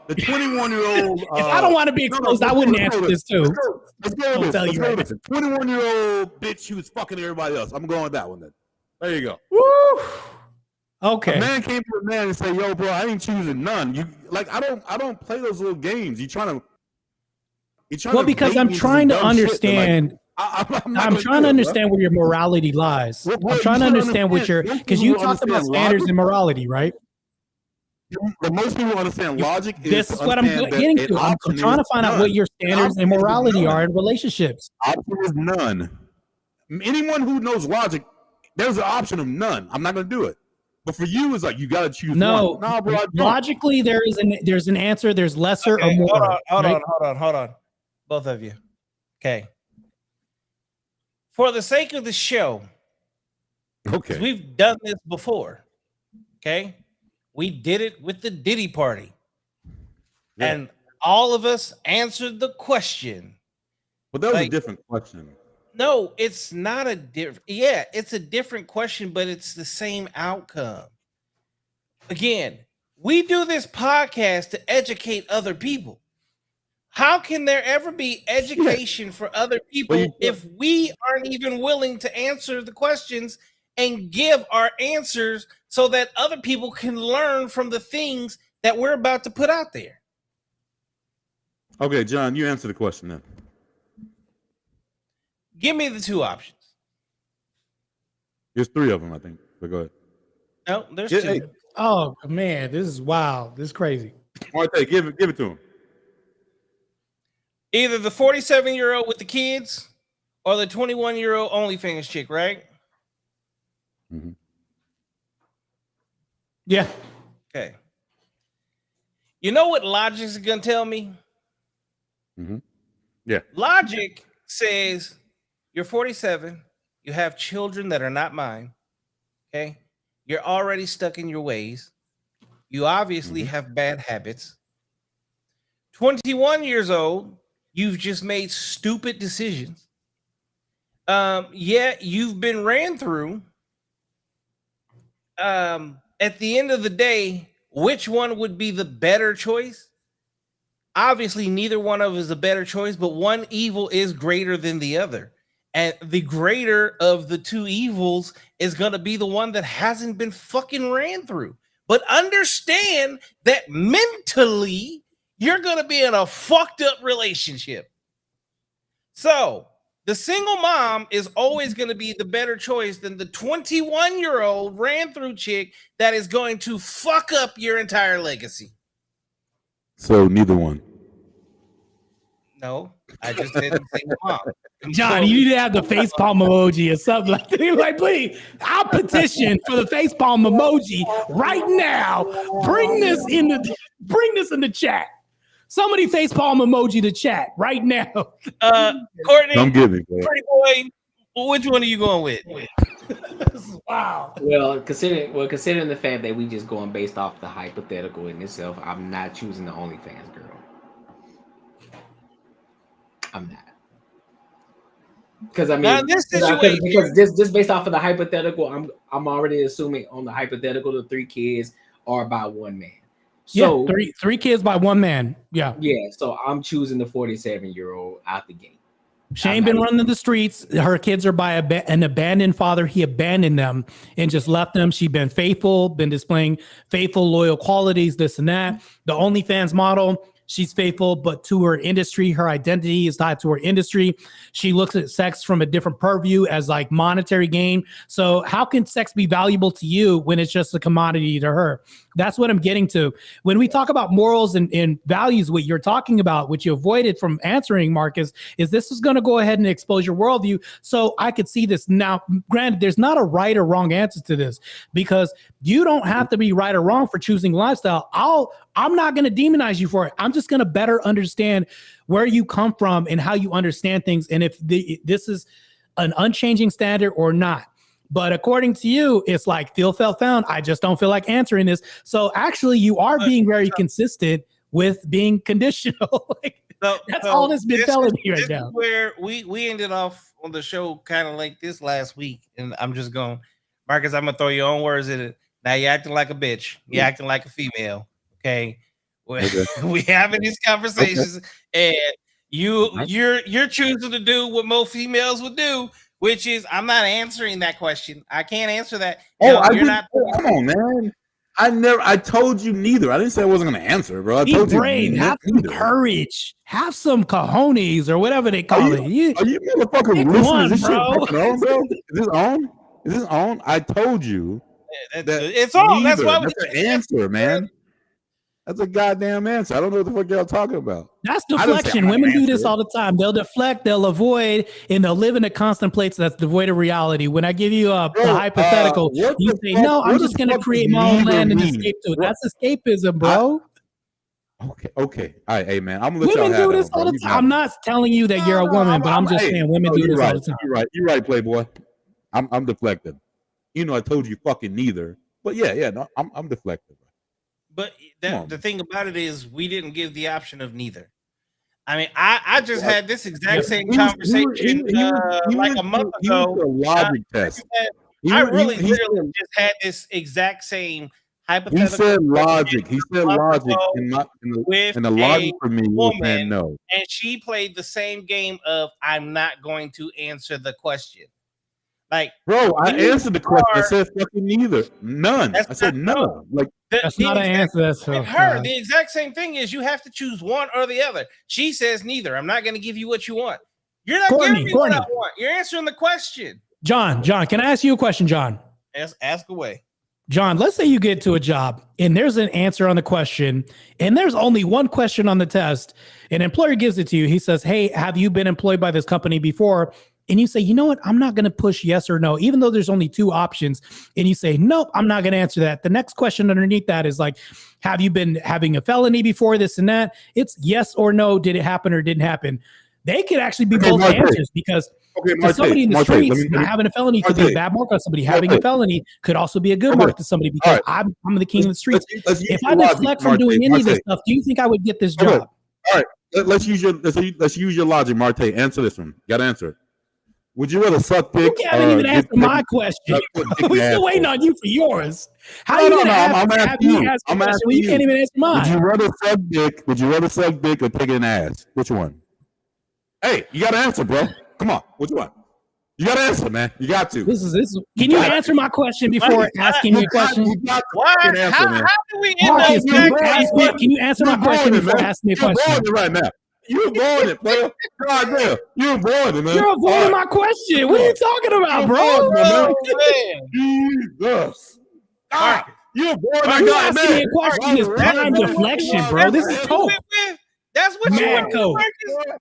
The 21-year-old. If I don't want to be exposed, I wouldn't answer this too. Let's go with this. 21-year-old bitch who was fucking everybody else. I'm going with that one then. There you go. Woo! Okay. A man came to a man and said, "Yo, bro, I ain't choosing none." You like, I don't play those little games. You're trying to. Well, because I'm trying to understand. I'm trying to understand where your morality lies. I'm trying to understand what your, because you talked about standards and morality, right? But most people understand logic. This is what I'm getting to. I'm trying to find out what your standards and morality are in relationships. Option is none. Anyone who knows logic, there's an option of none. I'm not going to do it. But for you, it's like you got to choose one. No, bro. Logically, there's an answer. There's lesser or more. Hold on. Both of you. Okay. For the sake of the show, okay, we've done this before. Okay, we did it with the Diddy party, and all of us answered the question. But that was a different question. No, it's not a different. Yeah, it's a different question, but it's the same outcome. Again, we do this podcast to educate other people. How can there ever be education for other people if we aren't even willing to answer the questions and give our answers so that other people can learn from the things that we're about to put out there? Okay, John, you answer the question then. Give me the 2 options. There's 3 of them, I think. But go ahead. No, there's 2. Hey. Oh man, this is wild. This is crazy. Martae, give it to him. Either the 47-year-old with the kids or the 21-year-old OnlyFans chick, right? Mm-hmm. Yeah. Okay. You know what logic is going to tell me? Mm-hmm. Yeah. Logic says you're 47. You have children that are not mine. Okay. You're already stuck in your ways. You obviously have bad habits. 21 years old. You've just made stupid decisions. You've been ran through. At the end of the day, which one would be the better choice? Obviously, neither one of us is a better choice, but one evil is greater than the other. And the greater of the two evils is going to be the one that hasn't been fucking ran through. But understand that mentally, you're going to be in a fucked up relationship. So the single mom is always going to be the better choice than the 21-year-old ran through chick that is going to fuck up your entire legacy. So neither one. No, I just said the single mom. John, you need to have the facepalm emoji or something like that. Like, please, I'll petition for the facepalm emoji right now. Bring this in the chat. Somebody facepalm emoji the chat right now. Courtney, Don't give me, pretty boy. Which one are you going with? Wow. Well, considering the fact that we just going based off the hypothetical in itself, I'm not choosing the OnlyFans girl. I'm not. Because I mean, because just based off of the hypothetical, I'm already assuming on the hypothetical the 3 kids are by one man. So yeah, three kids by one man. Yeah. So I'm choosing the 47-year-old out the gate. She ain't been running the streets. Her kids are by an abandoned father. He abandoned them and just left them. She's been faithful, been displaying faithful, loyal qualities, this and that. The OnlyFans model, she's faithful, but to her industry, her identity is tied to her industry. She looks at sex from a different purview as like monetary gain. So how can sex be valuable to you when it's just a commodity to her? That's what I'm getting to. When we talk about morals and values, what you're talking about, which you avoided from answering, Marcus, is this is going to go ahead and expose your worldview. So I could see this now. Granted, there's not a right or wrong answer to this because you don't have to be right or wrong for choosing lifestyle. I'm not going to demonize you for it. I'm just going to better understand where you come from and how you understand things. And if this is an unchanging standard or not. But according to you, it's like feel, felt, found. I just don't feel like answering this. So actually, you are being very consistent with being conditional. That's all that's been telling me right now. Where we ended off on the show kind of like this last week. And I'm just going, Marcus, I'm going to throw your own words in it. Now you're acting like a bitch. You're acting like a female. Okay. We having these conversations and you're choosing to do what most females would do, which is I'm not answering that question. I can't answer that. Oh, no, you're not. Come on, man. I told you neither. I didn't say I wasn't going to answer, bro. I told you. Have some courage. Have some cojones or whatever they call it. Are you motherfucking listening? Is this shit on, bro? Is this on? Is this on? I told you. It's on. That's why that's the answer, man. That's a goddamn answer. I don't know what the fuck y'all talking about. That's deflection. Women do this all the time. They'll deflect, they'll avoid, and they'll live in a constant place that's devoid of reality. When I give you a hypothetical, you say, no, I'm just going to create my own land and escape to it. That's escapism, bro. Okay. All right, hey, man. I'm going to let women y'all do this all the time. I'm not telling you that you're a woman, but I'm just saying women do this all the time. You're right, Playboy. I'm deflected. You know, I told you fucking neither. But no, I'm deflected. But the thing about it is we didn't give the option of neither. I mean, I just had this exact same conversation like a month ago. Logic test. I really literally just had this exact same hypothetical. He said logic. He said logic. And the logic for me was saying no. And she played the same game of I'm not going to answer the question. Like, bro, I answered the question. I said fucking neither. None. I said none. Like, that's not an answer. That's her. The exact same thing is you have to choose one or the other. She says neither. I'm not going to give you what you want. You're not giving me what I want. You're answering the question. John, can I ask you a question, John? Ask away. John, let's say you get to a job and there's an answer on the question and there's only one question on the test. An employer gives it to you. He says, hey, have you been employed by this company before? And you say, you know what? I'm not going to push yes or no, even though there's only 2 options. And you say, nope, I'm not going to answer that. The next question underneath that is like, have you been having a felony before, this and that? It's yes or no. Did it happen or didn't happen? They could actually be both answers because somebody in the streets having a felony could be a bad mark on somebody. Having a felony could also be a good mark to somebody because I'm the king of the streets. If I deflect from doing any of this stuff, do you think I would get this job? All right, let's use your logic, Martae. Answer this one. You got to answer it. Would you rather suck dick? You haven't even answered my question. We're still waiting on you for yours. How are you going to ask me? I'm asking you. You can't even answer mine. Would you rather suck dick? Would you rather suck dick or take an ass? Which one? Hey, you got to answer, bro. Come on. Which one? You gotta answer, man. You got to. This is. Can you answer my question before asking me a question? Why? Answer, How man. do we end Marcus, up? can you answer my question before asking me a You're question? avoiding it right now. You're avoiding it, player. God damn. You're avoiding it, man. You're avoiding my question. What are you talking about, bro? Oh, man. Jesus. God. You're avoiding Are my you God, asking man. me a question? Is time deflection, bro. This is cope. That's what you Mad went cope. to.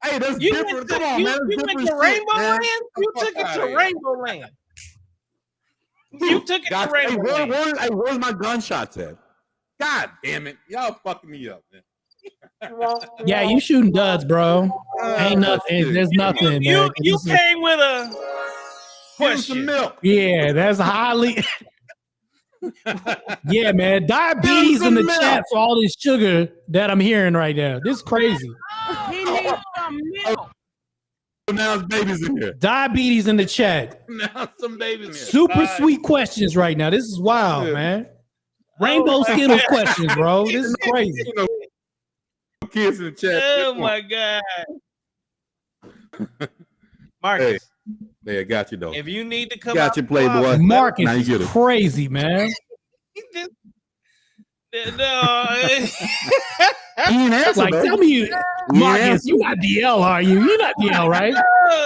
Hey, that's You different. went to, Come on, you, man. That's you went different to shit, Rainbow man. Land. You took it to Rainbow Land. You took it to Gotcha. Rainbow Land. Where's my gunshots at? God damn it. Y'all fucking me up, man. Yeah, you shooting duds, bro. Ain't nothing. There's nothing, You man. came with a Give me some question. milk. Yeah, that's highly. Yeah, man. Diabetes in the chat for all this sugar that I'm hearing right now. This is crazy. He needs some milk. Now it's babies in here. Diabetes in the chat. Now some babies in here. Super sweet questions right now. This is wild, Yeah. man. Rainbow Skittles questions, bro. This is crazy. You know, kids in the chat. Oh my God. Marcus, Hey, I got you though. if you need to come Got out you, the Playboy. closet, Marcus Now you is get it. crazy, man. No. He ain't answer, Like, though. tell me, He Marcus, ain't you're not DL, are you? You're not DL, right?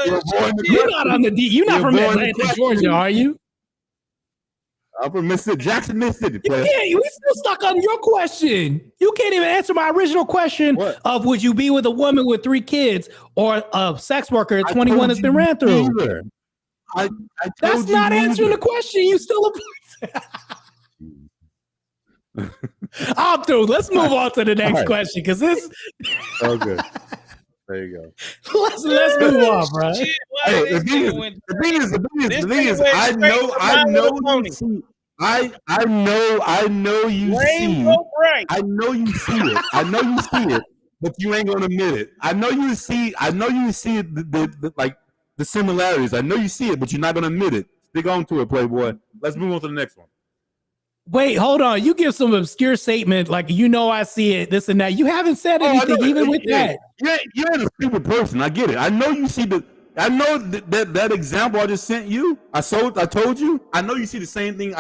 You're avoiding the You're not on the D. You're not You're from avoiding the Atlanta, question. Georgia, are you? I'm from Mississippi, Jackson, Mississippi. You Player. can't. We still stuck on your question. You can't even answer my original question What? of would you be with a woman with 3 kids or a sex worker at I 21 told that's you been ran through? neither. I That's told you not answering the neither. question. You still. I'm through. Let's move on to the next All right. question because this. Okay. There you go. Let's move on, bro. Shit, why Hey, this the thing nigga is, went- the thing is, This nigga went I straight know, to I Mile know with a pony. you see, I know you see, Rainbow Bright. I know you see it, I know you see it, but you ain't gonna admit it. I know you see the like the similarities. I know you see it, but you're not gonna admit it. Stick on to it, Playboy. Let's move on to the next one. Wait, hold on. You give some obscure statement like I see it, this and that. You haven't said I anything know. even with that. You're a stupid person. I get it. I know you see I know that example I just sent you. I told you. I know you see the same thing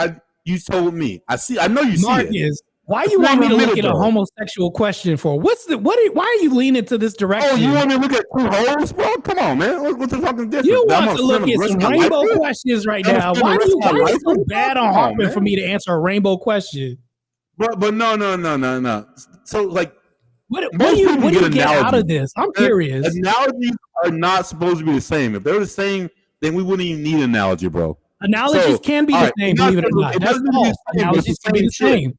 you told me. I know you see it. Marcus, why you want me to look at a homosexual question for? Why are you leaning to this direction? Oh, you want me to look at 2 holes, bro? Come on, man. What's the fucking difference? You want to look at some rainbow questions right now. Why are you so bad on Hartman for me to answer a rainbow question? But no. So like, what do you get out of this? I'm curious. Analogies are not supposed to be the same. If they're the same, then we wouldn't even need an analogy, bro. Analogies can be the same, believe it or not. That's false. Analogies can be the same.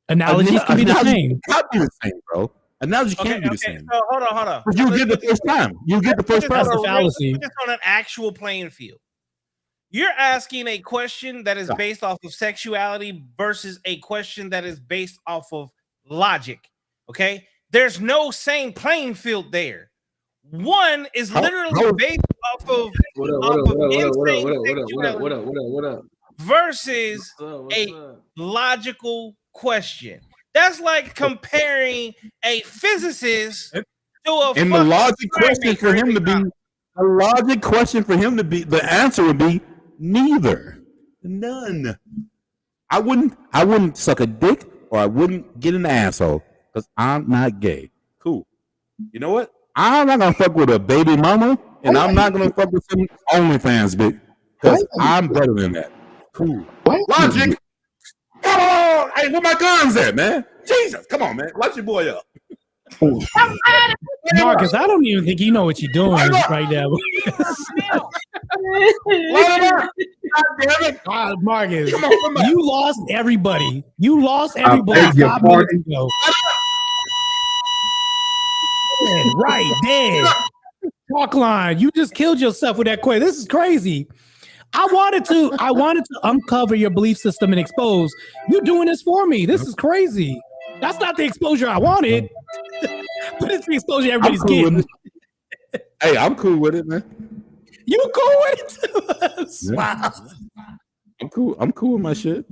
Analogies can be the same. It can't be the same, bro. Analogy can't be the same. So hold on. You get the first time. You get the first time. That's the fallacy. Put this on an actual playing field. You're asking a question that is based off of sexuality versus a question that is based off of logic. Okay, there's no same playing field there. One is literally based off of What up? versus a logical question. That's like comparing a physicist to a and the logic question for him to be, the answer would be neither, none. I wouldn't suck a dick or I wouldn't get an asshole because I'm not gay. Cool. You know what? I'm not gonna fuck with a baby mama, and I'm not gonna fuck with some OnlyFans bitch because I'm better than that. Cool. Logic. Come on, hey, where my guns at, man? Jesus, come on, man, light your boy up. Marcus, I don't even think you know what you're doing right now. Marcus, you lost everybody. You lost everybody 5 minutes ago. Right, dead. Talk line. You just killed yourself with that question. This is crazy. I wanted to uncover your belief system and expose. You're doing this for me. This is crazy. That's not the exposure I wanted, but it's the exposure everybody's getting. Hey, I'm cool with it, man. You cool with it too? Wow. I'm cool with my shit.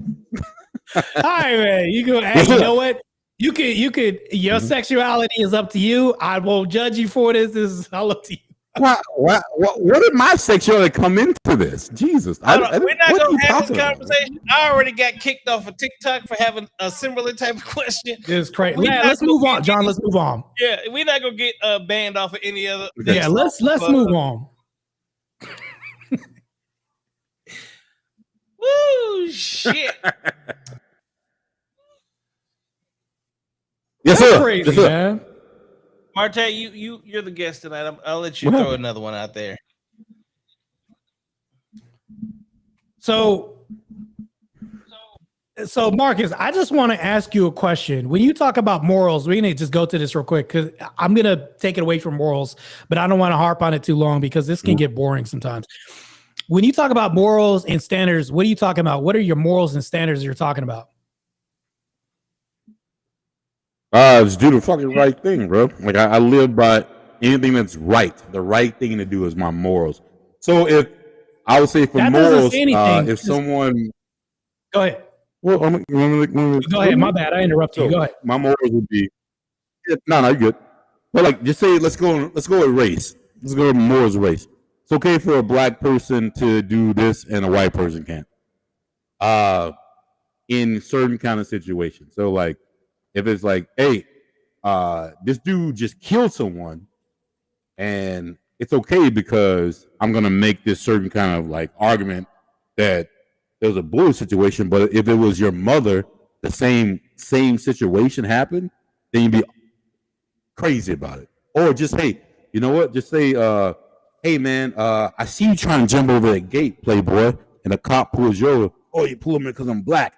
All right, man. You go. Hey, you know what? You could. Your sexuality is up to you. I won't judge you for this. This is all up to you. What did my sexuality come into this? Jesus, We're not gonna have this conversation. I already got kicked off of TikTok for having a similar type of question. It's crazy. Let's move on, John. Let's move on. Yeah, we're not gonna get banned off of any other. Yeah, let's move on. Woo, shit. Yes, That's sir. crazy, Yes, sir. man. Martae, you're the guest tonight. I'll let you throw another one out there. So Marcus, I just want to ask you a question. When you talk about morals, we need to just go to this real quick because I'm gonna take it away from morals, but I don't want to harp on it too long because this can get boring sometimes. When you talk about morals and standards, what are you talking about? What are your morals and standards you're talking about? Just do the fucking right thing, bro. Like I live by anything that's right. The right thing to do is my morals. So if I would say for That morals, if someone go ahead. Well, Go ahead. My bad. I interrupted you. Go ahead. My morals would be no, you're good. But like, just say let's go with race. Let's go with morals race. It's okay for a black person to do this and a white person can't. In certain kind of situations. So like, if it's like, hey, this dude just killed someone, and it's okay because I'm gonna make this certain kind of like argument that there was a bullet situation, but if it was your mother, the same situation happened, then you'd be crazy about it. Or just, hey, you know what? Just say, hey man, I see you trying to jump over that gate, playboy, and the cop pulls you over. Oh, you pull me because I'm black.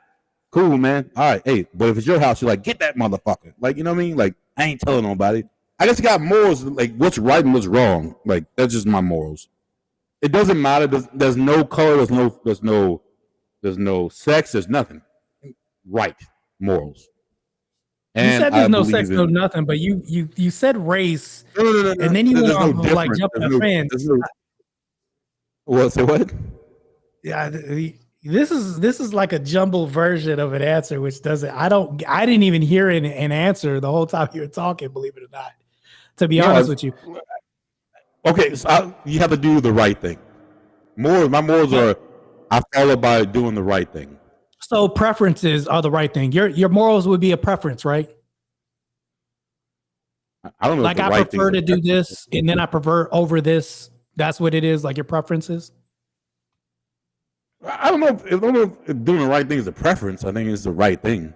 Cool, man. All right, hey, but if it's your house, you're like, get that motherfucker. Like, you know what I mean? Like, I ain't telling nobody. I just got morals, like what's right and what's wrong. Like, that's just my morals. It doesn't matter. There's no color. There's no sex. There's nothing. Right morals. And you said there's no sex, no nothing, but you said race, no, and then you went on like jumping a fence. What? Say what? Yeah, this is like a jumbled version of an answer, which doesn't. I didn't even hear an answer the whole time you were talking. Believe it or not, to be honest with you. Okay, so you have to do the right thing. My morals are I follow by doing the right thing. So preferences are the right thing. Your morals would be a preference, right? I don't know. Like I prefer to do this, and then I prefer over this. That's what it is. Like your preferences. I don't know if doing the right thing is a preference. I think it's the right thing.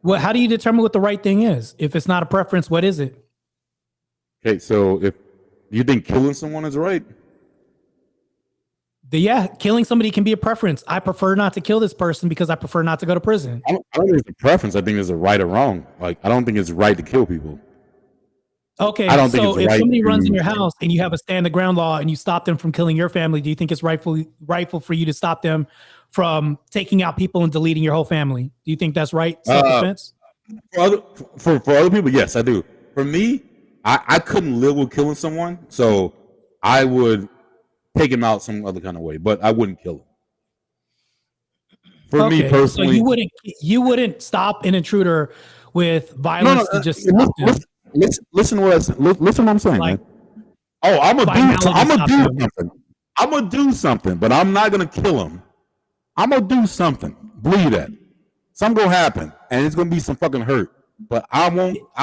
Well, how do you determine what the right thing is? If it's not a preference, what is it? Okay, so if you think killing someone is right. Yeah, killing somebody can be a preference. I prefer not to kill this person because I prefer not to go to prison. I don't think it's a preference. I think it's a right or wrong. Like, I don't think it's right to kill people. Okay, so if somebody runs in your house and you have a stand the ground law and you stop them from killing your family, do you think it's rightful for you to stop them from taking out people and deleting your whole family? Do you think that's right? Self-defense? For other people, yes, I do. For me, I couldn't live with killing someone, so I would take him out some other kind of way, but I wouldn't kill him. For me personally, so you wouldn't stop an intruder with violence to just stop them. Listen what I'm saying, like, man. Oh, I'm gonna do something, but I'm not gonna kill him. I'm gonna do something. Believe that. Something gonna happen, and it's gonna be some fucking hurt. But I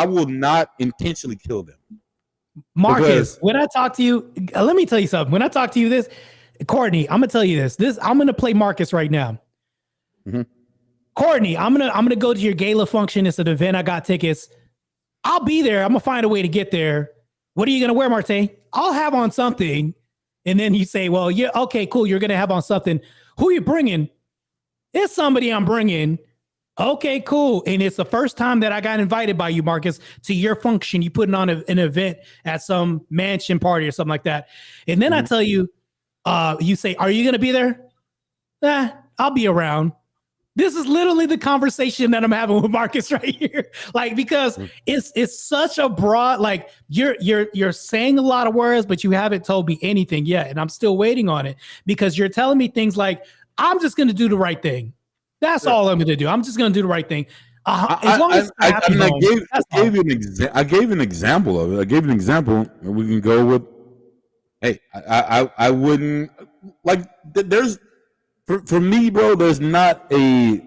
will not intentionally kill them. Marcus, when I talk to you, let me tell you something. When I talk to you, Courtney, I'm gonna tell you this. I'm gonna play Marcus right now. Mm-hmm. Courtney, I'm gonna go to your gala function. It's an event. I got tickets. I'll be there. I'm gonna find a way to get there. What are you gonna wear, Martae? I'll have on something. And then you say, well, yeah, okay, cool. You're gonna have on something. Who are you bringing? It's somebody I'm bringing. Okay, cool. And it's the first time that I got invited by you, Marcus, to your function. You putting on an event at some mansion party or something like that. And then I tell you, you say, are you gonna be there? I'll be around. This is literally the conversation that I'm having with Marcus right here. Like, because it's such a broad, like you're saying a lot of words, but you haven't told me anything yet. And I'm still waiting on it because you're telling me things like, I'm just going to do the right thing. That's all I'm going to do. I'm just going to do the right thing. As long as I gave you an example of it. I gave an example. We can go with hey, I wouldn't like. There's for me, bro. There's not a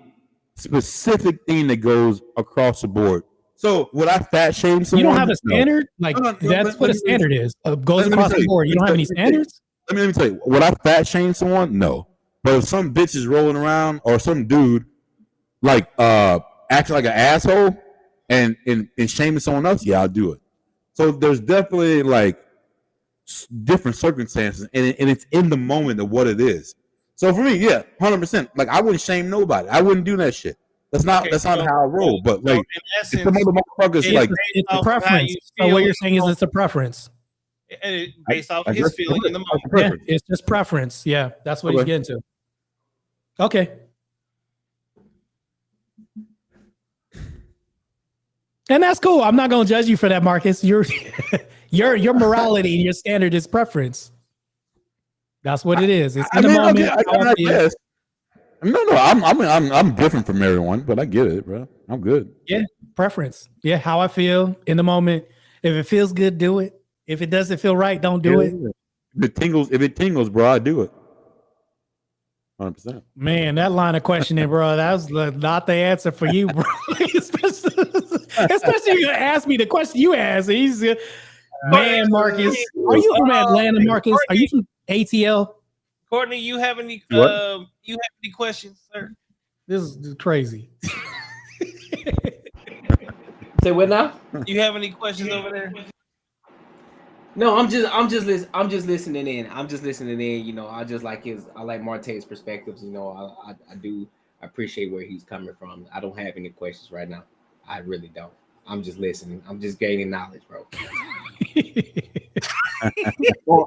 specific thing that goes across the board. So would I fat shame someone? You don't have a standard? Like that's what a standard is. Goes across the board. You don't have any standards? Let me tell you. Would I fat shame someone? No. But if some bitch is rolling around or some dude like acting like an asshole and shaming someone else, yeah, I'll do it. So there's definitely like different circumstances, and it's in the moment of what it is. So for me, yeah, 100%. Like I wouldn't shame nobody. I wouldn't do that shit. That's not how I roll. But like, if some other motherfuckers like, it's a preference. So what you're saying is it's a preference. Based off his feeling in the moment. Yeah, it's just preference. Yeah, that's what he's getting to. Okay. And that's cool. I'm not gonna judge you for that, Marcus. Your morality and your standard is preference. That's what it is. It's in the moment. I guess. No, I'm different from everyone, but I get it, bro. I'm good. Yeah, preference. Yeah, how I feel in the moment. If it feels good, do it. If it doesn't feel right, don't do it. If it tingles, bro, I do it. 100%. Man, that line of questioning, bro, that was not the answer for you, bro. especially you ask me the question you asked. He's man, Marcus. Are you from Atlanta, Marcus? Are you from ATL? Courtney, you have any questions, sir? This is crazy. Say what now? You have any questions over there? No, I'm just listening in. I'm just listening in. You know, I like Martae's perspectives. You know, I do appreciate where he's coming from. I don't have any questions right now. I really don't. I'm just listening. I'm just gaining knowledge, bro. on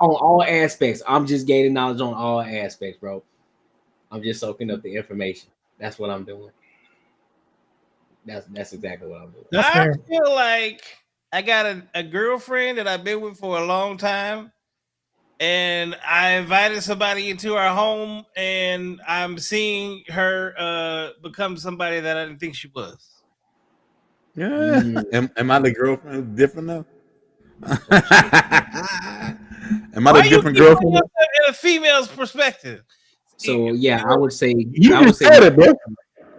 all aspects. I'm just gaining knowledge on all aspects, bro. I'm just soaking up the information. That's what I'm doing. That's exactly what I'm doing. I feel like I got a girlfriend that I've been with for a long time, and I invited somebody into our home, and I'm seeing her become somebody that I didn't think she was. Yeah. Am I the girlfriend different now? Am I the different girlfriend? In a female's perspective. So yeah, I would say it, bro.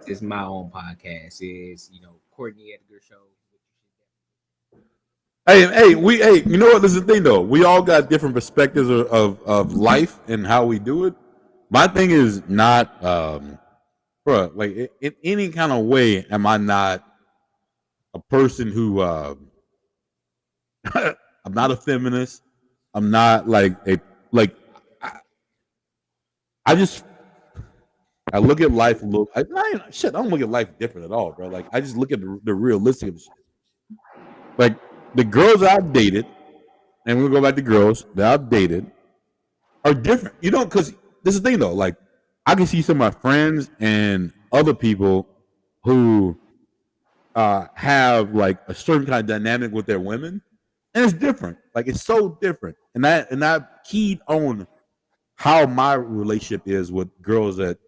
It's my own podcast. Is Courtney Edgar show. Hey, you know what? This is the thing though. We all got different perspectives of life and how we do it. My thing is not, bro. Like in any kind of way, am I not a person who? I'm not a feminist. I'm not like I look at life a little. I don't look at life different at all, bro. Like I just look at the realistic shit. Like the girls I've dated, and we'll go back to girls that I've dated, are different. You know, because this is the thing though. Like I can see some of my friends and other people who have like a certain kind of dynamic with their women, and it's different. Like it's so different. And I keyed on how my relationship is with girls that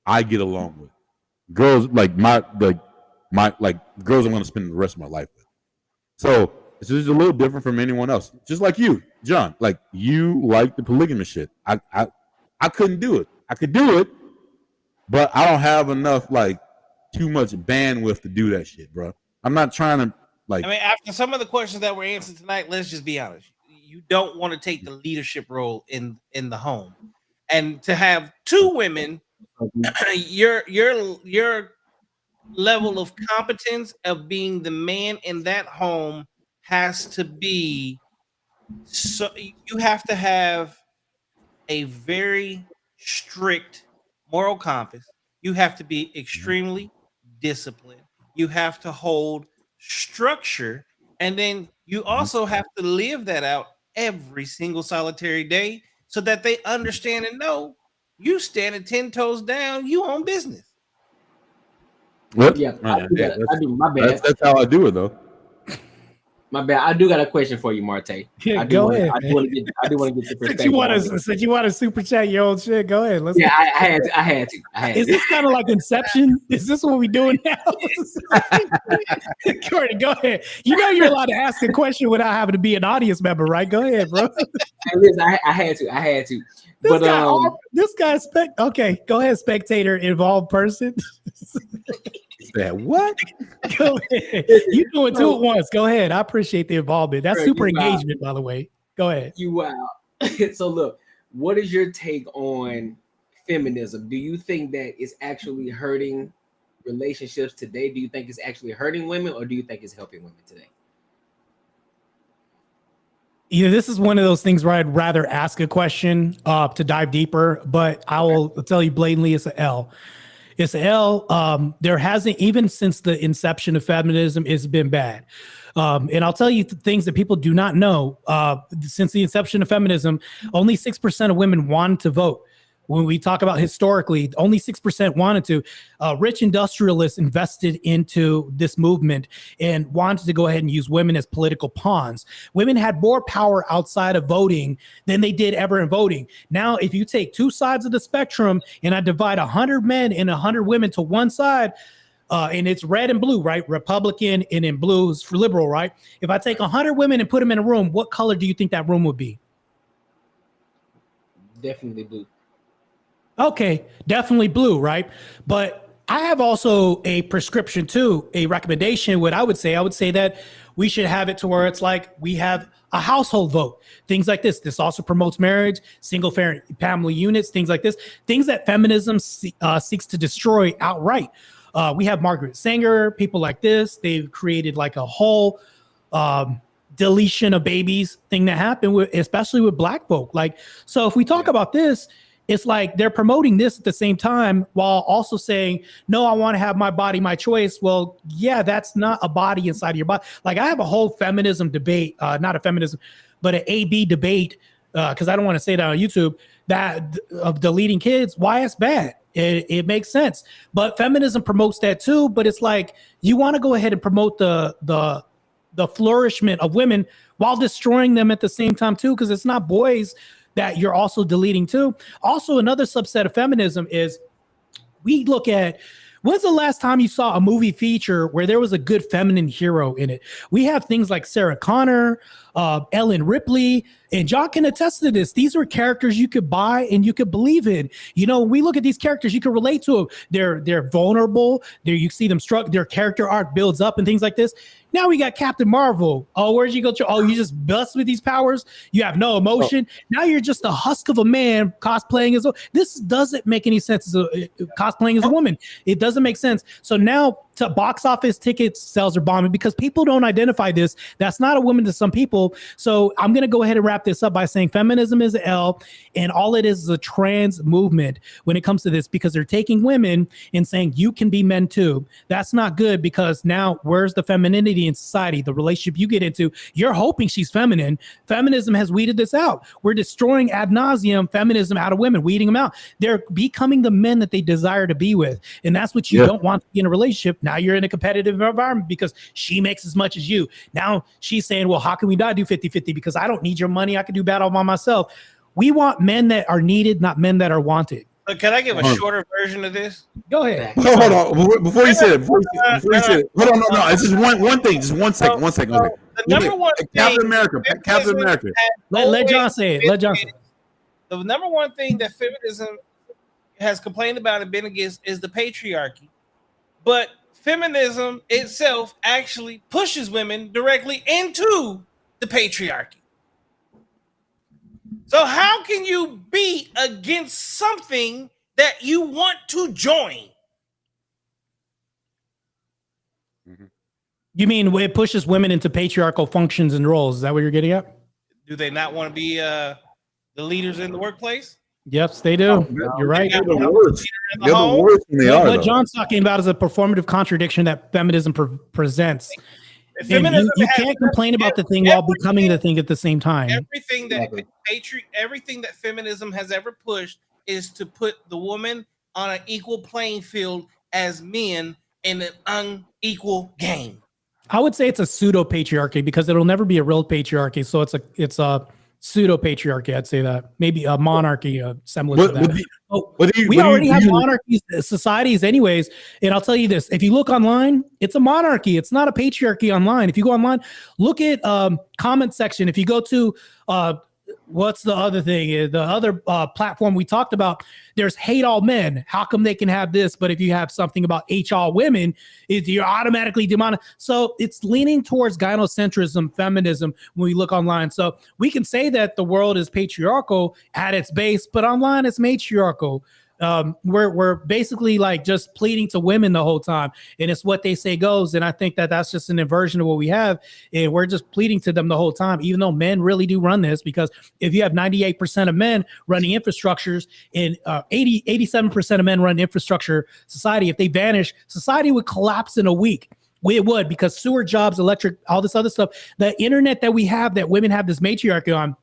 I get along with. Girls like girls I'm gonna spend the rest of my life with. So it's just a little different from anyone else. Just like you, John. Like you like the polygamous shit. I couldn't do it. I could do it, but I don't have enough too much bandwidth to do that shit, bro. I'm not trying to like. I mean, after some of the questions that were answered tonight, let's just be honest. You don't want to take the leadership role in the home, and to have two women, your level of competence of being the man in that home has to be so. You have to have a very strict moral compass. You have to be extremely disciplined. You have to hold structure, and then you also have to live that out every single solitary day so that they understand and know you standing 10 toes down, you own business. What? Yeah, I do my bad. That's how I do it though. My bad. I do got a question for you, Martae. Yeah, I do go want. ahead. I do want to get. I do want to get your Since perspective. you want to super chat your old shit, go ahead. Let's. Yeah, I had to. I had to. I had Is to. this kind of like Inception? Is this what we doing now? Courtney, go ahead. You know you're allowed to ask a question without having to be an audience member, right? Go ahead, bro. Hey, listen, I had to. I had to. This But guy, this guy's okay. Go ahead, spectator, involved person. That what? Go ahead. You doing two at once. Go ahead. I appreciate the involvement. That's Bro, super you wild. engagement, by the way. Go ahead. You wow. So look, what is your take on feminism? Do you think that it's actually hurting relationships today? Do you think it's actually hurting women, or do you think it's helping women today? Yeah, this is one of those things where I'd rather ask a question to dive deeper, but I will tell you blatantly it's an L. It's an L. There hasn't, even since the inception of feminism, it's been bad. And I'll tell you things that people do not know. Since the inception of feminism, only 6% of women wanted to vote. When we talk about historically, only 6% wanted to. Rich industrialists invested into this movement and wanted to go ahead and use women as political pawns. Women had more power outside of voting than they did ever in voting. Now, if you take two sides of the spectrum and I divide 100 men and 100 women to one side, and it's red and blue, right? Republican, and in blue is for liberal, right? If I take 100 women and put them in a room, what color do you think that room would be? Definitely blue. Okay, definitely blue, right? But I have also a prescription too, a recommendation. What I would say that we should have it to where it's like we have a household vote, things like this. This also promotes marriage, single family units, things like this, things that feminism seeks to destroy outright. We have Margaret Sanger, people like this. They've created like a whole deletion of babies thing that happened with, especially with Black folk. Like, so if we talk about this, it's like they're promoting this at the same time while also saying, no, I want to have my body, my choice. Well, yeah, that's not a body inside of your body. Like I have a whole feminism debate, not a feminism, but an AB debate, because I don't want to say that on YouTube, that of deleting kids, why it's bad. It makes sense. But feminism promotes that too. But it's like you want to go ahead and promote the flourishment of women while destroying them at the same time too, because it's not boys that you're also deleting too. Also, another subset of feminism is we look at, when's the last time you saw a movie feature where there was a good feminine hero in it? We have things like Sarah Connor, Ellen Ripley, and John can attest to this. These are characters you could buy and you could believe in. You know, when we look at these characters, you can relate to them. They're vulnerable. You see them struck. Their character arc builds up and things like this. Now we got Captain Marvel. Oh, where'd you go to? Oh, you just bust with these powers? You have no emotion. Oh. Now you're just a husk of a man cosplaying as a... This doesn't make any sense as cosplaying as a woman. It doesn't make sense. So now to box office ticket sales are bombing because people don't identify this. That's not a woman to some people. So I'm going to go ahead and wrap this up by saying feminism is an L, and all it is a trans movement when it comes to this, because they're taking women and saying you can be men too. That's not good, because now where's the femininity in society? The relationship you get into, you're hoping she's feminine. Feminism has weeded this out. We're destroying ad nauseum feminism out of women, weeding them out. They're becoming the men that they desire to be with, and that's what you don't want to be in a relationship. Now you're in a competitive environment because she makes as much as you. Now she's saying, well, how can we not do 50-50? Because I don't need your money. I can do battle by myself. We want men that are needed, not men that are wanted. Can I give a shorter version of this? Go ahead. Hold on. Before you say it, hold on. No. It's just one thing. Just one second. The number one thing, Captain America. Let John say it. Let John say it. The number one thing that feminism has complained about and been against is the patriarchy. But feminism itself actually pushes women directly into the patriarchy. So how can you be against something that you want to join? You mean it pushes women into patriarchal functions and roles? Is that what you're getting at? Do they not want to be the leaders in the workplace? Yes, they do. You're right. They're the worst. They're the worst when they are. What John's talking about is a performative contradiction that feminism presents. You can't complain about the thing while becoming the thing at the same time. Everything that feminism has ever pushed is to put the woman on an equal playing field as men in an unequal game. I would say it's a pseudo patriarchy because it'll never be a real patriarchy. So it's a pseudo patriarchy. I'd say that maybe a monarchy, a semblance of that. We already have monarchies, societies, anyways. And I'll tell you this: if you look online, it's a monarchy. It's not a patriarchy online. If you go online, look at comment section. If you go to what's the other thing? The other platform we talked about, there's hate all men. How come they can have this? But if you have something about H all women, you're automatically demonic. So it's leaning towards gynocentrism, feminism when we look online. So we can say that the world is patriarchal at its base, but online it's matriarchal. We're basically like just pleading to women the whole time, and it's what they say goes. And I think that that's just an inversion of what we have, and we're just pleading to them the whole time, even though men really do run this. Because if you have 98% of men running infrastructures and 87% of men run infrastructure society, if they vanish, society would collapse in a week. It would, because sewer jobs, electric, all this other stuff, the internet that we have, that women have this matriarchy on,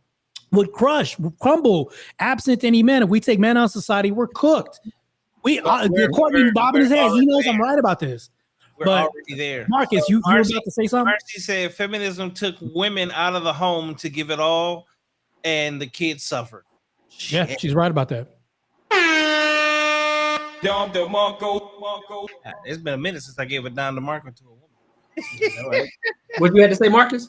would crumble absent any men. If we take men out of society, we're cooked. Courtney bobbing his head. He knows I'm right about this. We're already there. Marcus, you were about to say something? Marcy said feminism took women out of the home to give it all, and the kids suffered. Yeah, she's right about that. It's been a minute since I gave a Don DeMarco to a woman. All right. What you had to say, Marcus?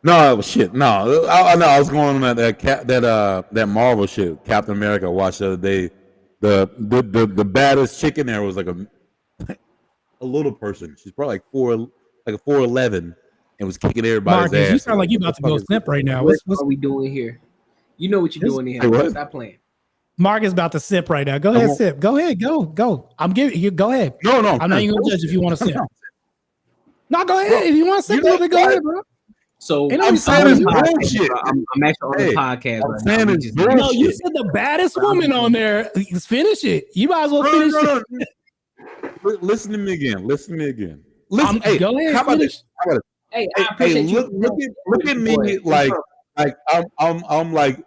No, shit. No, I was going on that Marvel shit, Captain America. I watched the other day. The baddest chick in there was like a little person. She's probably like a 4'11", and was kicking everybody's Marcus, ass. you sound like you about to go simp right now. What are we doing here? You know what you're doing here. What? Stop playing. Marcus about to sip right now. Go ahead, sip. Go ahead, go. I'm giving you. Go ahead. No. I'm not even gonna judge if you want to sip. No, go ahead. If you want to sip, go ahead, bro. So I'm saying it's bullshit. I'm actually on the podcast. I'm saying it's bullshit. No, you said the baddest woman on there. Finish it. You might as well finish it. Listen to me again. Listen. Hey, go ahead. How about this? Hey, I appreciate you. Look at me like I'm like,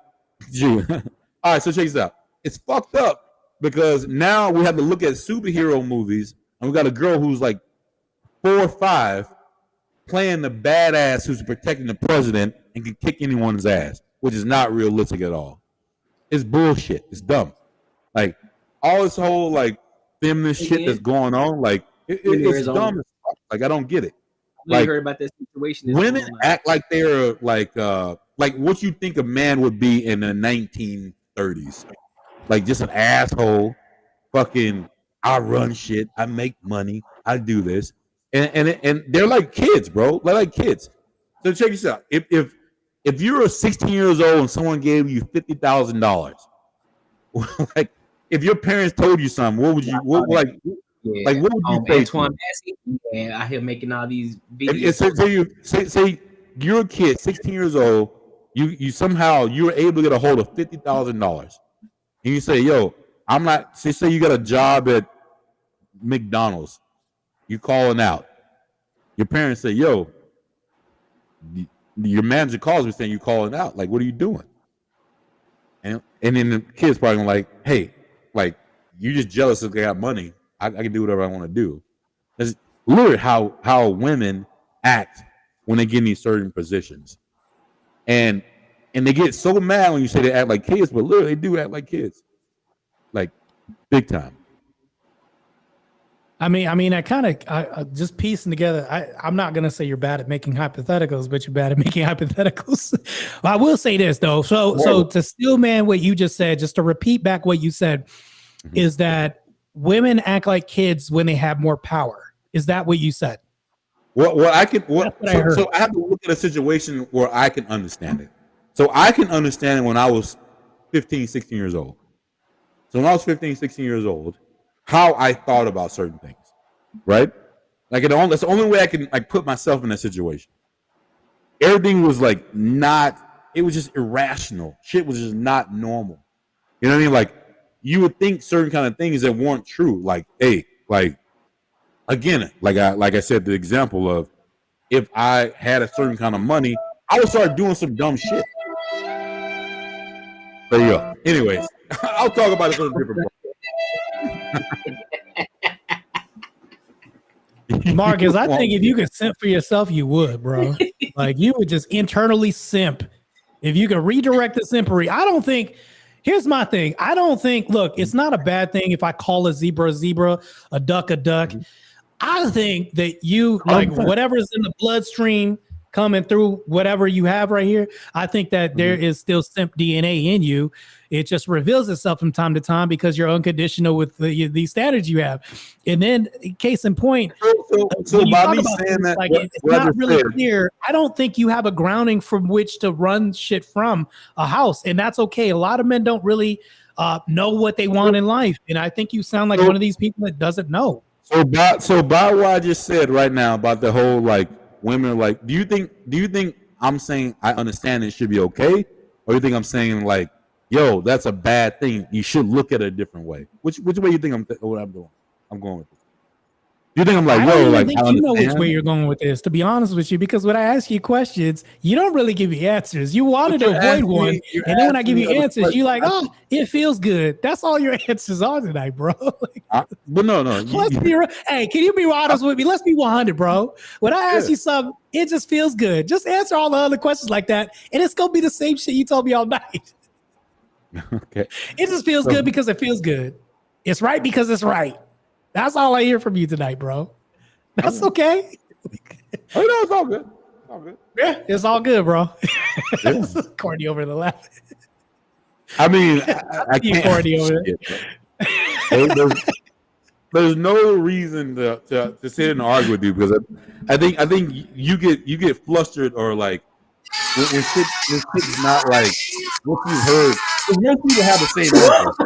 gee. All right, so check this out. It's fucked up because now we have to look at superhero movies, and we got a girl who's like 4 or 5 playing the badass who's protecting the president and can kick anyone's ass, which is not realistic at all. It's bullshit. It's dumb. Like all this whole like feminist shit that's going on, like it's dumb as fuck. Like I don't get it. Like, heard about this situation. Women act like they're like what you think a man would be in the 1930s, like just an asshole. Fucking, I run shit. I make money. I do this, and they're like kids, bro. They're like kids. So check this out. If you're 16 years old and someone gave you $50,000, like if your parents told you something, what would you what would you say? Antoine Massey, I hear making all these videos. Say you're a kid, 16 years old. You somehow you're able to get a hold of $50,000, and you say, "Yo, I'm not." Say you got a job at McDonald's. You calling out. Your parents say, "Yo," your manager calls me saying you calling out. Like, what are you doing? And then the kid's probably like, "Hey, like you just jealous that I got money. I can do whatever I want to do." That's literally how women act when they get in these certain positions, and they get so mad when you say they act like kids, but literally they do act like kids, like big time. I mean, I just piecing together. I'm not gonna say you're bad at making hypotheticals, but you're bad at making hypotheticals. I will say this though. So to still man what you just said, just to repeat back what you said, is that women act like kids when they have more power. Is that what you said? So I have to look at a situation where I can understand it. So I can understand it when I was 15, 16 years old. So when I was 15, 16 years old, how I thought about certain things, right? Like that's the only way I can like put myself in that situation. Everything was like it was just irrational. Shit was just not normal. You know what I mean? Like you would think certain kind of things that weren't true. Like, hey, like again, like I said, the example of if I had a certain kind of money, I would start doing some dumb shit. There you go. Anyways, I'll talk about it on a different point. Marcus, I think if you could simp for yourself, you would, bro. Like you would just internally simp. If you could redirect the simpery, I don't think. Here's my thing. I don't think. Look, it's not a bad thing if I call a zebra, a duck, a duck. I think that you like whatever's in the bloodstream coming through whatever you have right here. I think that there is still simp DNA in you. It just reveals itself from time to time because you're unconditional with these standards you have. And then, case in point, so by me saying that, like, it's not really clear. I don't think you have a grounding from which to run shit from a house, and that's okay. A lot of men don't really know what they want in life, and I think you sound like one of these people that doesn't know. So by what I just said right now about the whole like women, like, do you think I'm saying I understand it should be okay, or you think I'm saying like, yo, that's a bad thing, you should look at it a different way? Which way you think what I'm doing? I'm going with this. You think I'm like, yo, like, think you know which way you're going with this, to be honest with you, because when I ask you questions, you don't really give me answers. You wanted to avoid one, and then when I give you answers, you're like, oh, it feels good. That's all your answers are tonight, bro. But no. Hey, can you be honest with me? Let's be 100, bro. When I ask you something, it just feels good. Just answer all the other questions like that, and it's gonna be the same shit you told me all night. Okay. It just feels good because it feels good. It's right because it's right. That's all I hear from you tonight, bro. That's okay. Oh, no, it's all good. It's all good. Yeah, it's all good, bro. Yeah. Corny over the left. I mean, I can't. Corny over there. There's no reason to sit and argue with you, because I think you get flustered, or like when shit's not like what you heard. Because most people have the same answers.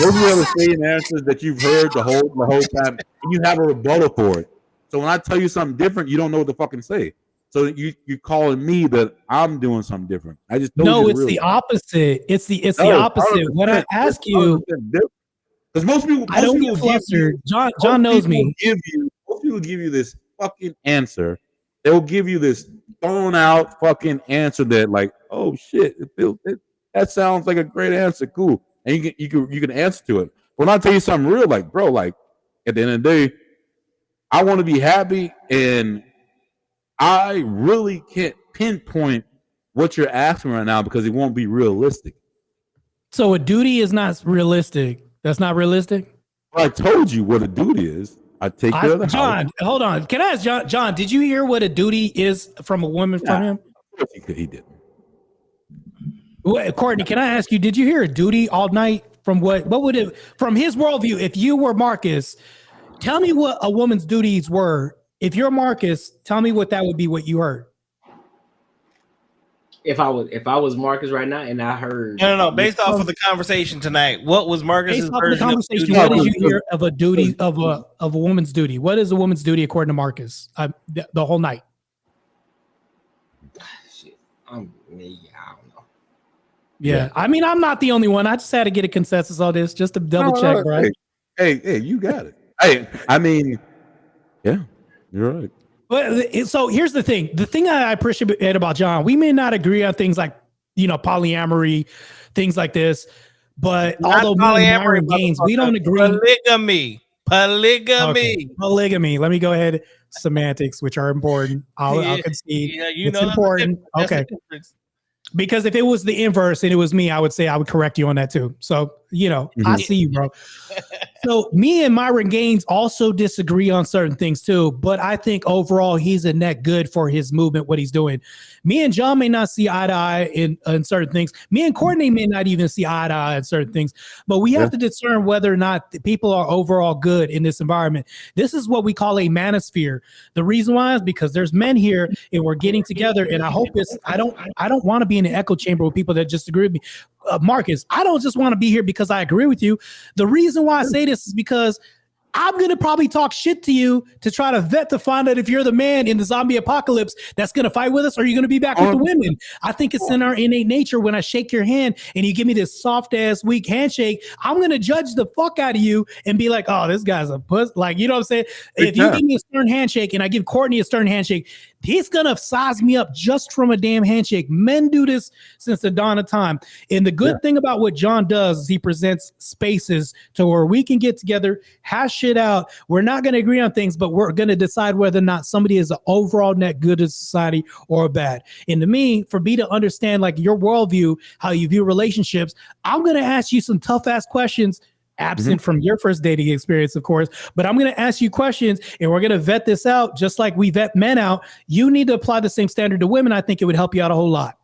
Most people have the same answers that you've heard the whole time, and you have a rebuttal for it. So when I tell you something different, you don't know what to fucking say. So you're calling me that I'm doing something different. I just told you it's the opposite. It's the opposite. When I ask you, because most people, I don't get flustered. John knows me. Most people give you this fucking answer. They'll give you this thrown out fucking answer that like, oh shit, that sounds like a great answer, cool, and you can answer to it. When I tell you something real, like, bro, like at the end of the day, I want to be happy, and I really can't pinpoint what you're asking right now because it won't be realistic. So a duty is not realistic. That's not realistic. Well, I told you what a duty is. I take care of the John, house. Hold on. Can I ask John? John, did you hear what a duty is from a woman from him? Of course he didn't. Wait, Courtney, can I ask you? Did you hear a duty all night? From what would it, from his worldview? If you were Marcus, tell me what a woman's duties were. If you're Marcus, tell me what that would be. What you heard. If I was Marcus right now, and I heard no. Based off of the conversation tonight, what was Marcus's version of the conversation? What did you hear of a duty of a woman's duty? What is a woman's duty according to Marcus? The whole night. Shit, I don't know. Yeah, I mean, I'm not the only one. I just had to get a consensus on this just to double check, right? Hey, you got it. Hey, I mean, yeah, you're right. But so here's the thing. The thing I appreciate about John, we may not agree on things like, polyamory, things like this, but not although polyamory gains, we don't agree. Polygamy. Let me go ahead. Semantics, which are important. I'll concede. Yeah, it's important. Okay. Because if it was the inverse and it was me, I would say I would correct you on that too. So, I see you, bro. So me and Myron Gaines also disagree on certain things too, but I think overall he's a net good for his movement, what he's doing. Me and John may not see eye to eye in certain things. Me and Courtney may not even see eye to eye in certain things, but we have to discern whether or not the people are overall good in this environment. This is what we call a manosphere. The reason why is because there's men here and we're getting together, and I hope I don't want to be in an echo chamber with people that disagree with me. Marcus, I don't just want to be here because I agree with you. The reason why I say this is because I'm going to probably talk shit to you to try to vet to find out if you're the man in the zombie apocalypse that's going to fight with us, or you're going to be back with the women. I think it's in our innate nature. When I shake your hand and you give me this soft ass weak handshake, I'm going to judge the fuck out of you and be like, oh, this guy's a puss. Like, you know what I'm saying? If you give me a stern handshake and I give Courtney a stern handshake, he's gonna size me up just from a damn handshake. Men do this since the dawn of time. And the good thing about what John does is he presents spaces to where we can get together, hash shit out. We're not gonna agree on things, but we're gonna decide whether or not somebody is an overall net good to society or bad. And to me, for me to understand like your worldview, how you view relationships, I'm gonna ask you some tough ass questions. Absent from your first dating experience, of course, but I'm going to ask you questions and we're going to vet this out just like we vet men out. You need to apply the same standard to women. I think it would help you out a whole lot.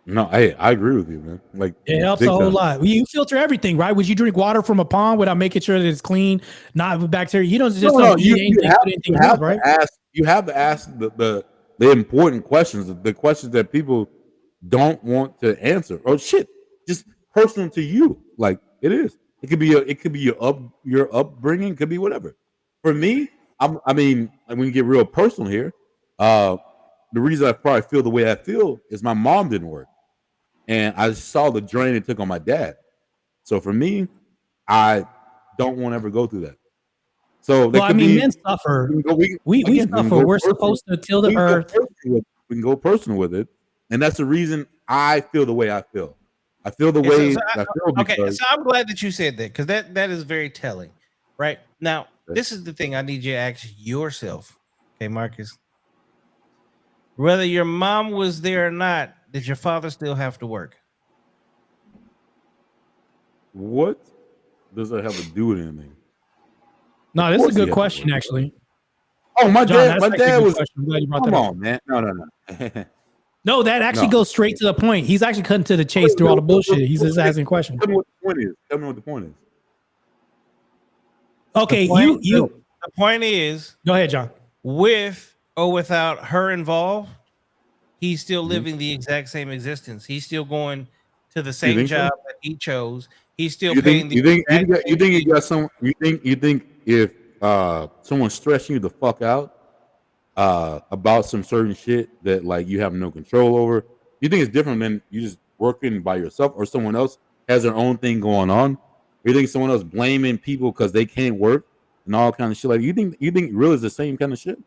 No, I agree with you, man. Like it helps a whole lot. You filter everything, right? Would you drink water from a pond without making sure that it's clean, not with bacteria? You don't just don't eat anything, you have right? You have to ask the important questions, the questions that people don't want to answer. Oh shit, just personal to you, like it is. It could be your upbringing, could be whatever. For me, I mean, when you get real personal here, the reason I probably feel the way I feel is my mom didn't work, and I saw the drain it took on my dad. So for me, I don't want to ever go through that. So well, I mean, men suffer. We suffer. We're supposed to till the earth. We can go personal with it, and that's the reason I feel the way I feel. I feel the way I feel. Okay, so I'm glad that you said that because that is very telling, right? Now, this is the thing I need you to ask yourself, okay, Marcus. Whether your mom was there or not, did your father still have to work? What does that have to do with anything? No, this is a good question, actually. Oh, my dad was. Come on, man. No. No, that actually goes straight to the point. He's actually cutting to the chase through all the bullshit. He's just asking questions. Tell me what the point is. Okay, the point is. Go ahead, John. With or without her involved, he's still living the exact same existence. He's still going to the same job that he chose. He's still paying. You think if someone's stressing you the fuck out about some certain shit that like you have no control over, you think it's different than you just working by yourself, or someone else has their own thing going on? Or you think someone else blaming people because they can't work and all kind of shit? Like you think really is the same kind of shit?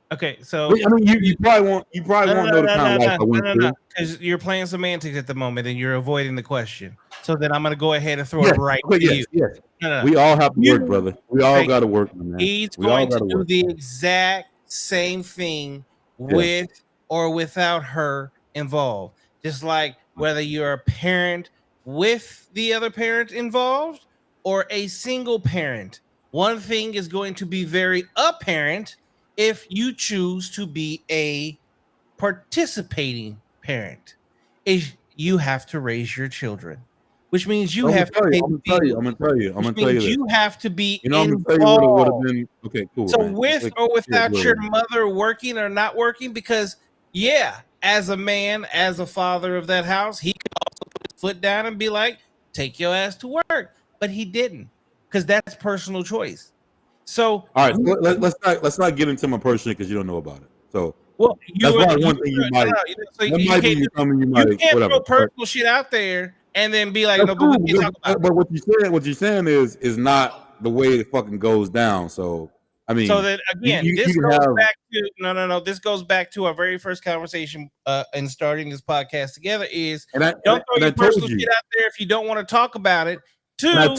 Okay, so I mean, you probably won't know the kind of life I went through because you're playing semantics at the moment and you're avoiding the question. So then I'm gonna go ahead and throw it right to you. Yes. We all have to work, brother. We all got to work, man. He's going to do the exact same thing with or without her involved. Just like whether you're a parent with the other parent involved or a single parent, one thing is going to be very apparent if you choose to be a participating parent. Is you have to raise your children, which means you have to pay. I'm gonna tell you. You have to be involved. Okay, cool. So with or without your mother working or not working, because as a man, as a father of that house, he could also put his foot down and be like, take your ass to work. But he didn't, because that's personal choice. So all right, let's not get into my personal because you don't know about it. So that's one thing you might. You can't throw personal shit out there and then be like, no, but we can't talk about it. But what you're saying is not the way it fucking goes down. So I mean, so that again, this goes back to no. This goes back to our very first conversation in starting this podcast together. Is don't throw your personal shit out there if you don't want to talk about it. But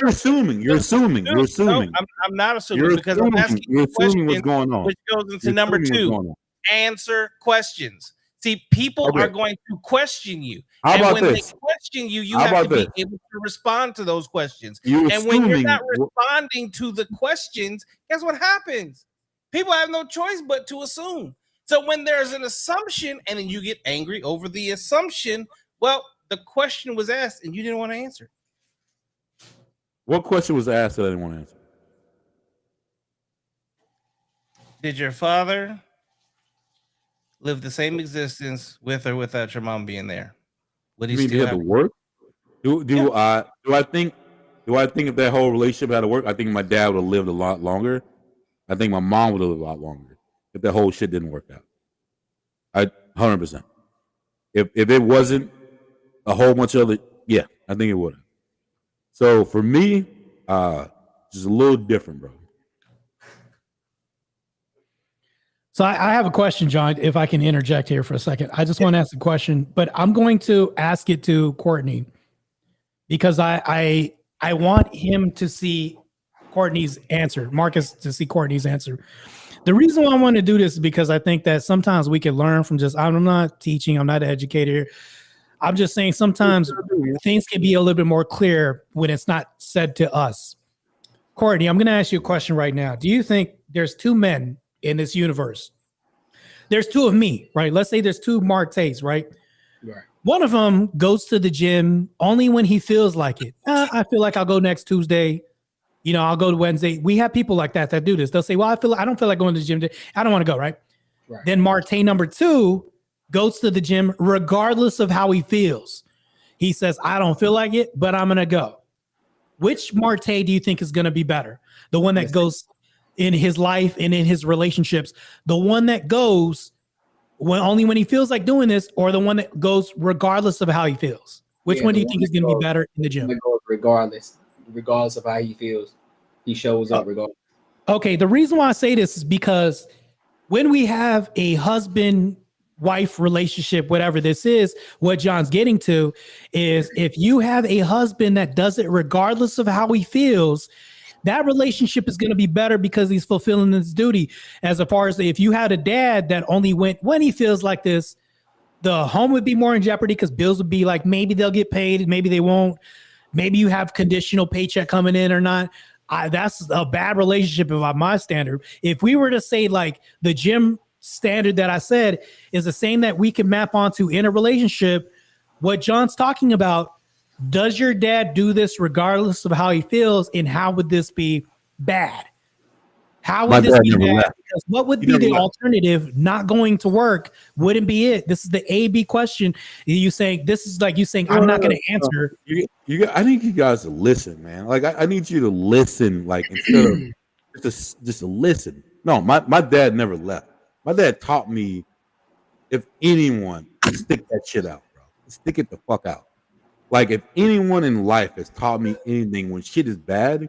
you're assuming. No, I'm not assuming because I'm asking you questions, what's going on. Which goes into number 2. Answer questions. See, people are going to question you. How about when this? They question you, you have to be able to respond to those questions. And when you're not responding to the questions, guess what happens? People have no choice but to assume. So when there's an assumption and then you get angry over the assumption, well, the question was asked and you didn't want to answer. What question was asked that I didn't want to answer? Did your father live the same existence with or without your mom being there? Would he still have to work? Do I think if that whole relationship had to work, I think my dad would have lived a lot longer. I think my mom would have lived a lot longer if that whole shit didn't work out. 100%. If it wasn't a whole bunch of other, I think it would have. So for me, just a little different, bro. So I have a question, John, if I can interject here for a second. I just want to ask a question, but I'm going to ask it to Courtney because I want him to see Courtney's answer, Marcus to see Courtney's answer. The reason why I want to do this is because I think that sometimes we can learn from just, I'm not teaching, I'm not an educator. I'm just saying sometimes things can be a little bit more clear when it's not said to us. Courtney, I'm going to ask you a question right now. Do you think there's two men in this universe? There's two of me, right? Let's say there's two Martaes, right? Right. One of them goes to the gym only when he feels like it. I feel like I'll go next Tuesday. You know, I'll go to Wednesday. We have people like that do this. They'll say, well, I don't feel like going to the gym today. I don't want to go, right? Then Martae number 2 goes to the gym regardless of how he feels. He says, I don't feel like it, but I'm going to go. Which Martae do you think is going to be better? The one that goes in his life and in his relationships, the one that goes only when he feels like doing this, or the one that goes regardless of how he feels? Which one do you think is going to be better in the gym? Regardless of how he feels, he shows up regardless. Okay, the reason why I say this is because when we have a husband-wife relationship, whatever this is, what John's getting to is if you have a husband that does it regardless of how he feels, that relationship is going to be better because he's fulfilling his duty. As far as if you had a dad that only went when he feels like this, the home would be more in jeopardy because bills would be like, maybe they'll get paid, maybe they won't. Maybe you have conditional paycheck coming in or not. That's a bad relationship by my standard. If we were to say like the gym standard that I said is the same that we can map onto in a relationship, what John's talking about, does your dad do this regardless of how he feels, and how would this be bad? How would this be bad? Because what would be the alternative? Not going to work wouldn't be it. This is the A/B question. You saying this is like you saying I'm not going to answer. I need you guys to listen, man. Like I need you to listen, like instead of just to listen. No, my dad never left. My dad taught me, if anyone, stick that shit out, bro. Stick it the fuck out. Like if anyone in life has taught me anything when shit is bad,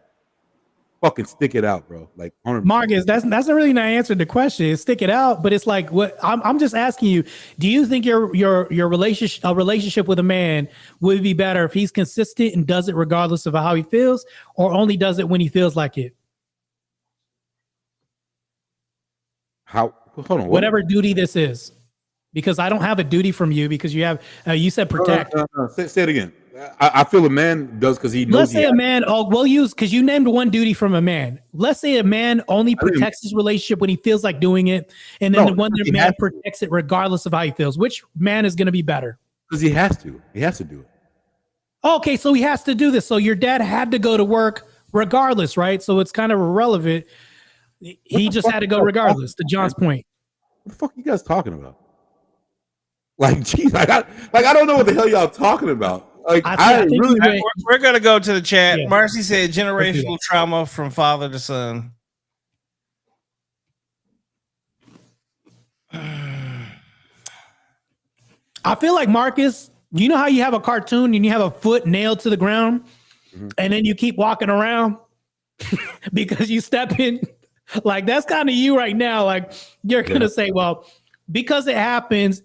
fucking stick it out, bro. Like 100%. Marcus, that's not really not answering the question. It's stick it out, but it's like what I'm just asking you. Do you think your relationship with a man would be better if he's consistent and does it regardless of how he feels, or only does it when he feels like it? Hold on. Whatever duty this is, because I don't have a duty from you because you have you said protect. No. Say it again. I feel a man does because he knows. Let's say a man. Oh, we'll use because you named one duty from a man. Let's say a man only protects his relationship when he feels like doing it, and then the one that man protects it regardless of how he feels. Which man is going to be better? Because he has to. He has to do it. Okay, so he has to do this. So your dad had to go to work regardless, right? So it's kind of irrelevant. He just had to go regardless. To John's point. What the fuck are you guys talking about? Like, geez, I don't know what the hell y'all talking about. Like, we're gonna go to the chat. Yeah. Marcy said generational trauma from father to son. I feel like Marcus, you know how you have a cartoon and you have a foot nailed to the ground, and then you keep walking around because you step in. Like that's kind of you right now. Like you're gonna say, well, because it happens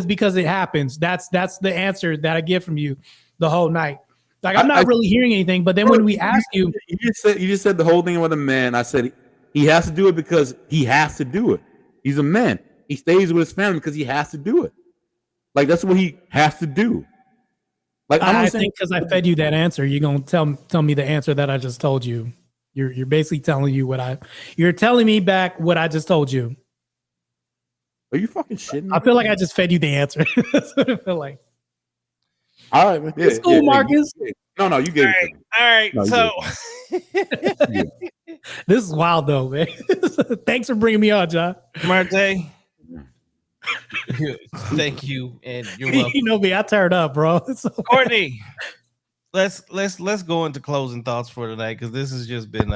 because it happens. That's the answer that I get from you the whole night. Like I'm not really hearing anything, but then when we ask you just said the whole thing with a man. I said he has to do it because he has to do it. He's a man. He stays with his family because he has to do it. Like that's what he has to do. Like I think because I fed you that answer, you're gonna tell me the answer that I just told you. You're basically telling you you're telling me back what I just told you. Are you fucking shitting me? I feel like I just fed you the answer. That's what I feel like. All right, man. It's cool, Marcus. No, you gave it to me. All right, no, so this is wild though, man. Thanks for bringing me on, John. Martae. Thank you, and you're welcome. You know me, I turned up, bro. Courtney, let's go into closing thoughts for tonight because this has just been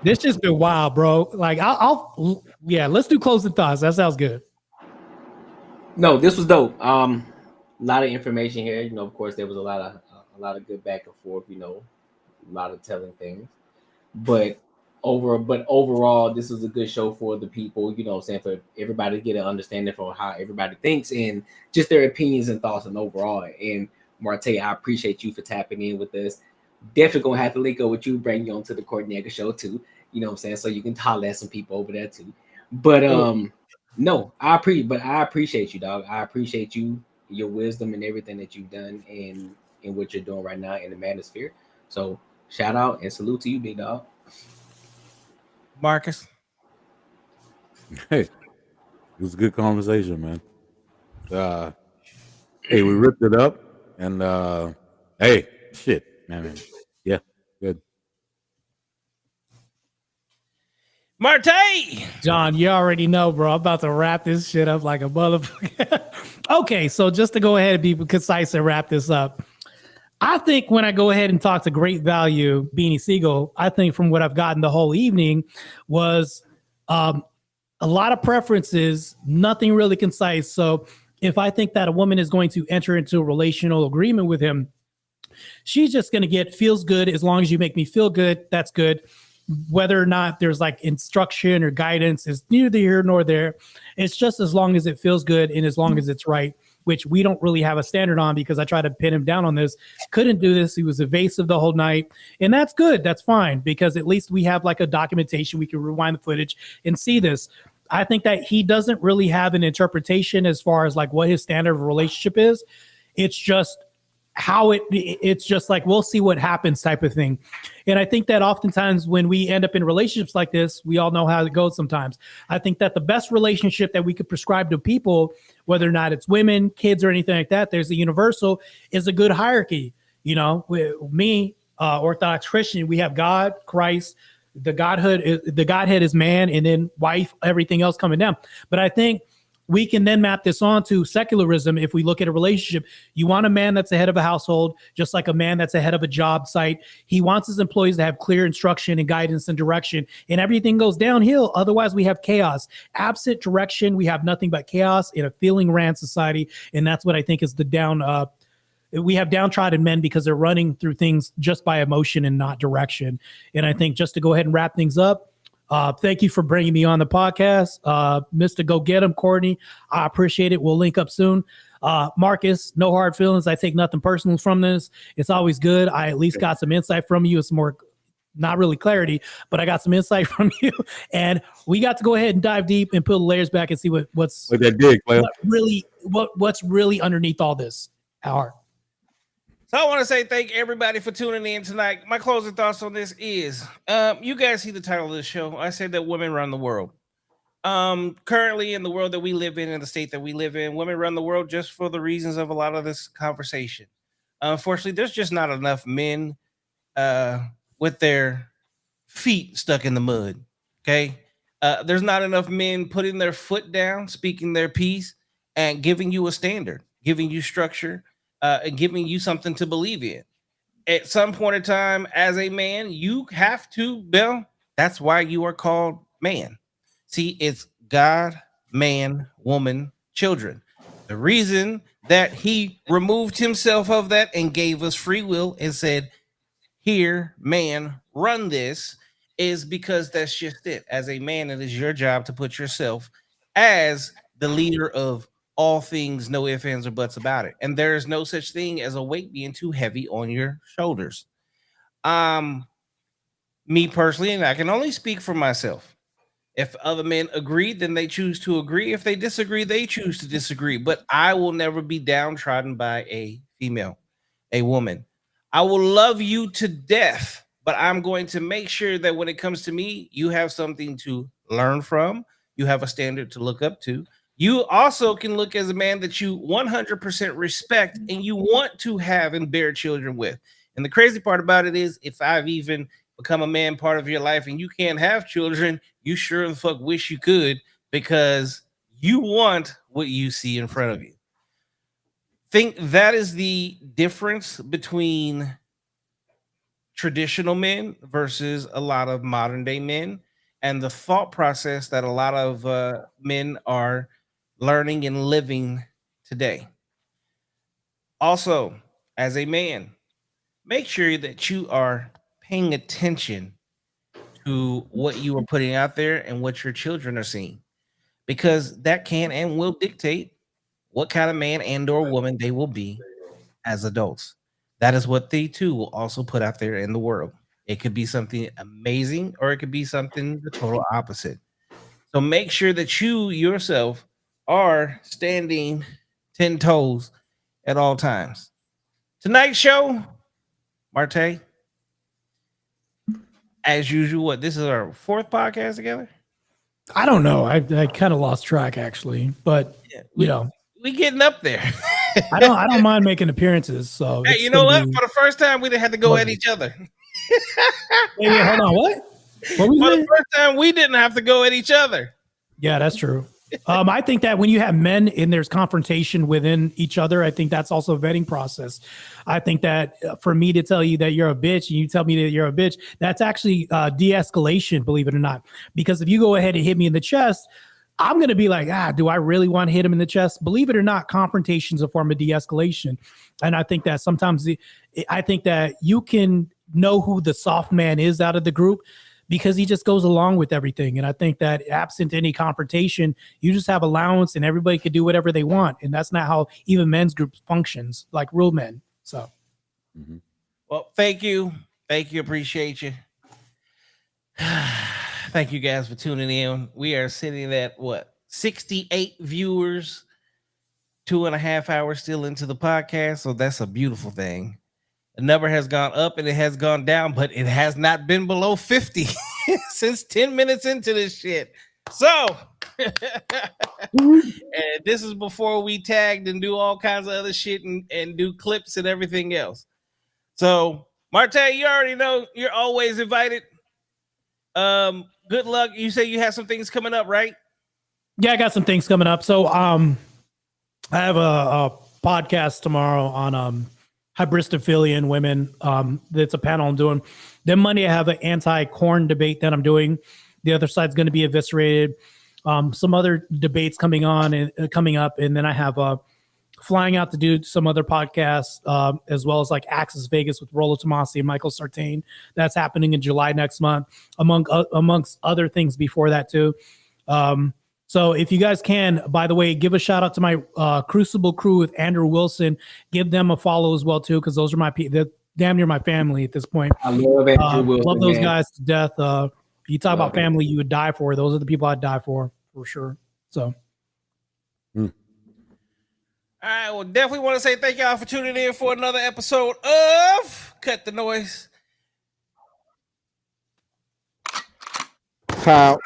this just been wild, bro. Like let's do closing thoughts. That sounds good. No, this was dope. A lot of information here. You know, of course, there was a lot of good back and forth. You know, a lot of telling things. But But overall, this is a good show for the people, you know what I'm saying, for everybody to get an understanding for how everybody thinks and just their opinions and thoughts and overall. And Martae, I appreciate you for tapping in with us. Definitely gonna have to link up with you, bring you on to the Courtney show too, you know what I'm saying, so you can holler at some people over there too. But no, I appreciate you, dog. I appreciate you, your wisdom and everything that you've done and what you're doing right now in the manosphere. So shout out and salute to you, big dog. Marcus. Hey, it was a good conversation, man. Hey, we ripped it up, and hey, shit, man, yeah, good. Martae. John, you already know, bro. I'm about to wrap this shit up like a motherfucker. Okay, so just to go ahead and be concise and wrap this up, I think when I go ahead and talk to Great Value Beanie Siegel, I think from what I've gotten the whole evening was a lot of preferences, nothing really concise. So if I think that a woman is going to enter into a relational agreement with him, she's just going to get feels good as long as you make me feel good. That's good. Whether or not there's like instruction or guidance is neither here nor there. It's just as long as it feels good and as long as it's right, which we don't really have a standard on because I tried to pin him down on this. Couldn't do this. He was evasive the whole night. And that's good. That's fine because at least we have like a documentation. We can rewind the footage and see this. I think that he doesn't really have an interpretation as far as like what his standard of relationship is. It's just how it's just like we'll see what happens type of thing. And I think that oftentimes when we end up in relationships like this, we all know how it goes sometimes. I think that the best relationship that we could prescribe to people, whether or not it's women, kids, or anything like that, there's a universal, is a good hierarchy. You know, with me, Orthodox Christian, we have God, Christ, the Godhead is man, and then wife, everything else coming down. But I think we can then map this onto secularism. If we look at a relationship, you want a man that's the head of a household, just like a man that's the head of a job site. He wants his employees to have clear instruction and guidance and direction, and everything goes downhill. Otherwise, we have chaos. Absent direction, we have nothing but chaos in a feeling-ran society, and that's what I think is the down. We have downtrodden men because they're running through things just by emotion and not direction. And I think just to go ahead and wrap things up, thank you for bringing me on the podcast. Mr. Go Get 'em, Courtney. I appreciate it. We'll link up soon. Marcus, no hard feelings. I take nothing personal from this. It's always good. I at least got some insight from you. It's more, not really clarity, but I got some insight from you. And we got to go ahead and dive deep and peel the layers back and see what's Like that dig, player. what's really underneath all this. Our So I want to say thank everybody for tuning in tonight. My closing thoughts on this is, you guys see the title of the show. I said that women run the world. Currently in the world that we live in the state that we live in, women run the world just for the reasons of a lot of this conversation. Unfortunately, there's just not enough men with their feet stuck in the mud. Okay. There's not enough men putting their foot down, speaking their piece, and giving you a standard, giving you structure, and giving you something to believe in. At some point in time, as a man, you have to, Bill. That's why you are called man. See, it's God, man, woman, children. The reason that he removed himself of that and gave us free will and said, here, man, run this, is because that's just it. As a man, it is your job to put yourself as the leader of all things, no ifs, ands, or buts about it. And there is no such thing as a weight being too heavy on your shoulders. Me personally, and I can only speak for myself. If other men agree, then they choose to agree. If they disagree, they choose to disagree. But I will never be downtrodden by a female, a woman. I will love you to death, but I'm going to make sure that when it comes to me, you have something to learn from. You have a standard to look up to. You also can look as a man that you 100% respect and you want to have and bear children with. And the crazy part about it is, if I've even become a man part of your life and you can't have children, you sure the fuck wish you could, because you want what you see in front of you. Think that is the difference between traditional men versus a lot of modern day men, and the thought process that a lot of men are learning and living today. Also, as a man, make sure that you are paying attention to what you are putting out there and what your children are seeing, because that can and will dictate what kind of man and or woman they will be as adults. That is what they too will also put out there in the world. It could be something amazing or it could be something the total opposite. So make sure that you yourself are standing 10 toes at all times. Tonight's show, Martae, as usual, what, this is our fourth podcast together? I don't know. I kind of lost track actually, but we getting up there. I don't mind making appearances. So hey, you know what? For the first time, we didn't have to go at each other. Wait, hold on. What? For the first time, we didn't have to go at each other. Yeah, that's true. I think that when you have men and there's confrontation within each other, I think that's also a vetting process. I think that for me to tell you that you're a bitch and you tell me that you're a bitch, that's actually de-escalation, believe it or not. Because if you go ahead and hit me in the chest, I'm going to be like, do I really want to hit him in the chest? Believe it or not, confrontation is a form of de-escalation. And I think that sometimes I think that you can know who the soft man is out of the group because he just goes along with everything. And I think that absent any confrontation, you just have allowance and everybody can do whatever they want. And that's not how even men's groups functions, like real men. So, well, thank you. Thank you. Appreciate you. Thank you guys for tuning in. We are sitting at 68 viewers, 2.5 hours still into the podcast. So that's a beautiful thing. The number has gone up and it has gone down, but it has not been below 50 since 10 minutes into this shit. So, and this is before we tagged and do all kinds of other shit and do clips and everything else. So, Martae, you already know you're always invited. Good luck. You say you have some things coming up, right? Yeah, I got some things coming up. So, I have a podcast tomorrow on hybristophilian women. That's a panel I'm doing. Then Monday, I have an anti-corn debate that I'm doing. The other side's going to be eviscerated. Some other debates coming on and coming up, and then I have flying out to do some other podcasts, as well as like Access Vegas with Rollo Tomasi and Michael Sartain. That's happening in July next month, amongst other things before that too. So if you guys can, by the way, give a shout out to my Crucible crew with Andrew Wilson. Give them a follow as well too, because those are they're damn near my family at this point. I love Andrew Wilson. Love those guys to death. You talk about family you would die for. Those are the people I'd die for sure. So. All right, well, definitely want to say thank y'all for tuning in for another episode of Cut the Noise. Ciao.